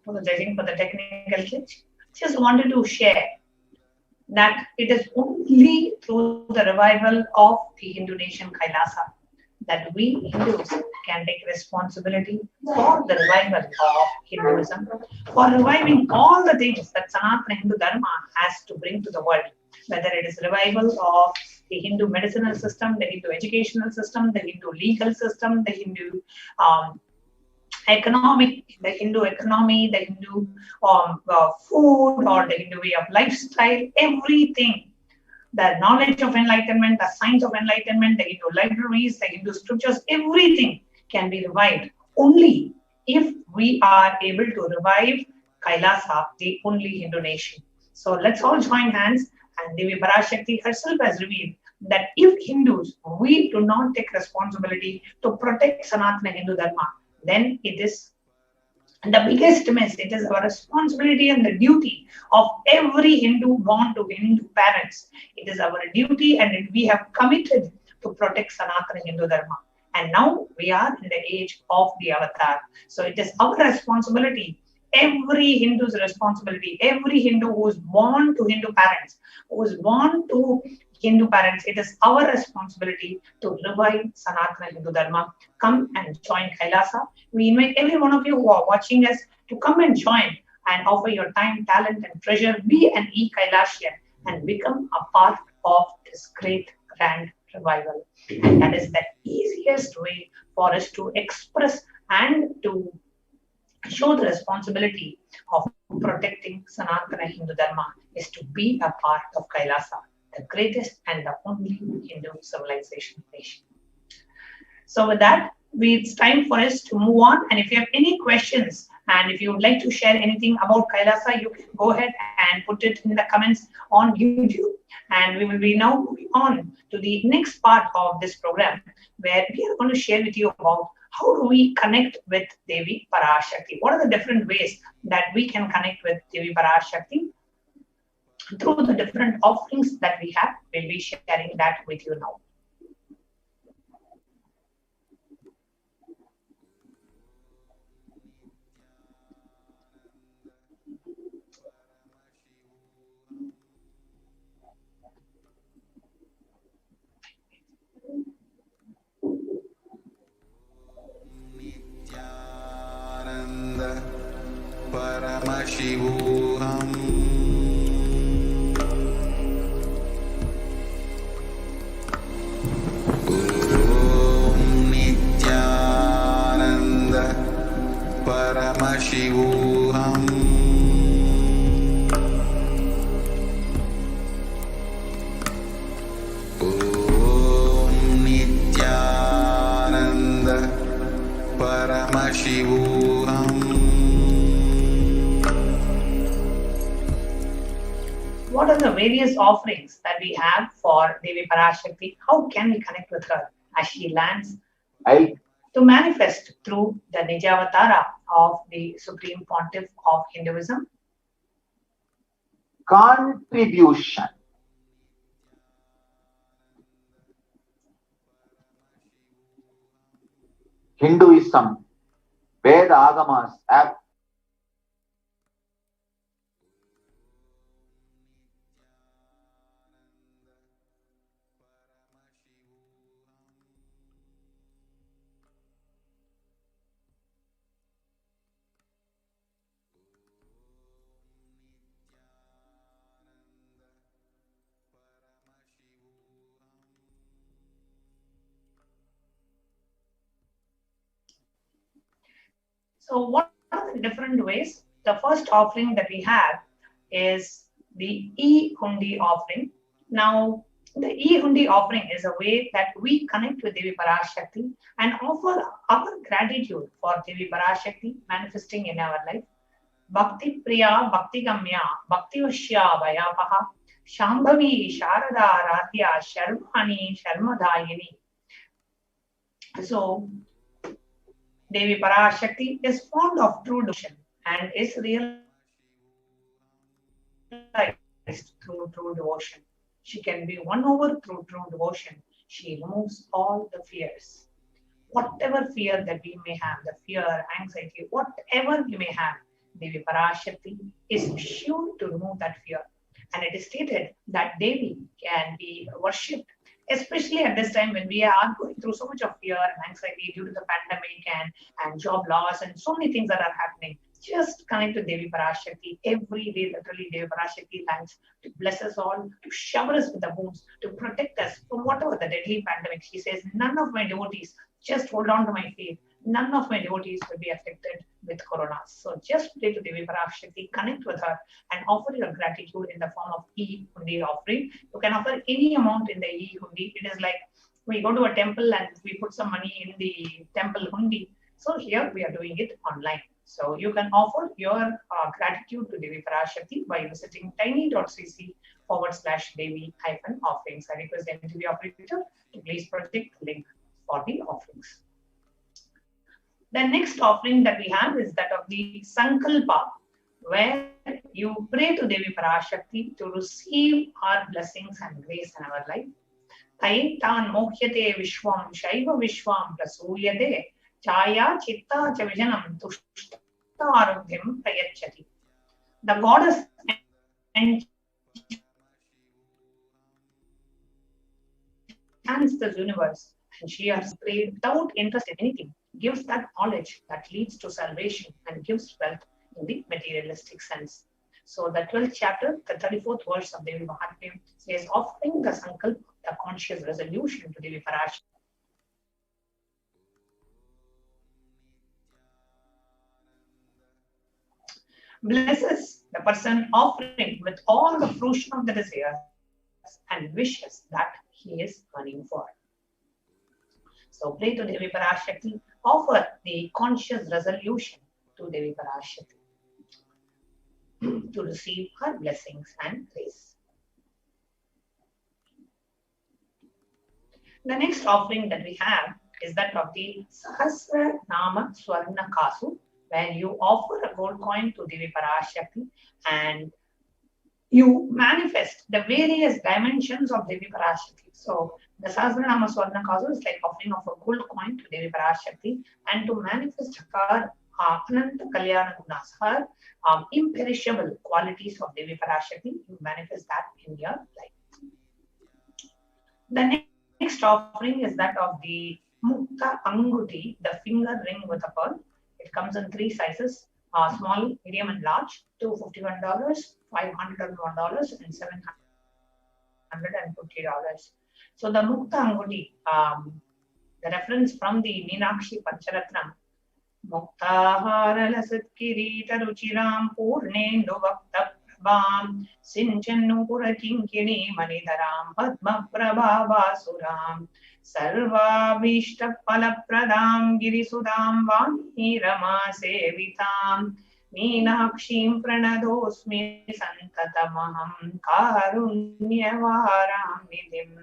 [SPEAKER 9] Apologizing for the technical glitch. Just wanted to share that it is only through the revival of the Hindu nation Kailasa that we Hindus can take responsibility for the revival of Hinduism, for reviving all the things that Sanatana Hindu Dharma has to bring to the world, whether it is revival of the Hindu medicinal system, the Hindu educational system, the Hindu legal system, the Hindu economic, the Hindu economy, the Hindu food, or the Hindu way of lifestyle, everything. The knowledge of enlightenment, the science of enlightenment, the Hindu libraries, the Hindu scriptures, everything can be revived only if we are able to revive Kailasa, the only Hindu nation. So let's all join hands, and Devi Parashakti herself has revealed that if Hindus, we do not take responsibility to protect Sanatana Hindu Dharma, then it is the biggest miss. It is our responsibility and the duty of every Hindu born to Hindu parents. It is our duty, and we have committed to protect Sanatana Hindu Dharma. And now we are in the age of the avatar. So it is our responsibility, every Hindu's responsibility, every Hindu who is born to Hindu parents, who is born to Hindu parents, it is our responsibility to revive Sanatana Hindu Dharma. Come and join Kailasa. We invite every one of you who are watching us to come and join and offer your time, talent, and treasure. Be an e-Kailashian and become a part of this great grand revival. And that is the easiest way for us to express and to show the responsibility of protecting Sanatana Hindu Dharma is to be a part of Kailasa, the greatest and the only Hindu civilization nation. So with that, it's time for us to move on. And if you have any questions and if you would like to share anything about Kailasa, you can go ahead and put it in the comments on YouTube. And we will be now moving on to the next part of this program, where we are going to share with you about how do we connect with Devi Parashakti. What are the different ways that we can connect with Devi Parashakti through the different offerings that we have. We'll be sharing that with you now.
[SPEAKER 4] Nithyananda Paramashivoham. Nithyananda Paramashivoham. Nithyananda Paramashivoham.
[SPEAKER 9] What are the various offerings that we have for Devi Parashakti? How can we connect with her as she lands to manifest through the Nijavatara of the Supreme Pontiff of Hinduism?
[SPEAKER 5] Contribution. Hinduism, Veda Agamas have
[SPEAKER 9] So what are the different ways? The first offering that we have is the E-Hundi offering. Now, the E-Hundi offering is a way that we connect with Devi Parashakti and offer our gratitude for Devi Parashakti manifesting in our life. Bhakti Priya, Bhakti Gamya, Bhakti Vashya, Vayapaha, Shambhavi, Sharada, Radhya, Sharmani, Sharmadayini. So, Devi Parashakti is fond of true devotion and is realized through true devotion. She can be won over through true devotion. She removes all the fears. Whatever fear that we may have, the fear, anxiety, whatever you may have, Devi Parashakti is sure to remove that fear. And it is stated that Devi can be worshipped, especially at this time when we are going through so much of fear and anxiety due to the pandemic and job loss and so many things that are happening. Just connect to Devi Parashakti every day. Literally, Devi Parashakti lands to bless us all, to shower us with the wounds, to protect us from whatever the deadly pandemic. She says, none of my devotees, just hold on to my faith. None of my devotees will be affected with corona. So just pray to Devi Parashakti, connect with her, and offer your gratitude in the form of E-Hundi offering. You can offer any amount in the E-Hundi. It is like we go to a temple and we put some money in the temple hundi. So here we are doing it online. So you can offer your gratitude to Devi Parashakti by visiting tiny.cc/Devi-offerings. I request the MTV operator to please project the link for the offerings. The next offering that we have is that of the Sankalpa, where you pray to Devi Parashakti to receive our blessings and grace in our life. Taitan mohyate vishwam shaiva vishwam prasuyate chaya chitta cha vijanam tushta arudhyam prayachati. The goddess enchants the universe, and she has prayed without interest in anything, gives that knowledge that leads to salvation and gives wealth in the materialistic sense. So the 12th chapter, the 34th verse of Devi Mahatmya says, offering the Sankalpa, the conscious resolution to Devi Parashakti. Blesses the person offering with all the fruition of the desires and wishes that he is yearning for. So pray to Devi Parashakti, offer the conscious resolution to Devi Parashakti to receive her blessings and grace. The next offering that we have is that of the Sahasra Nama Swarna Kasu, where you offer a gold coin to Devi Parashakti and you manifest the various dimensions of Devi Parashakti. So the Sahasranama Swarna Kasu is like offering of a gold coin to Devi Parashakti and to manifest her Ananta Kalyana Gunas, her imperishable qualities of Devi Parashakti, you manifest that in your life. The next offering is that of the Mukta Anguti, the finger ring with a pearl. It comes in 3 sizes, small, medium and large, $251, $501 and $750. So the Mukta Anguti, the reference from the Meenakshi Pancharatnam, Muktahara Lasat Kirita Ruchiram Purnendu Vakta Prabham Sinchannu Purakinkini Manidharam Padma Prabhavasuram Sarva Vishta Palapradam Girisudam Vani Rama Sevitam Meenakshim Pranadosmi Santatamaham Karunyavaram Nidhim.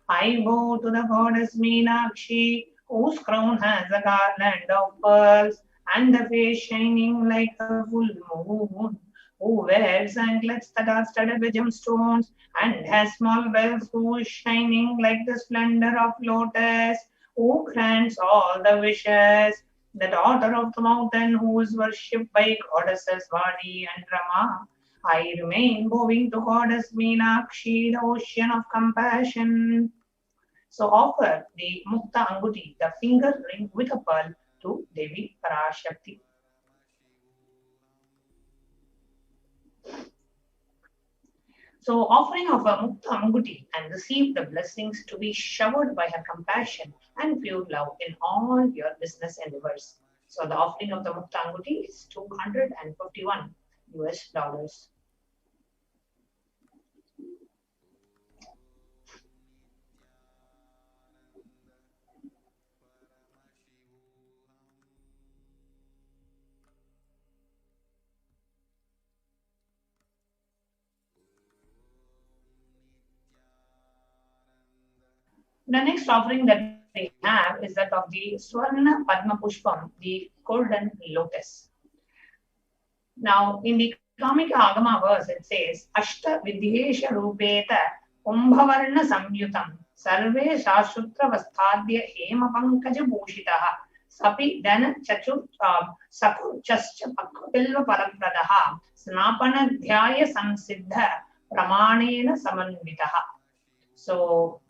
[SPEAKER 9] I bow to the goddess Meenakshi, whose crown has a garland of pearls and the face shining like a full moon, who wears anklets that are studded with gemstones and has small bells, who is shining like the splendor of lotus, who grants all the wishes, the daughter of the mountain, who is worshipped by goddesses Vani and Rama. I remain bowing to goddess Meenakshi, the ocean of compassion. So offer the Mukta Anguti, the finger ring with a pearl, to Devi Parashakti. So offering of a Mukta Anguti and receive the blessings to be showered by her compassion and pure love in all your business endeavors. So the offering of the Mukta Anguti is $251. The next offering that we have is that of the Swarna Padma Pushpam, the golden lotus. Now, in the Kamika Agama verse, it says, Ashta Vidyesha Rupeta Kumbhavarna Samyutam Sarve Shashutra Vastadya Hema Pankaja Bhushitaha Sapi Dana Chachu Saku Chascha Pakapilva Parapradaha Snapana Dhyaya Samsiddha Pramanena Samanvitaha. So,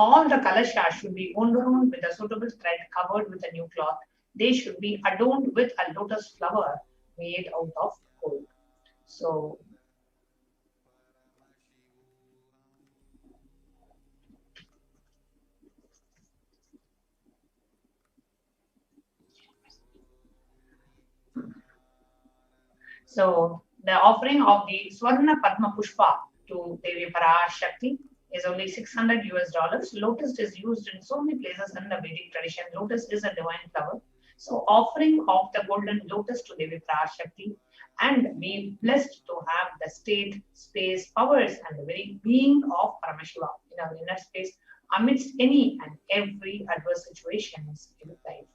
[SPEAKER 9] all the kalashas should be wound around with a suitable thread covered with a new cloth. They should be adorned with a lotus flower made out of gold. So, the offering of the Swarna Padma Pushpa to Devi Parashakti is only $600. Lotus is used in so many places in the Vedic tradition. Lotus is a divine flower. So offering of the golden lotus to Devi Parashakti and be blessed to have the state, space, powers and the very being of Paramashiva in our inner space amidst any and every adverse situations in life.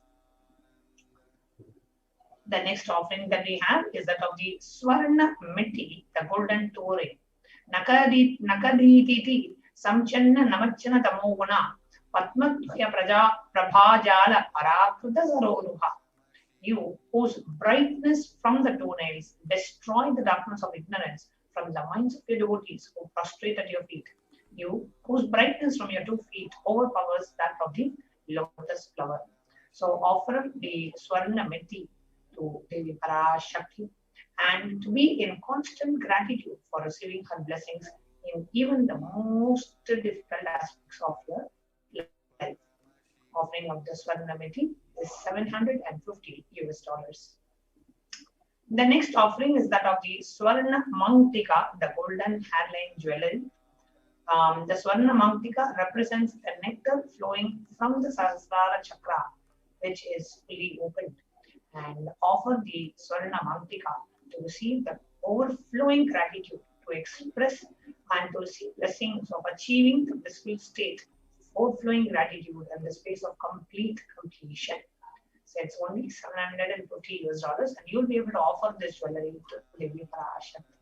[SPEAKER 9] The next offering that we have is that of the Swarna Mitti, the golden toe ring. Nakadititi Samchanna Namachana Tamoguna Patmadhya Prabhajala Parakruta Saroruha. You whose brightness from the toenails destroy the darkness of ignorance from the minds of your devotees who prostrate at your feet. You whose brightness from your 2 feet overpowers that of the lotus flower. So offer the Swarna Mitti to Devi Parashakti and to be in constant gratitude for receiving her blessings in even the most difficult aspects of your life. Offering of the Swarna Mitti is $750. The next offering is that of the Swarna Mangtika, the golden hairline jewelry. The Swarna Mamtika represents the nectar flowing from the Sahasrara Chakra, which is fully opened, and offer the Swarna Mamtika to receive the overflowing gratitude, to express and to receive blessings of achieving the blissful state, overflowing gratitude and the space of complete completion. So it's only $750, and you'll be able to offer this jewelry to Devi Parashakti.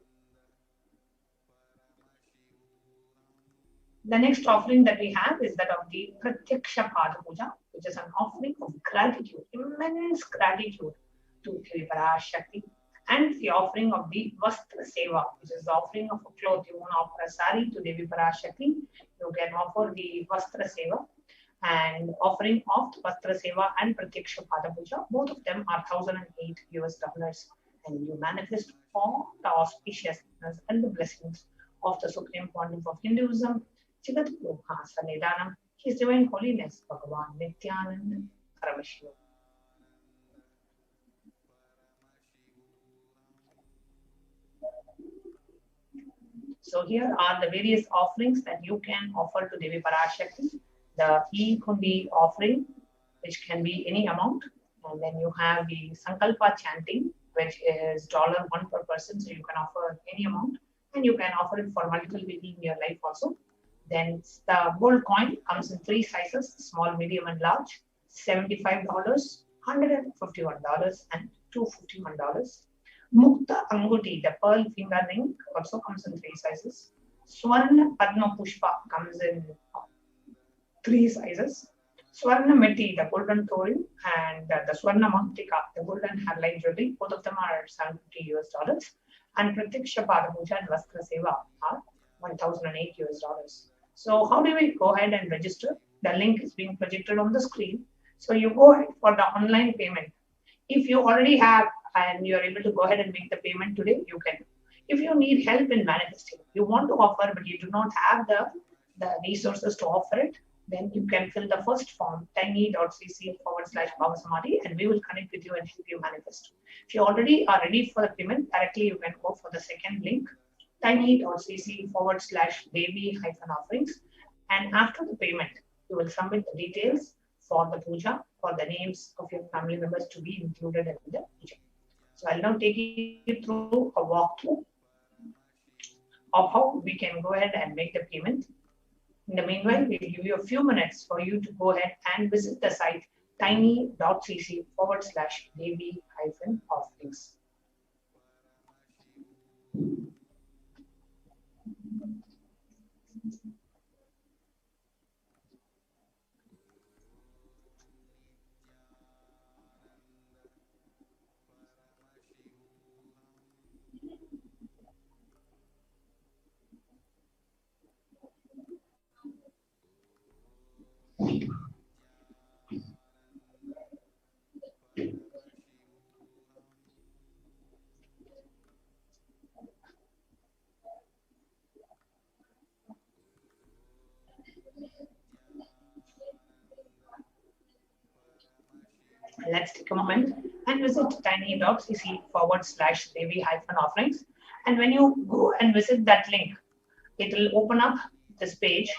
[SPEAKER 9] The next offering that we have is that of the Pratyaksha Pada Puja, which is an offering of gratitude, immense gratitude to Devi Parashakti, and the offering of the Vastra Seva, which is the offering of a cloth. You want to offer a sari to Devi Parashakti, you can offer the Vastra Seva, and offering of the Vastra Seva and Pratyaksha Pada Puja, both of them are $1,008, and you manifest all the auspiciousness and the blessings of the Supreme Pontiff of Hinduism, Jagat Gurukha Sanidanam, His Divine Holiness, Bhagavan Nithyananda Paramashivam. So here are the various offerings that you can offer to Devi Parashakti. The E-Kundi offering, which can be any amount, and then you have the Sankalpa chanting, which is $1 per person, so you can offer any amount, and you can offer it for multiple people in your life also. Then the gold coin comes in 3 sizes, small, medium, and large, $75, $151, and $251. Mukta Anguti, the pearl finger ring, also comes in 3 sizes. Swarna Padma Pushpa comes in 3 sizes. Swarna Meti, the golden thorn, and the Swarna Mamtika, the golden hairline jewelry, both of them are $70. And Pratyaksha Pada Puja and Vastra Seva are $1,008. So how do we go ahead and register? The link is being projected on the screen. So you go ahead for the online payment. If you already have and you are able to go ahead and make the payment today, you can. If you need help in manifesting, you want to offer but you do not have the resources to offer it, then you can fill the first form, tiny.cc/Bhavasamadhi, and we will connect with you and help you manifest. If you already are ready for the payment, directly you can go for the second link, tiny.cc/Devi-offerings, and after the payment, you will submit the details for the puja, for the names of your family members to be included in the puja. So I'll now take you through a walkthrough of how we can go ahead and make the payment. In the meanwhile, we'll give you a few minutes for you to go ahead and visit the site tiny.cc/Devi-offerings. Let's take a moment and visit tiny.cc/Devi-offerings. And when you go and visit that link, it will open up this page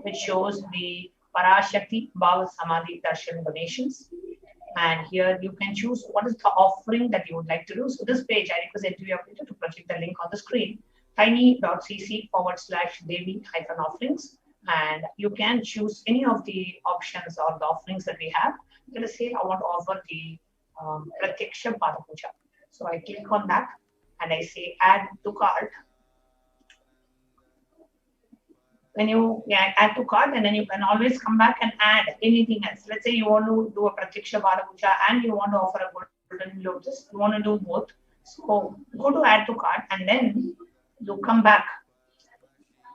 [SPEAKER 9] which shows the Parashakti Bhava Samadhi Darshan donations. And here you can choose what is the offering that you would like to do. So this page, I request every operator to project the link on the screen, tiny.cc/Devi-offerings. And you can choose any of the options or the offerings that we have. Let us say I want to offer the Pratyaksha Pada Puja. So I click on that and I say add to cart. When you add to cart, and then you can always come back and add anything else. Let's say you want to do a Pratyaksha Pada Puja and you want to offer a golden lotus. You want to do both. So go to add to cart and then you come back.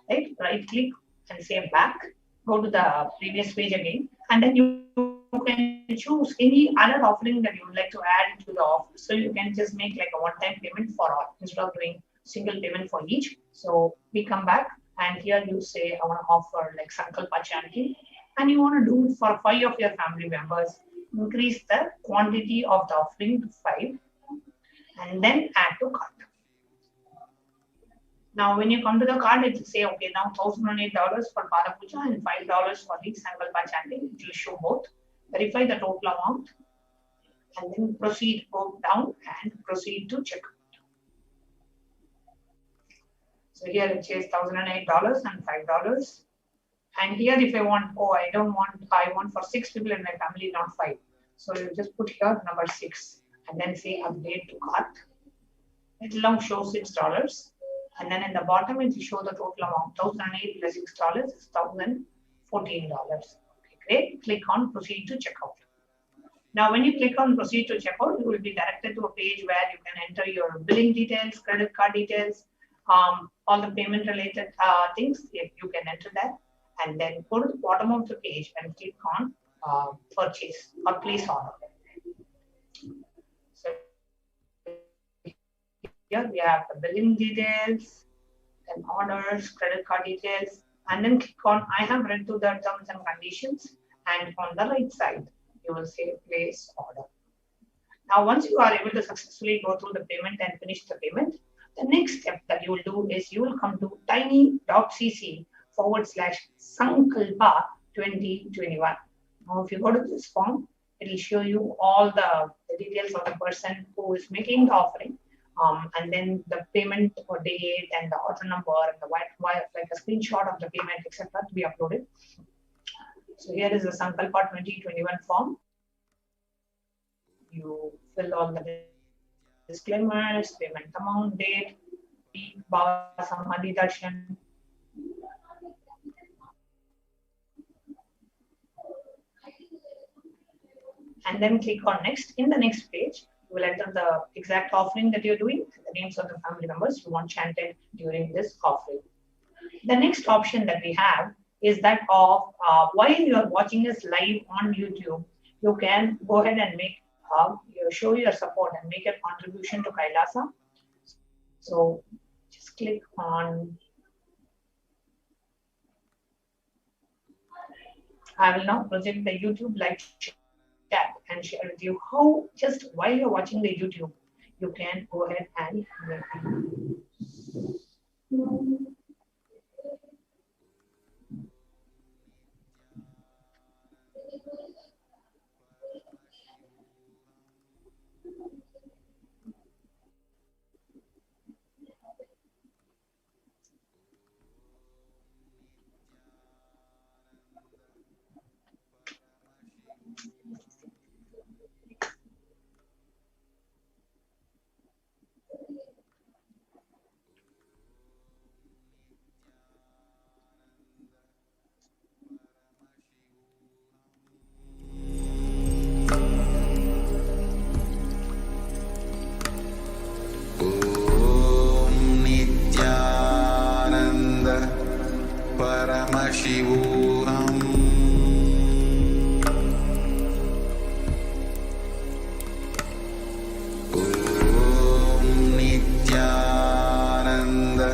[SPEAKER 9] Right click and say back. Go to the previous page again, and then you can choose any other offering that you would like to add to the offer. So you can just make like a one-time payment for all instead of doing single payment for each. So we come back, and here you say I want to offer like Sankalpa chanting, and you want to do it for 5 of your family members. Increase the quantity of the offering to 5, and then add to cart. Now, when you come to the card, it will say, okay, now $1,008 for Pada Puja and $5 for the Sankalpa chanting. It will show both. Verify the total amount and then proceed, go down and proceed to checkout. So here it says $1,008 and $5. And here if I want, I want for 6 people in my family, not 5. So you just put here number 6 and then say update to cart. It will now show $6. And then in the bottom it will show the total amount. $1,008 plus $6 is $1,014. Okay, great. Click on proceed to checkout. Now, when you click on proceed to checkout, you will be directed to a page where you can enter your billing details, credit card details, all the payment related things. If you can enter that, and then go to the bottom of the page and click on purchase or place order. So here we have the billing details, then orders, credit card details, and then click on I have read through the terms and conditions, and on the right side you will say place order. Now, once you are able to successfully go through the payment and finish the payment, the next step that you will do is you will come to tiny.cc/Sankalpa 2021. Now, if you go to this form, it will show you all the details of the person who is making the offering, and then the payment or date and the order number and the like a screenshot of the payment, etc. to be uploaded. So here is the Sankalpa 2021 form. You fill all the disclaimers, payment amount, date, peak, bhava, samadhi darshan. And then click on next. In the next page, you will enter the exact offering that you're doing, the names of the family members you want chanted during this offering. The next option that we have is that of while you are watching us live on YouTube, you can go ahead and make show your support and make a contribution to Kailasa. So just click on. I will now project the YouTube live chat and share with you how just while you're watching the YouTube, you can go ahead and make it.
[SPEAKER 4] Paramashivoham. Om Nithyananda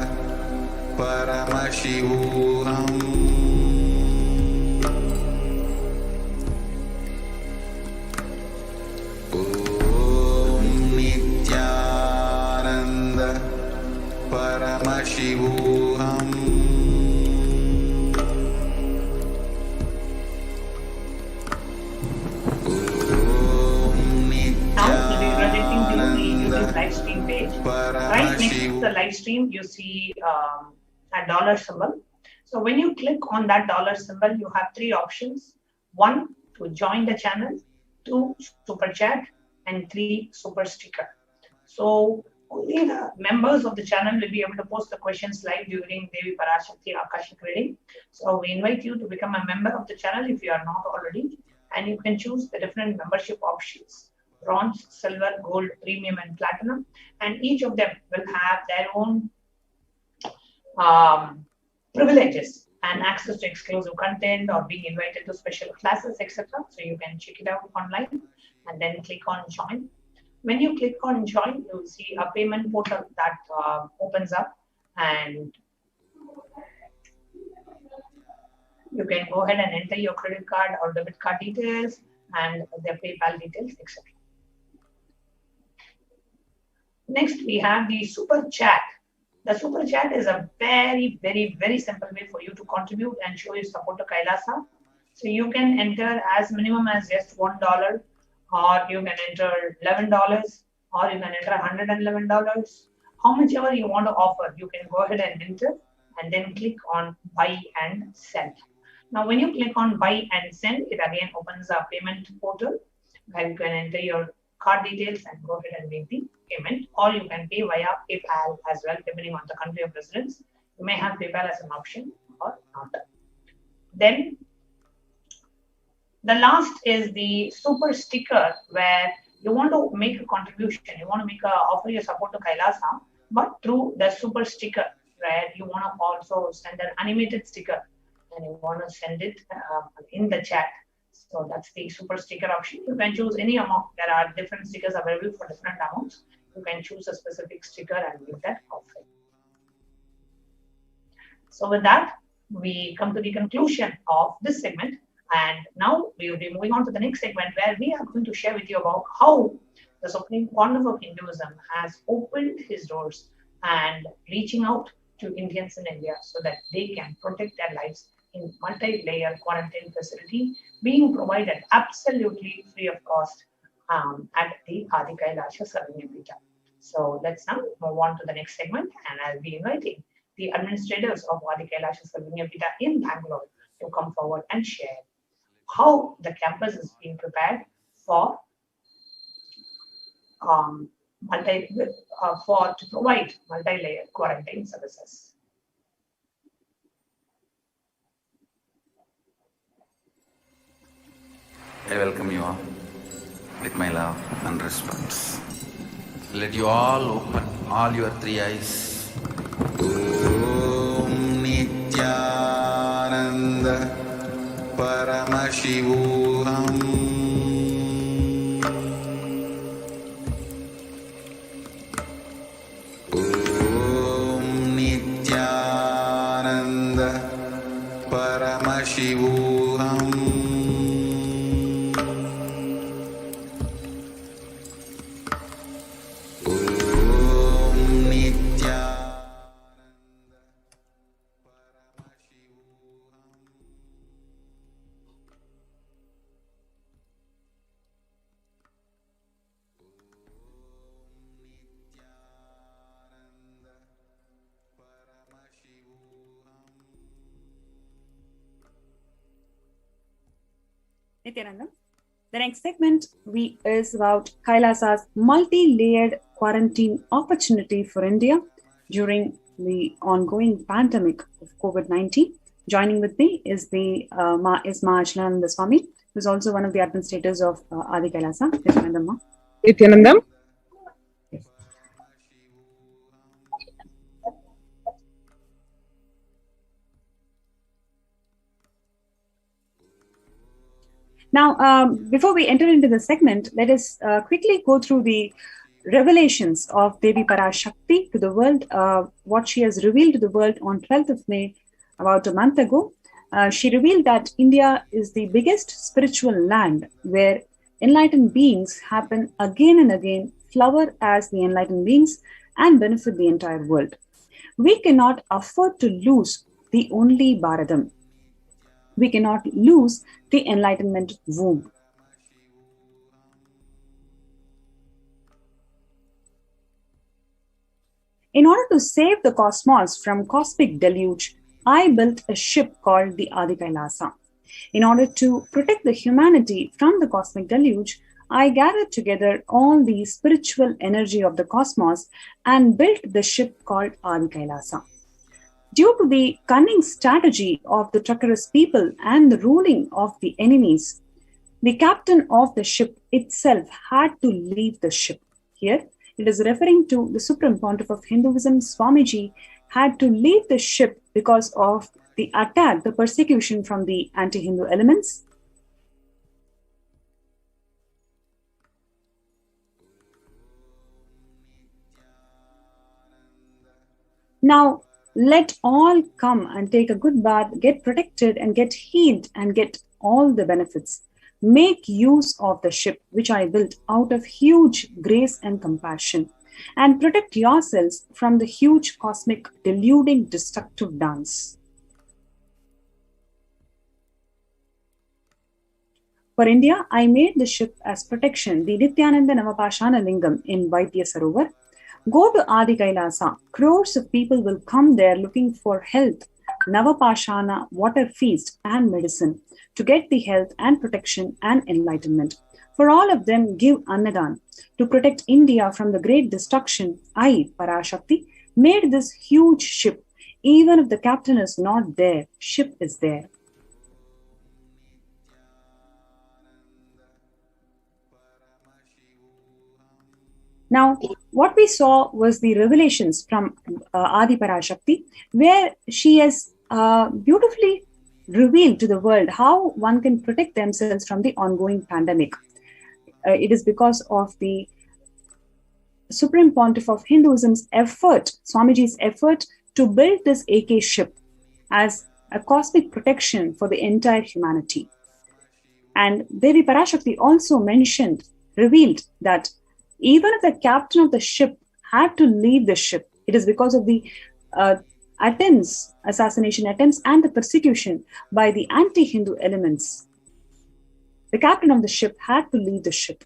[SPEAKER 4] Paramashivoham. Om Nithyananda Paramashivoham.
[SPEAKER 9] Live stream page. Right next to the live stream, you see a dollar symbol. So when you click on that dollar symbol, you have 3 options. 1, to join the channel, 2, super chat, and 3, super sticker. So only the members of the channel will be able to post the questions live during Devi Parashakti Akashic reading. So we invite you to become a member of the channel if you are not already, and you can choose the different membership options: bronze, silver, gold, premium, and platinum. And each of them will have their own privileges and access to exclusive content or being invited to special classes, etc. So you can check it out online and then click on join. When you click on join, you will see a payment portal that opens up, and you can go ahead and enter your credit card or debit card details and their PayPal details, etc. Next, we have the super chat. The super chat is a very, very, very simple way for you to contribute and show your support to Kailasa. So you can enter as minimum as just $1, or you can enter $11, or you can enter $111. How much ever you want to offer, you can go ahead and enter, and then click on buy and send. Now, when you click on buy and send, it again opens a payment portal where you can enter your card details and go ahead and make the payment, or you can pay via PayPal as well, depending on the country of residence. You may have PayPal as an option or not. Then the last is the super sticker, where you want to make a contribution, you want to offer your support to Kailasa, but through the super sticker, where you want to also send an animated sticker and you want to send it in the chat. So that's the super sticker option. You can choose any amount. There are different stickers available for different amounts. You can choose a specific sticker and make that offer. So with that, we come to the conclusion of this segment. And now we will be moving on to the next segment, where we are going to share with you about how the Supreme Congress of Hinduism has opened his doors and reaching out to Indians in India so that they can protect their lives in multi-layer quarantine facility being provided absolutely free of cost at the Adi Kailasa Sarvanyapita. So let's now move on to the next segment, and I'll be inviting the administrators of Adi Kailasa Sarvanyapita in Bangalore to come forward and share how the campus is being prepared for to provide multi-layer quarantine services.
[SPEAKER 10] I welcome you all with my love and respect. Let you all open all your three eyes. Om Nithyananda Paramashivoham. Om Nithyananda Paramashivoham.
[SPEAKER 11] Nithyananda. The next segment is about Kailasa's multi-layered quarantine opportunity for India during the ongoing pandemic of COVID-19. Joining with me is HDH Swami, who is also one of the administrators of Adi Kailasa.
[SPEAKER 12] Nithyananda.
[SPEAKER 11] Now, before we enter into the segment, let us quickly go through the revelations of Devi Parashakti to the world, what she has revealed to the world on 12th of May, about a month ago. She revealed that India is the biggest spiritual land where enlightened beings happen again and again, flower as the enlightened beings, and benefit the entire world. We cannot afford to lose the only Bharadam. We cannot lose the enlightenment womb. In order to save the cosmos from cosmic deluge, I built a ship called the Adi Kailasa. In order to protect the humanity from the cosmic deluge, I gathered together all the spiritual energy of the cosmos and built the ship called Adi Kailasa. Due to the cunning strategy of the treacherous people and the ruling of the enemies, the captain of the ship itself had to leave the ship. Here, it is referring to the Supreme Pontiff of Hinduism, Swamiji, had to leave the ship because of the attack, the persecution from the anti-Hindu elements. Now, let all come and take a good bath, get protected and get healed and get all the benefits. Make use of the ship which I built out of huge grace and compassion. and protect yourselves from the huge cosmic deluding destructive dance. For India, I made the ship as protection, the Nithyananda Navapashana Lingam in Vaidya Sarovar. Go to Adi Kailasa. Crores of people will come there looking for health, Navapashana, water feast, and medicine to get the health and protection and enlightenment. For all of them, give Annadan. To protect India from the great destruction, I, Parashakti, made this huge ship. Even if the captain is not there, ship is there. Now, what we saw was the revelations from Adi Parashakti, where she has beautifully revealed to the world how one can protect themselves from the ongoing pandemic. It is because of the Supreme Pontiff of Hinduism's effort, Swamiji's effort to build this AK ship as a cosmic protection for the entire humanity. And Devi Parashakti also revealed that even if the captain of the ship had to leave the ship, it is because of the assassination attempts and the persecution by the anti-Hindu elements. The captain of the ship had to leave the ship.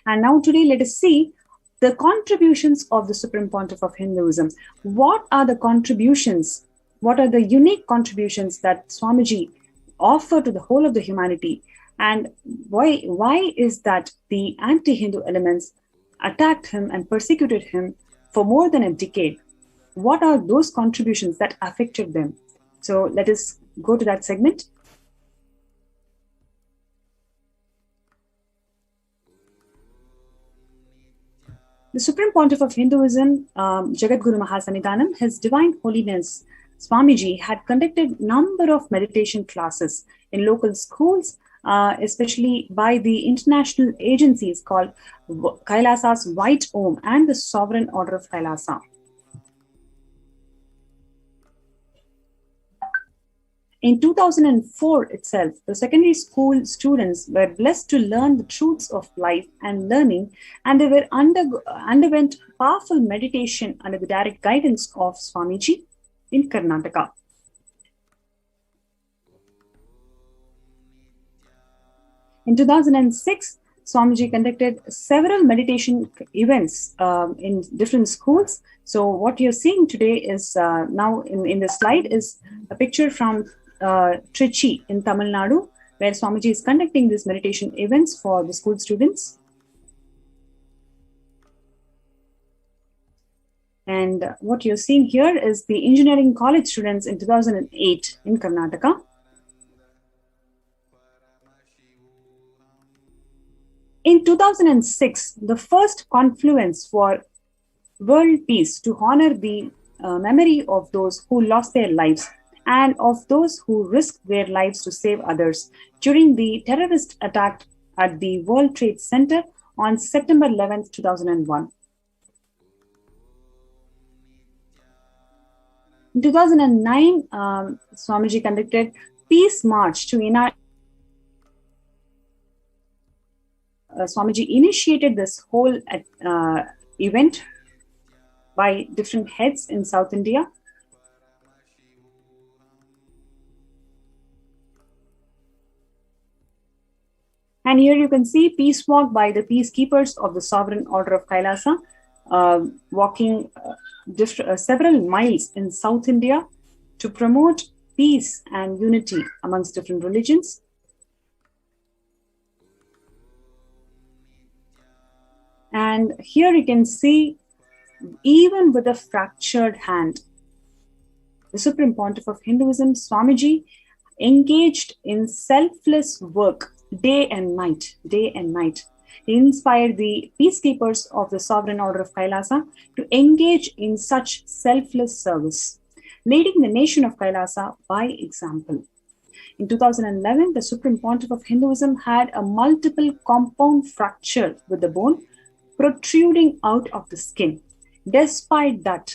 [SPEAKER 11] And now today, let us see the contributions of the Supreme Pontiff of Hinduism. What are the contributions? What are the unique contributions that Swamiji offered to the whole of the humanity? And why is that the anti-Hindu elements attacked him and persecuted him for more than a decade? What are those contributions that affected them? So let us go to that segment. The Supreme Pontiff of Hinduism, Jagadguru Mahasannidhanam, His Divine Holiness Swamiji had conducted number of meditation classes in local schools, especially by the international agencies called Kailasa's White Om and the Sovereign Order of Kailasa. In 2004 itself, the secondary school students were blessed to learn the truths of life and learning, and they were underwent powerful meditation under the direct guidance of Swamiji in Karnataka. In 2006, Swamiji conducted several meditation events in different schools. So what you're seeing today is now in the slide is a picture from Trichy in Tamil Nadu, where Swamiji is conducting these meditation events for the school students. And what you're seeing here is the engineering college students in 2008 in Karnataka. In 2006, the first confluence for world peace to honor the memory of those who lost their lives and of those who risked their lives to save others during the terrorist attack at the World Trade Center on September 11, 2001. In 2009, Swamiji conducted Peace March to unite. Swamiji initiated this whole event by different heads in South India. And here you can see peace walk by the peacekeepers of the Sovereign Order of Kailasa, walking several miles in South India to promote peace and unity amongst different religions. And here you can see, even with a fractured hand, the Supreme Pontiff of Hinduism, Swamiji, engaged in selfless work day and night. He inspired the peacekeepers of the Sovereign Order of Kailasa to engage in such selfless service, leading the nation of Kailasa by example. In 2011, the Supreme Pontiff of Hinduism had a multiple compound fracture with the bone protruding out of the skin. Despite that,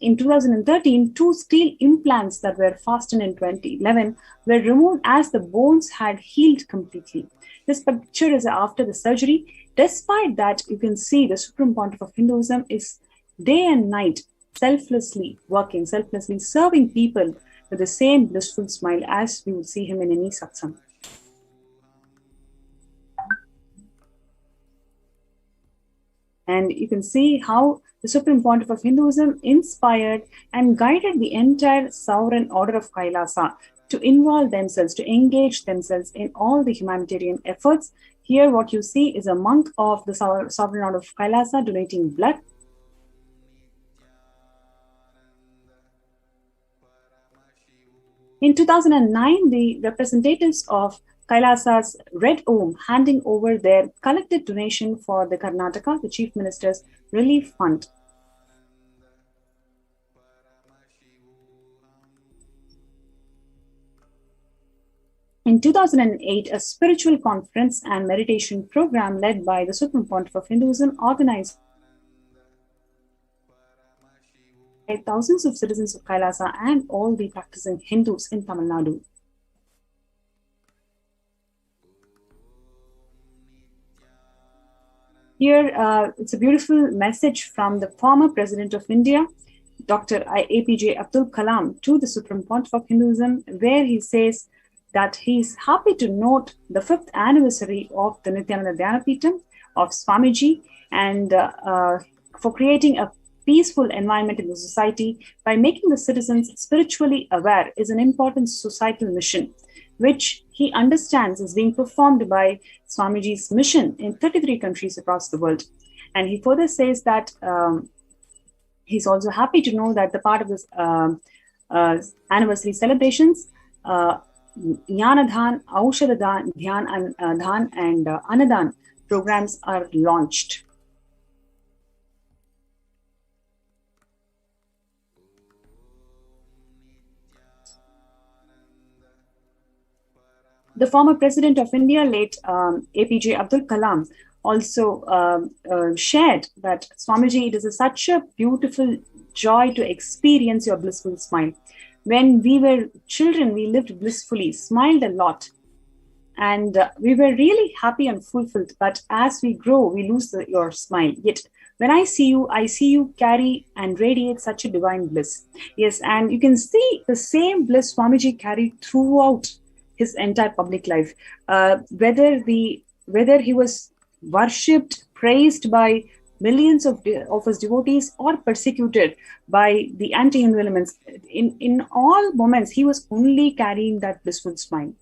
[SPEAKER 11] in 2013, 2 steel implants that were fastened in 2011 were removed as the bones had healed completely. This picture is after the surgery Despite that, you can see the Supreme Pontiff of Hinduism is day and night selflessly working, selflessly serving people with the same blissful smile as we would see him in any satsang. And you can see how the Supreme Pontiff of Hinduism inspired and guided the entire sovereign order of Kailasa to involve themselves, to engage themselves in all the humanitarian efforts. Here, what you see is a monk of the sovereign order of Kailasa donating blood. In 2009, the representatives of Kailasa's Red Om handing over their collected donation for the Karnataka, the Chief Minister's Relief Fund. In 2008, a spiritual conference and meditation program led by the Supreme Pontiff of Hinduism organized by thousands of citizens of Kailasa and all the practicing Hindus in Tamil Nadu. Here, it's a beautiful message from the former President of India, Dr. APJ Abdul Kalam, to the Supreme Pontiff of Hinduism, where he says that he is happy to note the 5th anniversary of the Nithyananda Dhyanapitham of Swamiji and for creating a peaceful environment in the society by making the citizens spiritually aware is an important societal mission, which he understands is being performed by Swamiji's mission in 33 countries across the world. And he further says that he's also happy to know that the part of this anniversary celebrations, Jnanadhan, Aushadadhan, Dhyan Dhan and Anadan programs are launched. The former President of India, late APJ Abdul Kalam, also shared that Swamiji, it is such a beautiful joy to experience your blissful smile. When we were children, we lived blissfully, smiled a lot, and we were really happy and fulfilled. But as we grow, we lose your smile. Yet, when I see you carry and radiate such a divine bliss. Yes, and you can see the same bliss Swamiji carried throughout his entire public life. Whether he was worshipped, praised by millions of his devotees or persecuted by the anti-Hindu elements, in all moments, he was only carrying that blissful smile.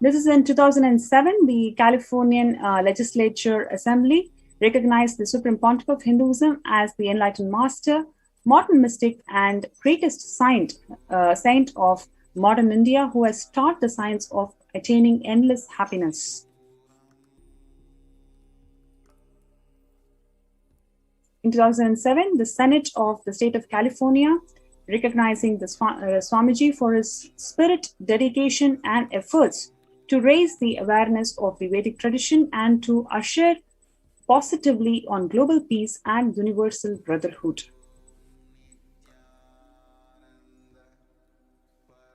[SPEAKER 11] This is in 2007, the Californian Legislature Assembly recognized the Supreme Pontiff of Hinduism as the enlightened master, modern mystic, and greatest saint of modern India, who has taught the science of attaining endless happiness. In 2007, the Senate of the state of California, recognizing the Swamiji for his spirit, dedication, and efforts to raise the awareness of the Vedic tradition and to usher positively on global peace and universal brotherhood.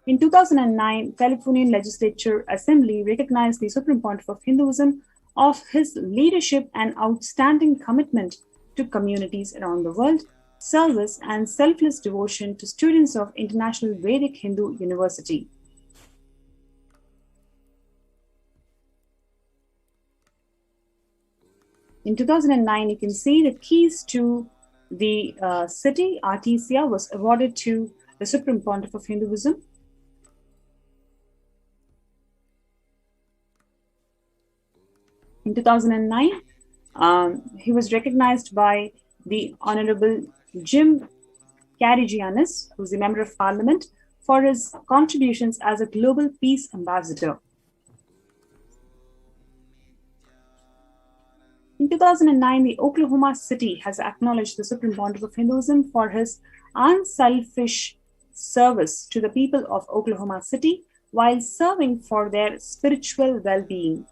[SPEAKER 11] In 2009, Californian Legislature Assembly recognized the Supreme Pontiff of Hinduism of his leadership and outstanding commitment to communities around the world, service and selfless devotion to students of International Vedic Hindu University. In 2009, you can see the keys to the city, Artesia, was awarded to the Supreme Pontiff of Hinduism. In 2009, he was recognized by the Honorable Jim Karigiannis, who's the Member of Parliament, for his contributions as a Global Peace Ambassador. In 2009, the Oklahoma City has acknowledged the Supreme Pontiff of Hinduism for his unselfish service to the people of Oklahoma City while serving for their spiritual well-being.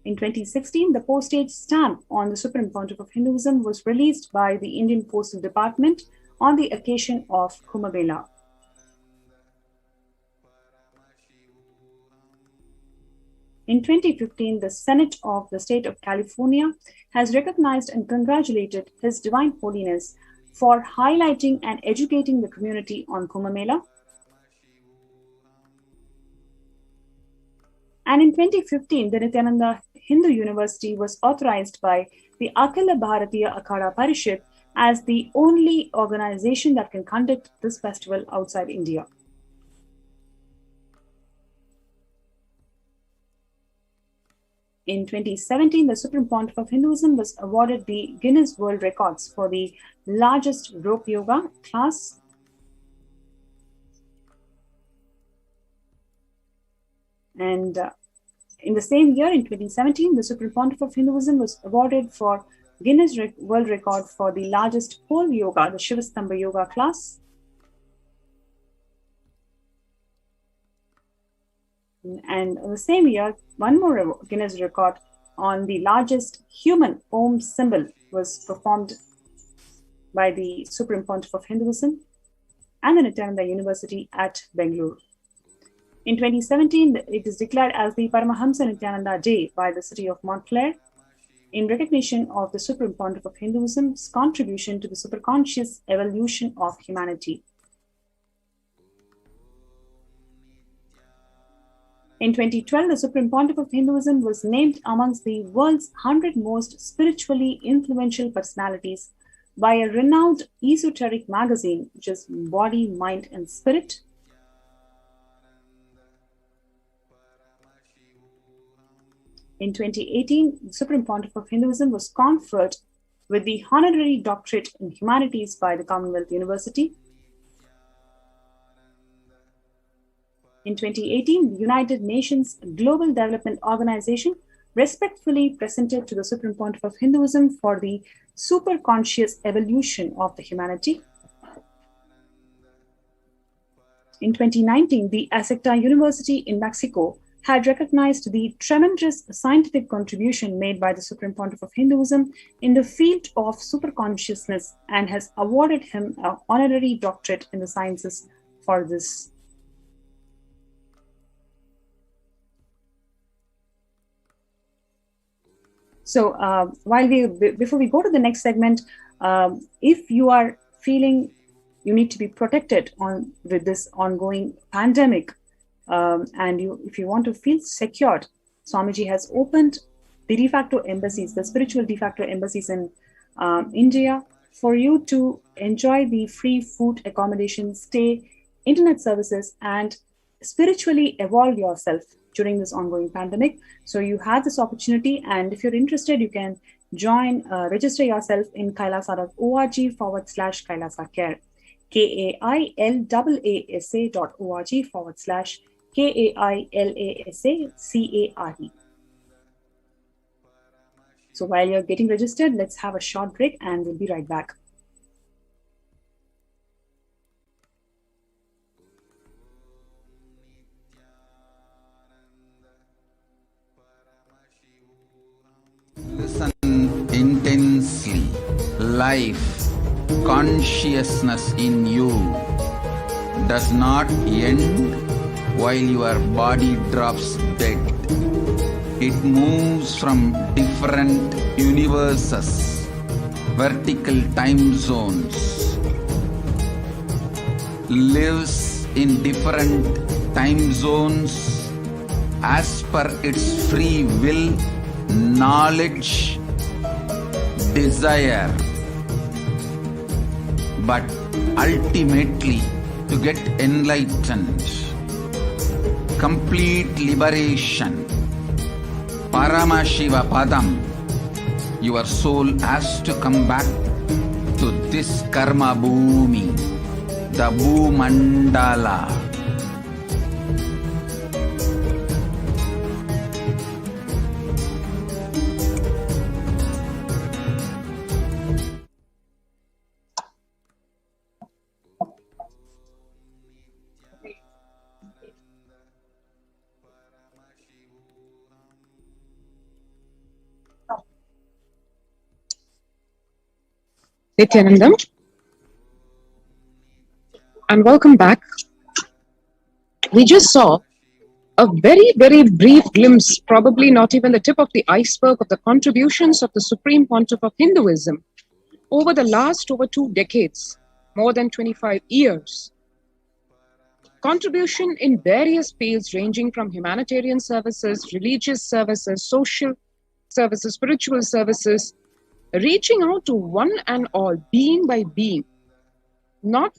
[SPEAKER 11] In 2016, the postage stamp on the Supreme Pontiff of Hinduism was released by the Indian Postal Department on the occasion of Kumbh Mela. In 2015, the Senate of the State of California has recognized and congratulated His Divine Holiness for highlighting and educating the community on Kumbh Mela. And in 2015, the Nithyananda Hindu University was authorized by the Akhila Bharatiya Akhada Parishad as the only organization that can conduct this festival outside India. In 2017, the Supreme Pontiff of Hinduism was awarded the Guinness World Records for the largest rope yoga class. And in the same year, in 2017, the Supreme Pontiff of Hinduism was awarded for Guinness World Record for the largest pole yoga, the Shivastamba Yoga class. And in the same year, one more Guinness record on the largest human Om symbol was performed by the Supreme Pontiff of Hinduism and the Nithyananda University at Bangalore. In 2017, it is declared as the Paramahamsa Nithyananda Day by the city of Montclair in recognition of the Supreme Pontiff of Hinduism's contribution to the superconscious evolution of humanity. In 2012, the Supreme Pontiff of Hinduism was named amongst the world's 100 most spiritually influential personalities by a renowned esoteric magazine, which is Body, Mind and Spirit. In 2018, the Supreme Pontiff of Hinduism was conferred with the honorary doctorate in humanities by the Commonwealth University. In 2018, the United Nations Global Development Organization respectfully presented to the Supreme Pontiff of Hinduism for the superconscious evolution of the humanity. In 2019, the Azteca University in Mexico had recognized the tremendous scientific contribution made by the Supreme Pontiff of Hinduism in the field of superconsciousness and has awarded him an honorary doctorate in the sciences for this. So before we go to the next segment, if you are feeling you need to be protected with this ongoing pandemic, and if you want to feel secured, Swamiji has opened the de facto embassies, the spiritual de facto embassies in India, for you to enjoy the free food, accommodation, stay, internet services, and spiritually evolve yourself during this ongoing pandemic. So you have this opportunity, and if you're interested, you can join, register yourself in kailasa.org/Kailasa Care, KAILASA.org/KAILASACARE. So while you're getting registered, let's have a short break and we'll be right back.
[SPEAKER 4] Listen intensely. Life, consciousness in you does not end while your body drops dead. It moves from different universes, vertical time zones, lives in different time zones as per its free will, knowledge, desire, but ultimately to get enlightened, complete liberation, Paramashiva Padam, your soul has to come back to this karma bhumi, the Bhumandala.
[SPEAKER 12] Nithyanandam. and welcome back. We just saw a very, very brief glimpse, probably not even the tip of the iceberg, of the contributions of the Supreme Pontiff of Hinduism over the last over 2 decades, more than 25 years. Contribution in various fields ranging from humanitarian services, religious services, social services, spiritual services, reaching out to one and all, being by being, not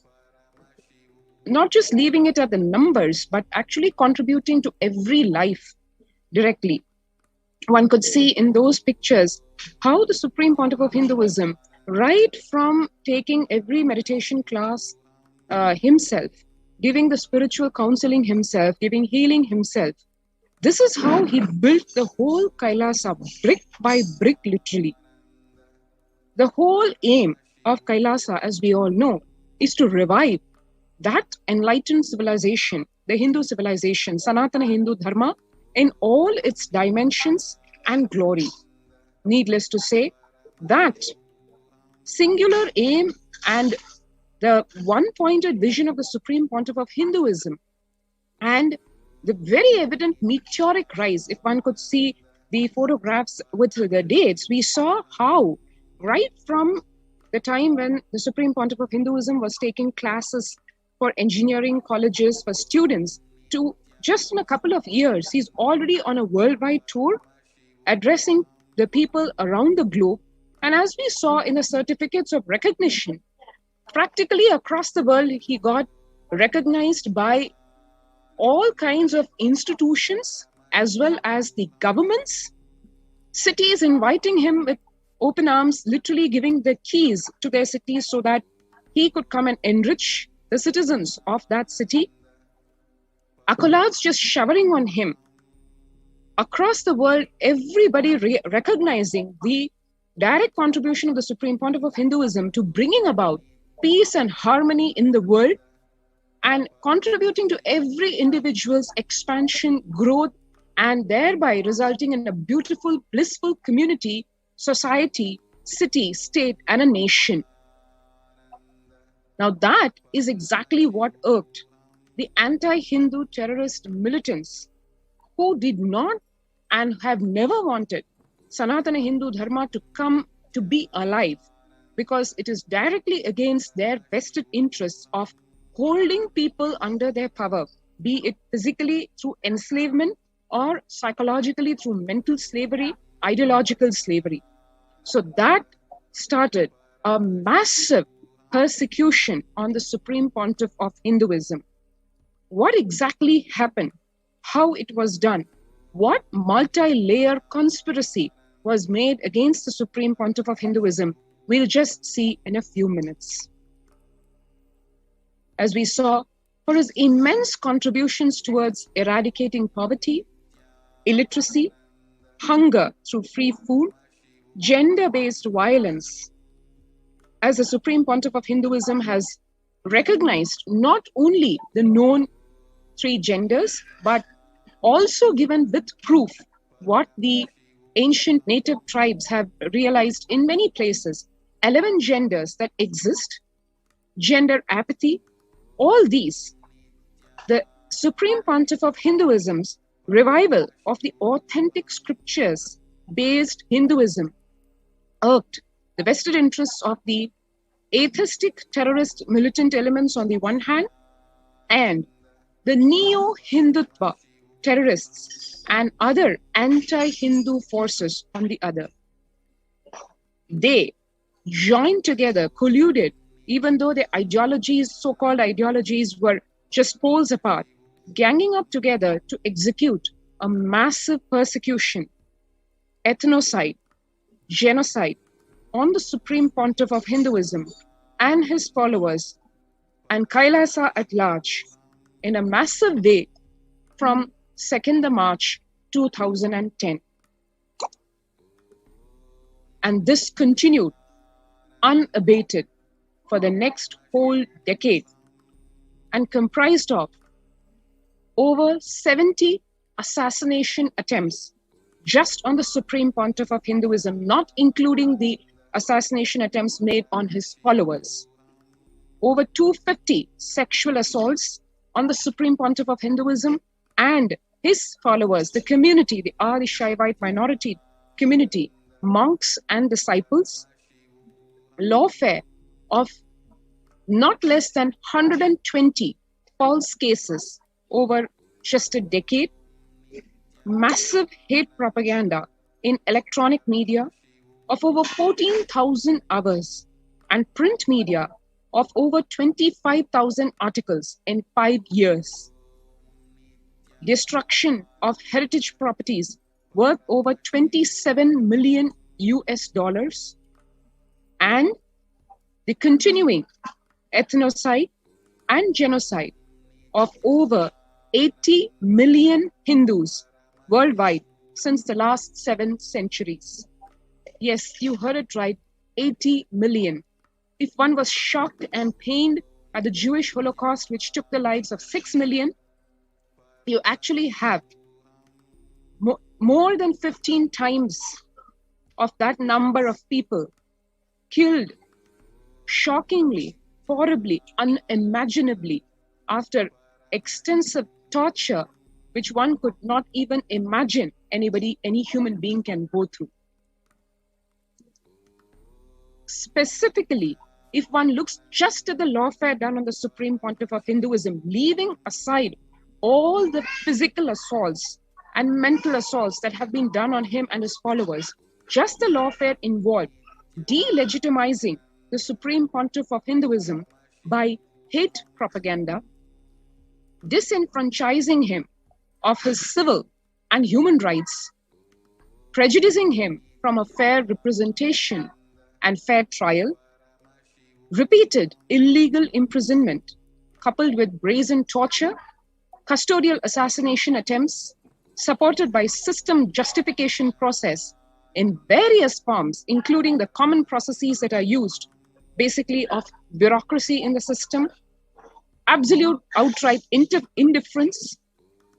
[SPEAKER 12] just leaving it at the numbers, but actually contributing to every life directly. One could see in those pictures how the Supreme Pontiff of Hinduism, right from taking every meditation class himself, giving the spiritual counseling himself, giving healing himself, this is how he built the whole Kailasa, brick by brick, literally. The whole aim of Kailasa, as we all know, is to revive that enlightened civilization, the Hindu civilization, Sanatana Hindu Dharma, in all its dimensions and glory. Needless to say, that singular aim and the one-pointed vision of the Supreme Pontiff of Hinduism and the very evident meteoric rise, if one could see the photographs with the dates, we saw how right from the time when the Supreme Pontiff of Hinduism was taking classes for engineering colleges for students to just in a couple of years, he's already on a worldwide tour addressing the people around the globe. And as we saw in the certificates of recognition, practically across the world, he got recognized by all kinds of institutions as well as the governments, cities inviting him with open arms, literally giving the keys to their cities so that he could come and enrich the citizens of that city. Accolades just showering on him. Across the world, everybody recognizing the direct contribution of the Supreme Pontiff of Hinduism to bringing about peace and harmony in the world and contributing to every individual's expansion, growth, and thereby resulting in a beautiful, blissful community, society, city, state, and a nation. Now that is exactly what irked the anti-Hindu terrorist militants who did not and have never wanted Sanatana Hindu Dharma to come to be alive, because it is directly against their vested interests of holding people under their power, be it physically through enslavement or psychologically through mental slavery, ideological slavery. So that started a massive persecution on the Supreme Pontiff of Hinduism. What exactly happened? How it was done? What multi-layer conspiracy was made against the Supreme Pontiff of Hinduism? We'll just see in a few minutes. As we saw, for his immense contributions towards eradicating poverty, illiteracy, hunger through free food, gender-based violence, as the Supreme Pontiff of Hinduism has recognized not only the known 3 genders, but also given with proof what the ancient native tribes have realized in many places, 11 genders that exist, gender apathy, all these. The Supreme Pontiff of Hinduism's revival of the authentic scriptures-based Hinduism irked the vested interests of the atheistic terrorist militant elements on the one hand and the neo-Hindutva terrorists and other anti-Hindu forces on the other. They joined together, colluded, even though their ideologies, so-called ideologies, were just poles apart, ganging up together to execute a massive persecution, ethnocide, genocide on the Supreme Pontiff of Hinduism and his followers and Kailasa at large in a massive way from 2nd March 2010. And this continued unabated for the next whole decade and comprised of over 70 assassination attempts just on the Supreme Pontiff of Hinduism, not including the assassination attempts made on his followers. over 250 sexual assaults on the Supreme Pontiff of Hinduism and his followers, the community, the Adi Shaivite minority community, monks and disciples. Lawfare of not less than 120 false cases over just a decade. Massive hate propaganda in electronic media of over 14,000 hours and print media of over 25,000 articles in 5 years. Destruction of heritage properties worth over 27 million US dollars, and the continuing ethnocide and genocide of over 80 million Hindus worldwide since the last 7 centuries. Yes, you heard it right, 80 million. If one was shocked and pained at the Jewish Holocaust, which took the lives of 6 million, you actually have more than 15 times of that number of people killed shockingly, horribly, unimaginably, after extensive torture, which one could not even imagine any human being can go through. Specifically, if one looks just at the lawfare done on the Supreme Pontiff of Hinduism, leaving aside all the physical assaults and mental assaults that have been done on him and his followers, just the lawfare involved delegitimizing the Supreme Pontiff of Hinduism by hate propaganda, disenfranchising him of his civil and human rights, prejudicing him from a fair representation and fair trial, repeated illegal imprisonment coupled with brazen torture, custodial assassination attempts, supported by system justification process in various forms, including the common processes that are used, basically of bureaucracy in the system, absolute outright indifference,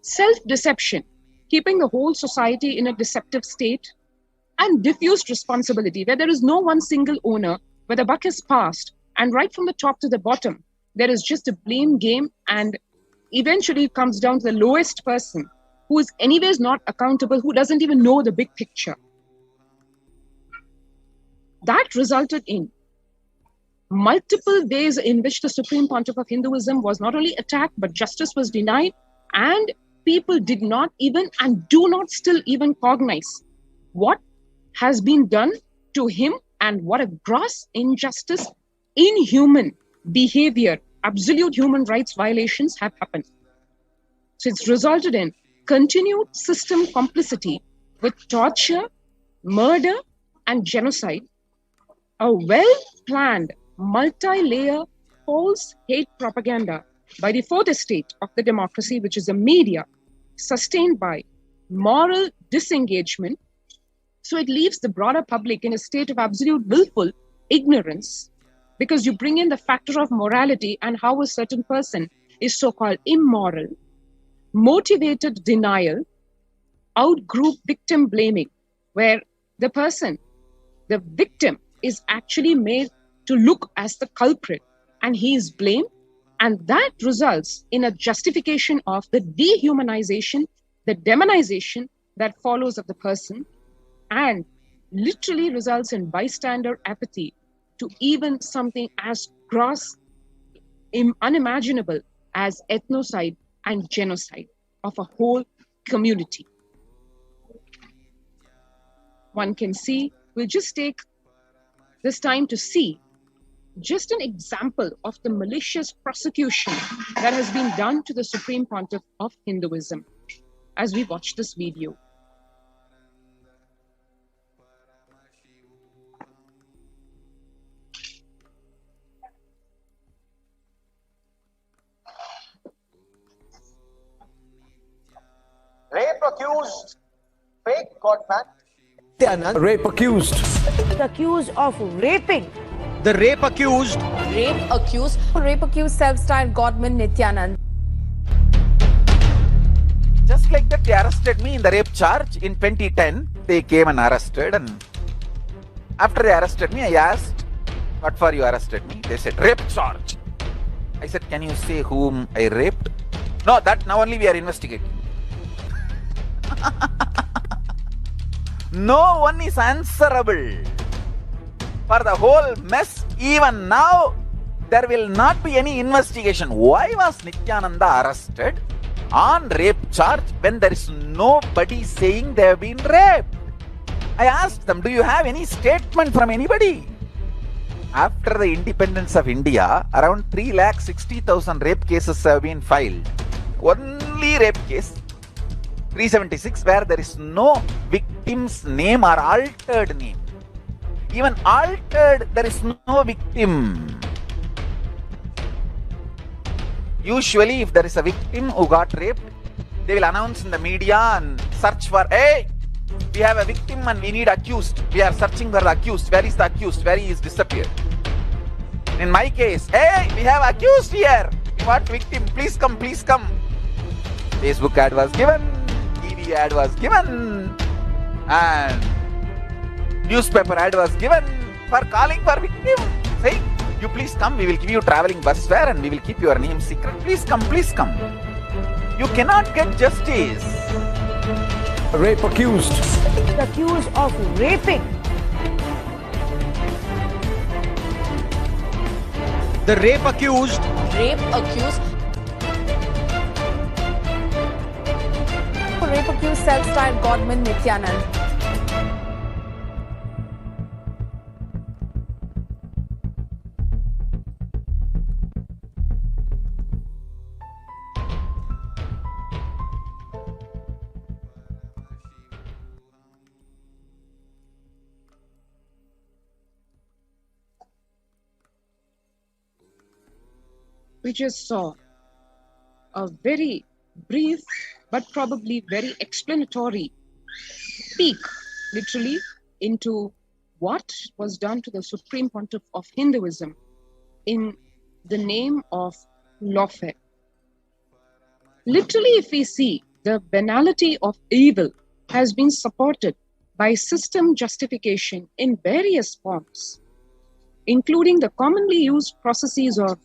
[SPEAKER 12] self-deception, keeping the whole society in a deceptive state, and diffused responsibility, where there is no one single owner, where the buck is passed, and right from the top to the bottom, there is just a blame game, and eventually it comes down to the lowest person, who is anyways not accountable, who doesn't even know the big picture. That resulted in multiple ways in which the Supreme Pontiff of Hinduism was not only attacked, but justice was denied, and people did not even and do not still even cognize what has been done to him and what a gross injustice, inhuman behavior, absolute human rights violations have happened. So it's resulted in continued system complicity with torture, murder, and genocide, a well-planned, multi-layer false hate propaganda by the fourth estate of the democracy, which is the media, sustained by moral disengagement. So it leaves the broader public in a state of absolute willful ignorance, because you bring in the factor of morality and how a certain person is so-called immoral, motivated denial, out-group victim blaming, where the person, the victim, is actually made to look as the culprit and he is blamed, and that results in a justification of the dehumanization, the demonization that follows of the person, and literally results in bystander apathy to even something as gross, unimaginable as ethnocide and genocide of a whole community. One can see, we'll just take this time to see just an example of the malicious prosecution that has been done to the Supreme Pontiff of Hinduism as we watch this video.
[SPEAKER 13] Rape accused, fake godman.
[SPEAKER 14] Nithyananda, rape accused.
[SPEAKER 15] Accused of raping.
[SPEAKER 14] The rape accused.
[SPEAKER 15] Rape accused. Rape accused self-styled godman Nithyananda.
[SPEAKER 5] Just like that, they arrested me in the rape charge in 2010. They came and arrested, and after they arrested me, I asked, what for you arrested me? They said, rape charge. I said, can you say whom I raped? No, that now only we are investigating. No one is answerable for the whole mess. Even now, there will not be any investigation. Why was Nithyananda arrested on rape charge when there is nobody saying they have been raped? I asked them, do you have any statement from anybody? After the independence of India, around 3,60,000 rape cases have been filed. Only rape case 376 where there is no victim's name or altered name. Even altered, there is no victim. Usually, if there is a victim who got raped, they will announce in the media and search for, hey, we have a victim and we need accused. We are searching for the accused. Where is the accused? Where he is disappeared? In my case, hey, we have accused here. What victim? Please come, please come. Facebook ad was given, TV ad was given, and newspaper ad was given for calling for victim. Saying, you please come, we will give you traveling bus fare and we will keep your name secret. Please come, please come. You cannot get justice.
[SPEAKER 14] Rape accused.
[SPEAKER 16] Accused of raping.
[SPEAKER 14] The rape accused.
[SPEAKER 15] Rape accused. Rape accused self-styled godman Nithyananda.
[SPEAKER 12] We just saw a very brief but probably very explanatory peek, literally, into what was done to the Supreme Pontiff of Hinduism in the name of lawfare. Literally, if we see, the banality of evil has been supported by system justification in various forms, including the commonly used processes of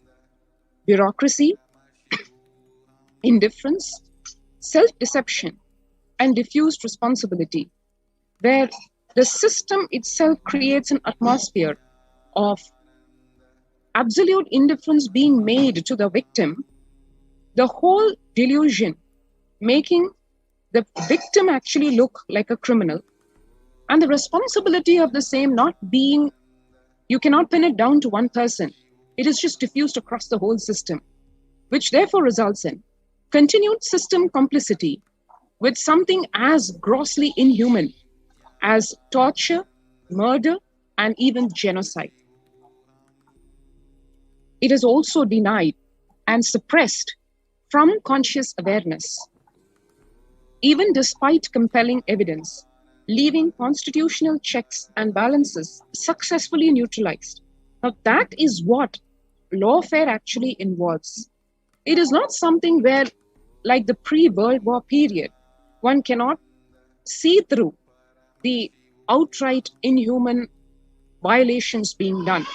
[SPEAKER 12] bureaucracy, indifference, self-deception, and diffused responsibility, where the system itself creates an atmosphere of absolute indifference being made to the victim, the whole delusion making the victim actually look like a criminal, and the responsibility of the same not being, you cannot pin it down to one person. It is just diffused across the whole system, which therefore results in continued system complicity with something as grossly inhuman as torture, murder, and even genocide. It is also denied and suppressed from conscious awareness, even despite compelling evidence, leaving constitutional checks and balances successfully neutralized. Now, that is what lawfare actually involves. It is not something where, like the pre-World War period, one cannot see through the outright inhuman violations being done.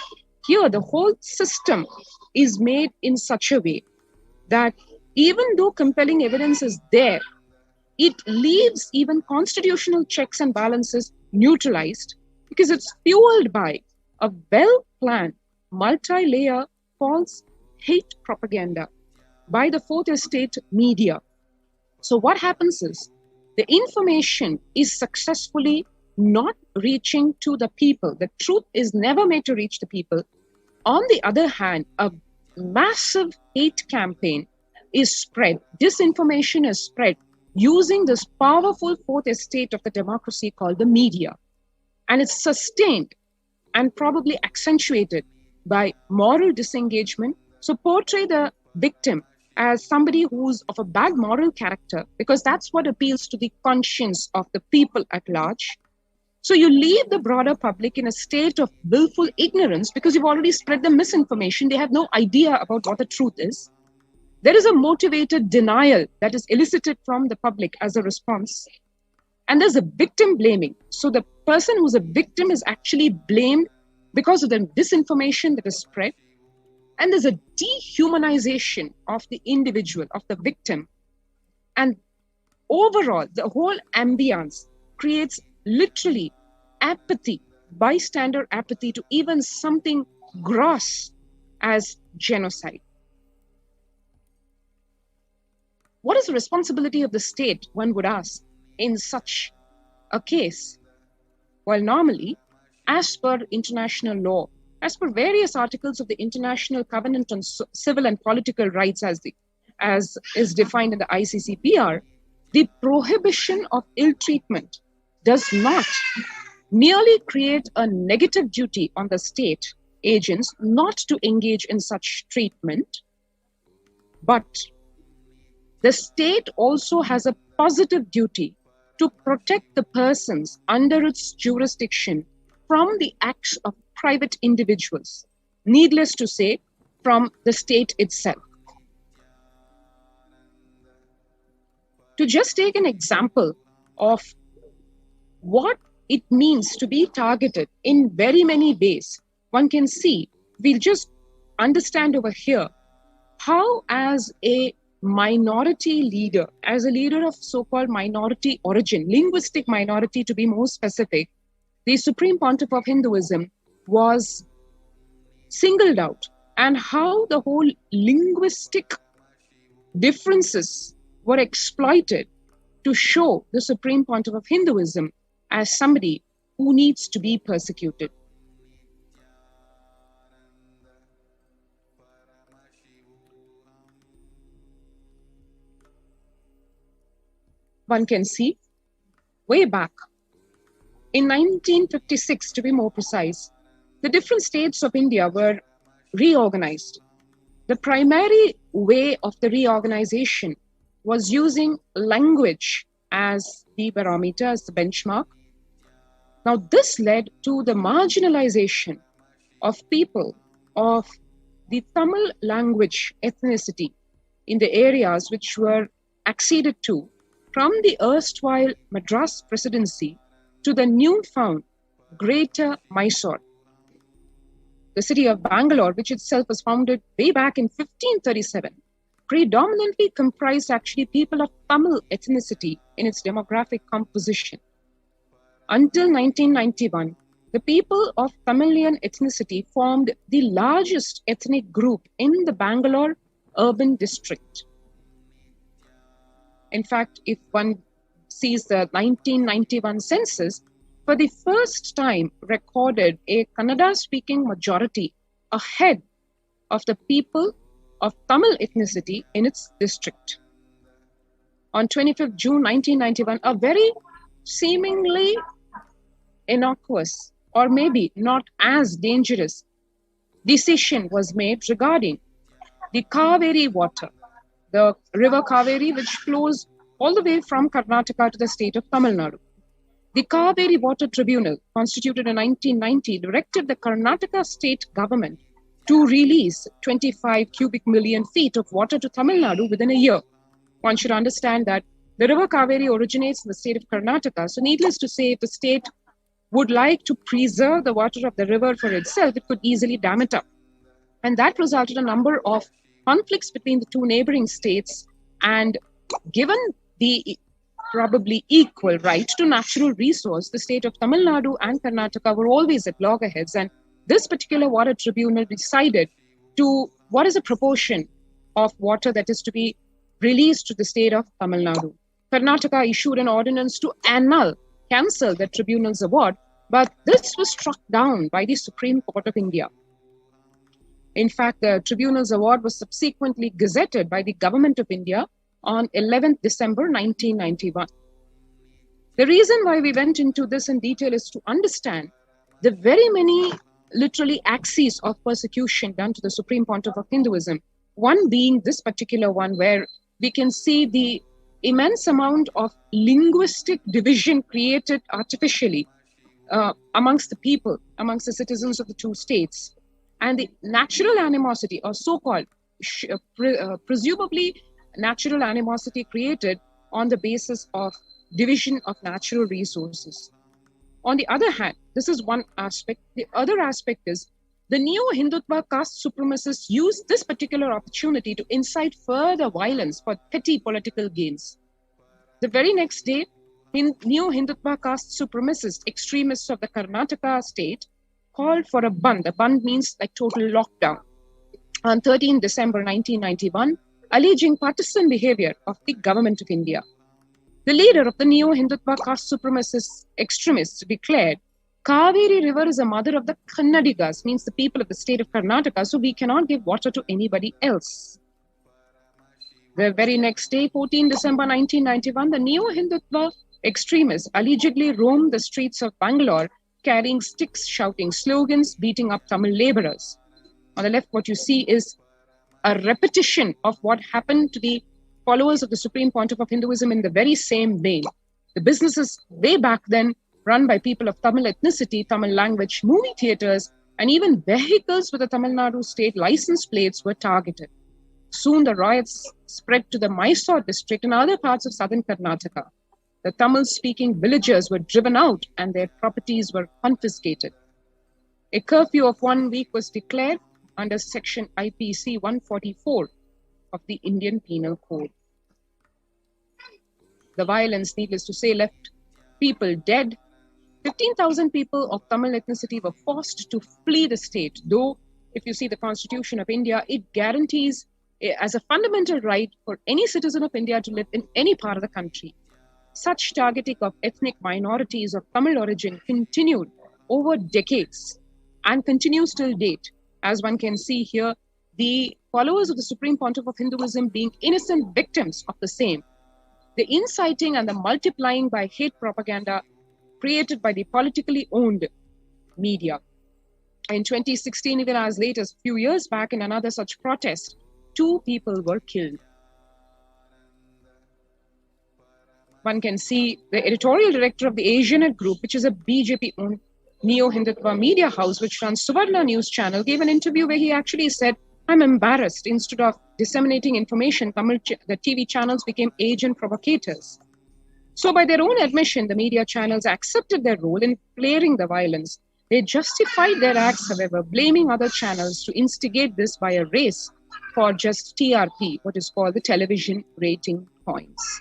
[SPEAKER 12] Here, the whole system is made in such a way that even though compelling evidence is there, it leaves even constitutional checks and balances neutralized because it's fueled by a well-planned, multi-layer false hate propaganda by the Fourth Estate media. So what happens is the information is successfully not reaching to the people. The truth is never made to reach the people. On the other hand, a massive hate campaign is spread. Disinformation is spread using this powerful Fourth Estate of the democracy called the media. And it's sustained and probably accentuated by moral disengagement. So portray the victim as somebody who's of a bad moral character, because that's what appeals to the conscience of the people at large. So you leave the broader public in a state of willful ignorance because you've already spread the misinformation. They have no idea about what the truth is. There is a motivated denial that is elicited from the public as a response. And there's a victim blaming. So the person who's a victim is actually blamed because of the disinformation that is spread. And there's a dehumanization of the individual, of the victim. And overall, the whole ambience creates literally apathy, bystander apathy to even something gross as genocide. What is the responsibility of the state, one would ask, in such a case? Well, normally, as per international law, as per various articles of the International Covenant on Civil and Political Rights as is defined in the ICCPR, the prohibition of ill treatment does not merely create a negative duty on the state agents not to engage in such treatment, but the state also has a positive duty to protect the persons under its jurisdiction from the acts of private individuals, needless to say, from the state itself. To just take an example of what it means to be targeted in very many ways, one can see, we'll just understand over here how as a minority leader, as a leader of so-called minority origin, linguistic minority to be more specific, the Supreme Pontiff of Hinduism was singled out, and how the whole linguistic differences were exploited to show the Supreme Pontiff of Hinduism as somebody who needs to be persecuted. One can see way back in 1956, to be more precise, the different states of India were reorganized. The primary way of the reorganization was using language as the barometer, as the benchmark. Now, this led to the marginalization of people of the Tamil language ethnicity in the areas which were acceded to from the erstwhile Madras Presidency to the newfound Greater Mysore. The city of Bangalore, which itself was founded way back in 1537, predominantly comprised actually people of Tamil ethnicity in its demographic composition. Until 1991, the people of Tamilian ethnicity formed the largest ethnic group in the Bangalore urban district. In fact, if one sees the 1991 census, for the first time recorded a Kannada-speaking majority ahead of the people of Tamil ethnicity in its district. On 25th June 1991, a very seemingly innocuous or maybe not as dangerous decision was made regarding the Kaveri water, the river Kaveri, which flows all the way from Karnataka to the state of Tamil Nadu. The Kaveri Water Tribunal, constituted in 1990, directed the Karnataka state government to release 25 cubic million feet of water to Tamil Nadu within a year. One should understand that the river Kaveri originates in the state of Karnataka. So needless to say, if the state would like to preserve the water of the river for itself, it could easily dam it up. And that resulted in a number of conflicts between the two neighboring states. And given the probably equal right to natural resource, the state of Tamil Nadu and Karnataka were always at loggerheads. And this particular water tribunal decided to what is a proportion of water that is to be released to the state of Tamil Nadu. Karnataka issued an ordinance to cancel the tribunal's award, but this was struck down by the Supreme Court of India. In fact, the tribunal's award was subsequently gazetted by the Government of India on 11th December 1991. The reason why we went into this in detail is to understand the very many literally axes of persecution done to the Supreme Pontiff of Hinduism, one being this particular one where we can see the immense amount of linguistic division created artificially amongst the people, amongst the citizens of the two states, and the natural animosity, or so-called presumably natural animosity created on the basis of division of natural resources. On the other hand, this is one aspect. The other aspect is The neo-Hindutva caste supremacists used this particular opportunity to incite further violence for petty political gains. The very next day, neo-Hindutva caste supremacist extremists of the Karnataka state called for a Bandh. A Bandh means like total lockdown. On 13 December 1991, alleging partisan behavior of the government of India. The leader of the neo-Hindutva caste supremacist extremists declared, Kaveri river is a mother of the Kannadigas, means the people of the state of Karnataka, so we cannot give water to anybody else. The very next day, 14 December 1991, the neo-Hindutva extremists allegedly roamed the streets of Bangalore carrying sticks, shouting slogans, beating up Tamil laborers. On the left, what you see is a repetition of what happened to the followers of the Supreme Pontiff of Hinduism in the very same vein. The businesses way back then run by people of Tamil ethnicity, Tamil language, movie theaters, and even vehicles with the Tamil Nadu state license plates were targeted. Soon the riots spread to the Mysore district and other parts of southern Karnataka. The Tamil-speaking villagers were driven out and their properties were confiscated. A curfew of 1 week was declared under section IPC 144 of the Indian Penal Code. The violence, needless to say, left people dead. 15,000 people of Tamil ethnicity were forced to flee the state, though if you see the Constitution of India, it guarantees as a fundamental right for any citizen of India to live in any part of the country. Such targeting of ethnic minorities of Tamil origin continued over decades and continues till date. As one can see here, the followers of the Supreme Pontiff of Hinduism being innocent victims of the same. The inciting and the multiplying by hate propaganda created by the politically owned media. In 2016, even as late as a few years back, in another such protest, 2 people were killed. One can see the editorial director of the Asianet Group, which is a BJP-owned neo-Hindutva media house, which runs Suvarna News channel, gave an interview where he actually said, I'm embarrassed. Instead of disseminating information, the TV channels became agent provocators. So by their own admission, the media channels accepted their role in flaring the violence. They justified their acts, however, blaming other channels to instigate this by a race for just TRP, what is called the television rating points.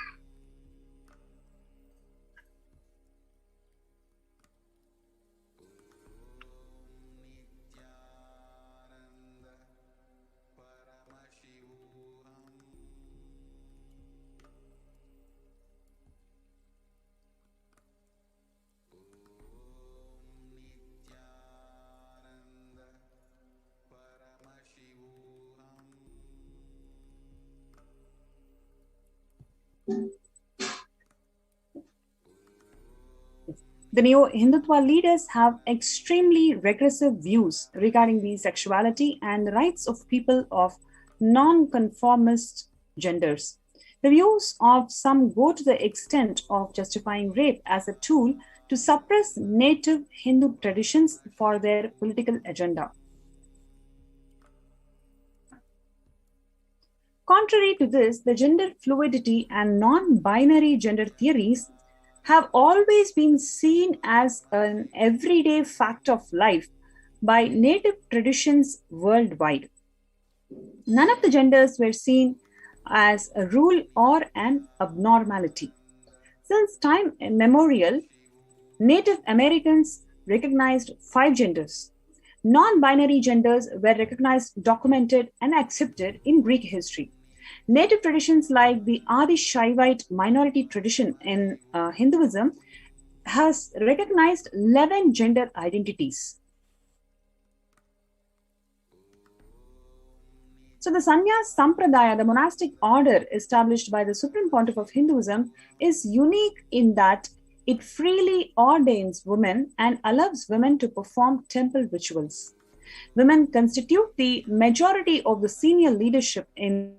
[SPEAKER 11] The neo-Hindutva leaders have extremely regressive views regarding the sexuality and the rights of people of non-conformist genders. The views of some go to the extent of justifying rape as a tool to suppress native Hindu traditions for their political agenda. Contrary to this, the gender fluidity and non-binary gender theories have always been seen as an everyday fact of life by native traditions worldwide. None of the genders were seen as a rule or an abnormality. Since time immemorial, Native Americans recognized 5 genders. Non-binary genders were recognized, documented, and accepted in Greek history. Native traditions like the Adi Shaivite minority tradition in Hinduism has recognized 11 gender identities. So the Sannyas Sampradaya, the monastic order established by the Supreme Pontiff of Hinduism, is unique in that it freely ordains women and allows women to perform temple rituals. Women constitute the majority of the senior leadership in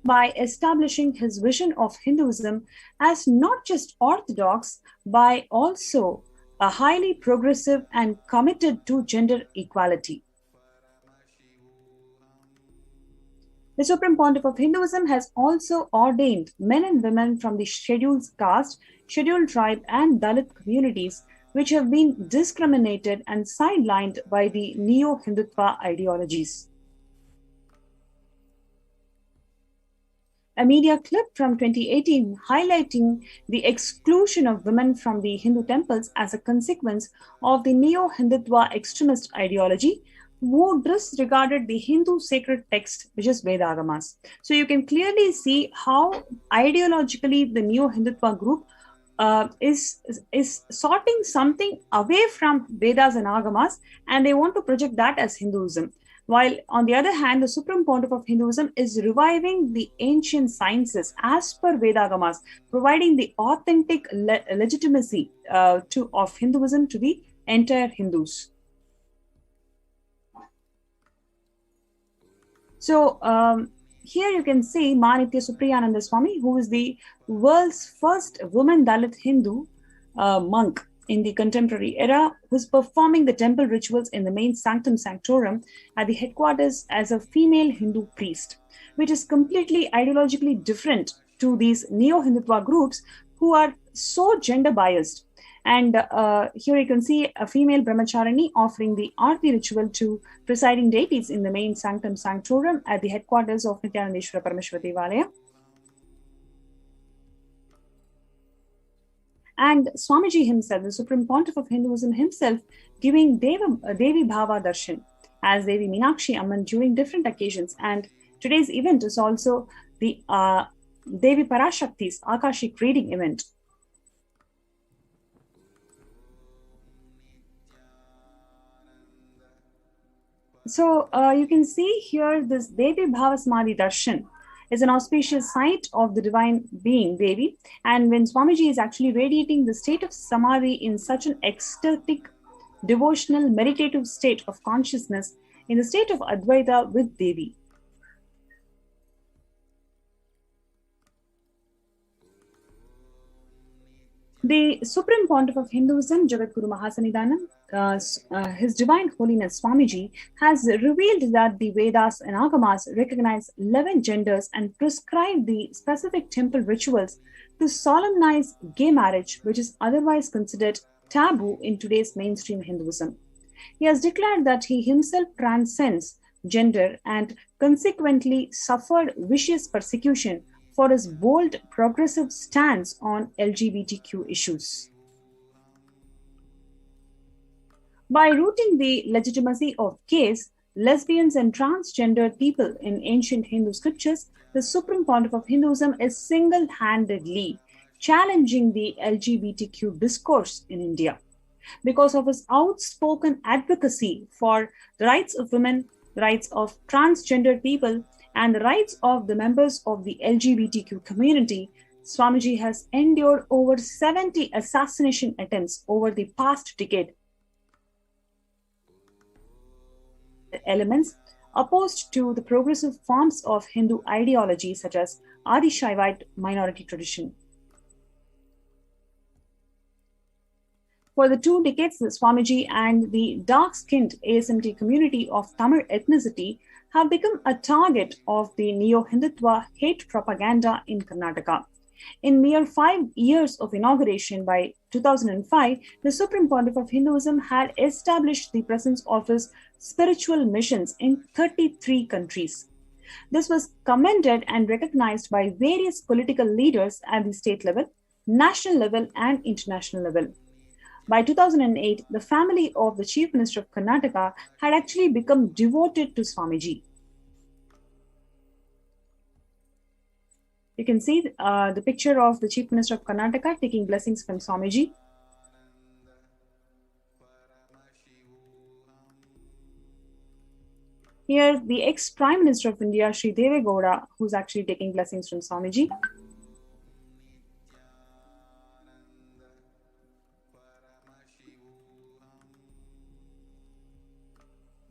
[SPEAKER 11] by establishing his vision of Hinduism as not just orthodox, but also a highly progressive and committed to gender equality. The Supreme Pontiff of Hinduism has also ordained men and women from the scheduled caste, scheduled tribe, and Dalit communities which have been discriminated and sidelined by the neo-Hindutva ideologies. A media clip from 2018 highlighting the exclusion of women from the Hindu temples as a consequence of the neo-Hindutva extremist ideology who disregarded the Hindu sacred text, which is Vedagamas. So you can clearly see how ideologically the neo-Hindutva group is sorting something away from Vedas and Agamas, and they want to project that as Hinduism. While on the other hand, the Supreme Pontiff of Hinduism is reviving the ancient sciences as per Vedagamas, providing the authentic legitimacy of Hinduism to the entire Hindus. So here you can see Manitya Supriyananda Swami, who is the world's first woman Dalit Hindu monk in the contemporary era, who's performing the temple rituals in the main sanctum sanctorum at the headquarters as a female Hindu priest, which is completely ideologically different to these neo-Hindutva groups who are so gender biased. And here you can see a female brahmacharini offering the Aarti ritual to presiding deities in the main sanctum sanctorum at the headquarters of Nithyananda Paramashivam Devalaya. And Swamiji himself, the Supreme Pontiff of Hinduism himself, giving Devi Bhava Darshan as Devi Meenakshi Amman during different occasions. And today's event is also the Devi Parashakti's Akashic reading event. So you can see here this Devi Bhavasmadhi Darshan is an auspicious sight of the divine being, Devi. And when Swamiji is actually radiating the state of Samadhi in such an ecstatic, devotional, meditative state of consciousness in the state of Advaita with Devi. The Supreme Pontiff of Hinduism, Jagadguru Mahasannidhanam, His Divine Holiness Swamiji, has revealed that the Vedas and Agamas recognize 11 genders and prescribe the specific temple rituals to solemnize gay marriage, which is otherwise considered taboo in today's mainstream Hinduism. He has declared that he himself transcends gender and consequently suffered vicious persecution for his bold, progressive stance on LGBTQ issues. By rooting the legitimacy of gays, lesbians, and transgender people in ancient Hindu scriptures, the Supreme Pontiff of Hinduism is single-handedly challenging the LGBTQ discourse in India. Because of his outspoken advocacy for the rights of women, the rights of transgender people, and the rights of the members of the LGBTQ community, Swamiji has endured over 70 assassination attempts over the past decade. Elements opposed to the progressive forms of Hindu ideology such as Adi Shaivite minority tradition. For the 2 decades, the Swamiji and the dark-skinned ASMT community of Tamil ethnicity have become a target of the neo-Hindutva hate propaganda in Karnataka. In mere 5 years of inauguration by 2005, the Supreme Pontiff of Hinduism had established the presence of his spiritual missions in 33 countries. This was commended and recognized by various political leaders at the state level, national level, and international level. By 2008, the family of the Chief Minister of Karnataka had actually become devoted to Swamiji. You can see the picture of the Chief Minister of Karnataka taking blessings from Swamiji. Here, the ex-Prime Minister of India, Sri Deve Gowda, who's actually taking blessings from Swamiji.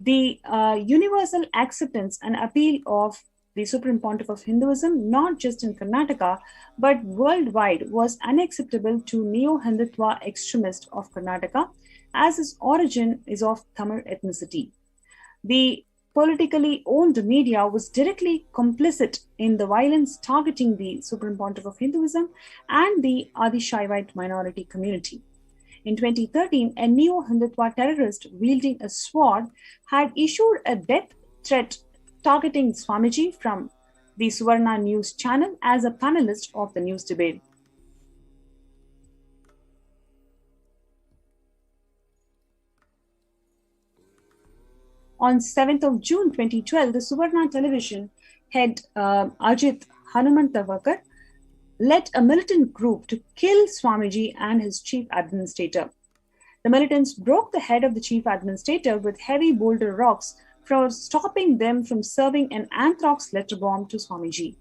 [SPEAKER 11] The universal acceptance and appeal of the Supreme Pontiff of Hinduism, not just in Karnataka, but worldwide, was unacceptable to neo-Hindutva extremists of Karnataka, as his origin is of Tamil ethnicity. The politically owned media was directly complicit in the violence targeting the Supreme Pontiff of Hinduism and the Adi Shaivite minority community. In 2013, a neo-Hindutva terrorist wielding a sword had issued a death threat targeting Swamiji from the Suvarna News channel as a panelist of the news debate. On 7th of June 2012, the Suvarna television head Ajit Hanumantavakar led a militant group to kill Swamiji and his chief administrator. The militants broke the head of the chief administrator with heavy boulder rocks for stopping them from serving an anthrax letter bomb to Swamiji.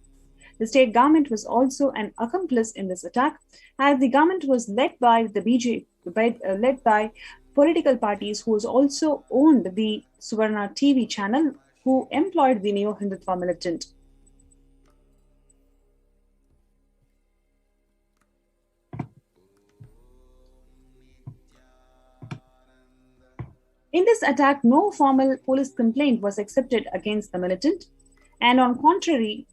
[SPEAKER 11] The state government was also an accomplice in this attack, as the government was led by the BJP, led by political parties who also owned the Suvarna TV channel, who employed the neo-Hindutva militant. In this attack, no formal police complaint was accepted against the militant, and on contrary,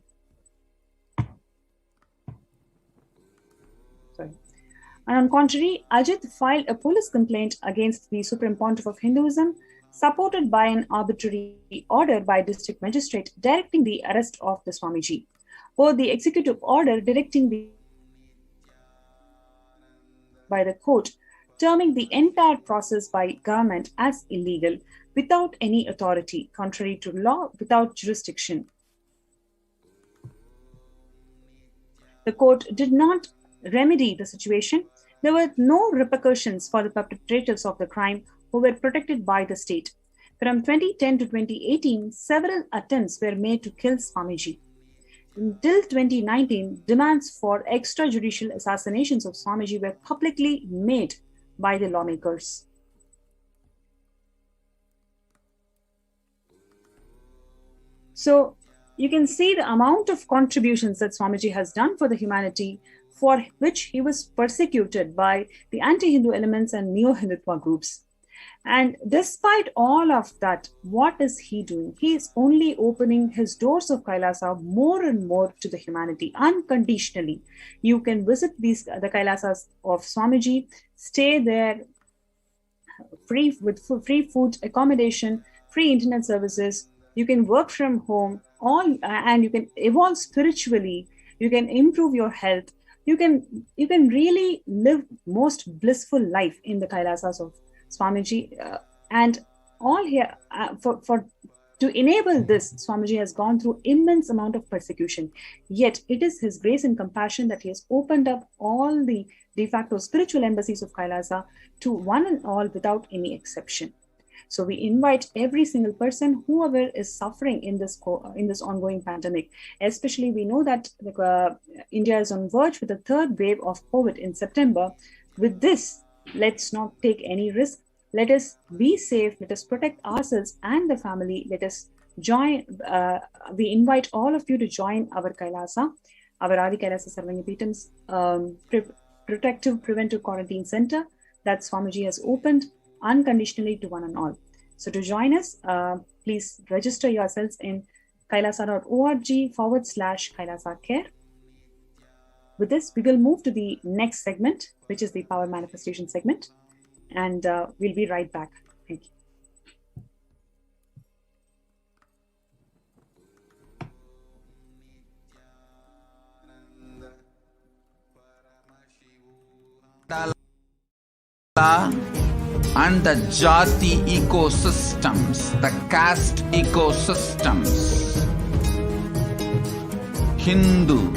[SPEAKER 11] Ajit filed a police complaint against the Supreme Pontiff of Hinduism, supported by an arbitrary order by district magistrate directing the arrest of the Swamiji, or the executive order directing by the court, terming the entire process by government as illegal, without any authority, contrary to law, without jurisdiction. The court did not remedy the situation. There were no repercussions for the perpetrators of the crime, who were protected by the state. From 2010 to 2018, several attempts were made to kill Swamiji. Until 2019, demands for extrajudicial assassinations of Swamiji were publicly made by the lawmakers. So you can see the amount of contributions that Swamiji has done for the humanity, for which he was persecuted by the anti-Hindu elements and neo-Hindutva groups. And despite all of that, what is he doing? He is only opening his doors of Kailasa more and more to the humanity, unconditionally. You can visit the Kailasas of Swamiji, stay there free with free food, accommodation, free internet services. You can work from home, and you can evolve spiritually. You can improve your health. You can really live most blissful life in the Kailasas of Swamiji, and all here to enable this, Swamiji has gone through immense amount of persecution. Yet it is his grace and compassion that he has opened up all the de facto spiritual embassies of Kailasa to one and all without any exception. So we invite every single person, whoever is suffering in this ongoing pandemic. Especially, we know that India is on verge with the third wave of COVID in September. With this, let's not take any risk. Let us be safe. Let us protect ourselves and the family. Let us join. We invite all of you to join our Kailasa, our Adi Kailasa Sarvangapeetam's protective preventive quarantine center that Swamiji has opened unconditionally to one and all. So to join us, please register yourselves in kailasa.org/Kailasa Care. With this, we will move to the next segment, which is the Power Manifestation segment. And we'll be right back. Thank you.
[SPEAKER 4] And the jati ecosystems, the caste ecosystems, Hindu,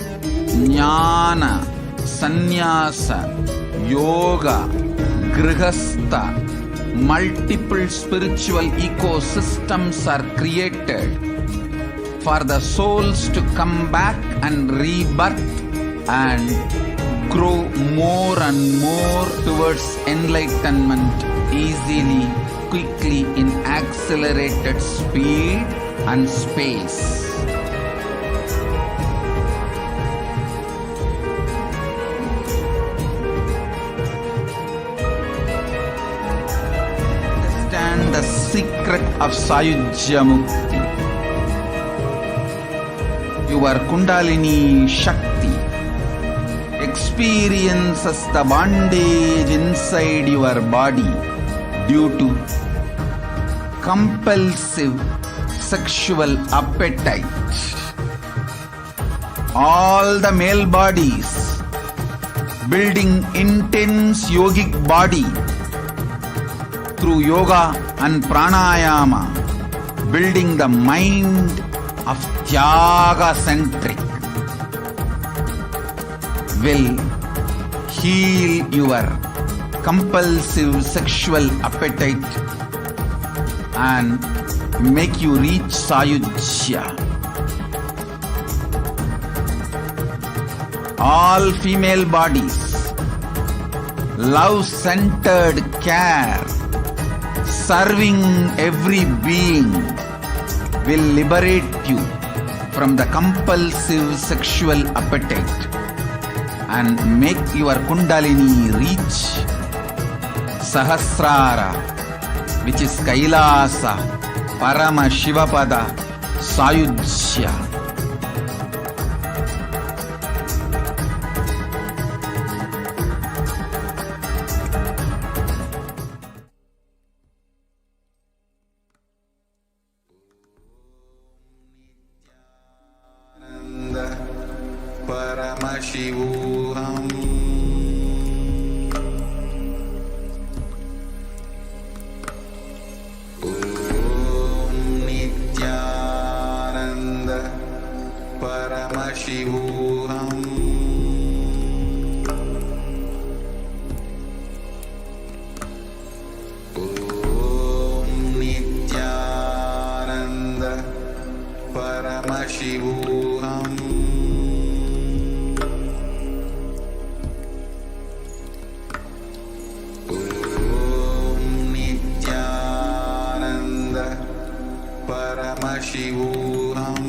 [SPEAKER 4] Jnana, Sannyasa, Yoga, Grihastha, multiple spiritual ecosystems are created for the souls to come back and rebirth and grow more and more towards enlightenment easily, quickly, in accelerated speed and space. Understand the secret of Sayujya Mukti. Your Kundalini Shakti experiences the bondage inside
[SPEAKER 8] outside your body due to compulsive sexual appetite. All the male bodies building intense yogic body through yoga and pranayama, building the mind of Tyaga centric, will heal your compulsive sexual appetite and make you reach Sayujya. All female bodies, love-centered care, serving every being will liberate you from the compulsive sexual appetite and make your Kundalini reach Sahasrara, which is Kailasa, Paramashivoham, Sayujya. Paramashivoham. Om Nithyananda Paramashivoham. Om Nithyananda Paramashivoham. Paramashivoham.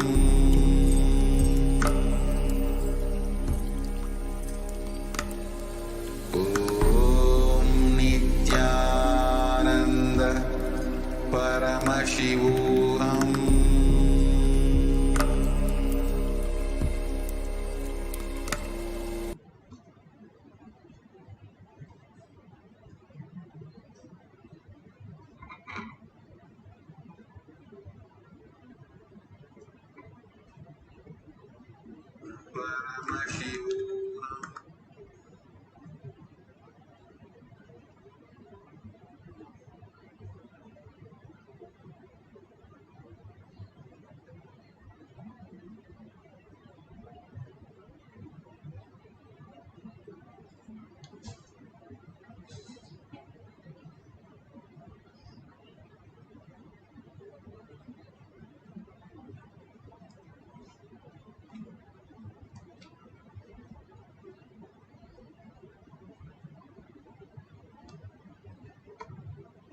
[SPEAKER 8] Om Nithyananda Paramashivoham.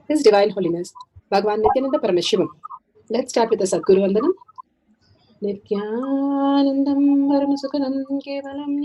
[SPEAKER 17] His Divine Holiness, Bhagavan Nithyananda Paramashivam. Let's start with the Sadguru Vandanam. Nithyanandam Paramasukhanam Kevalam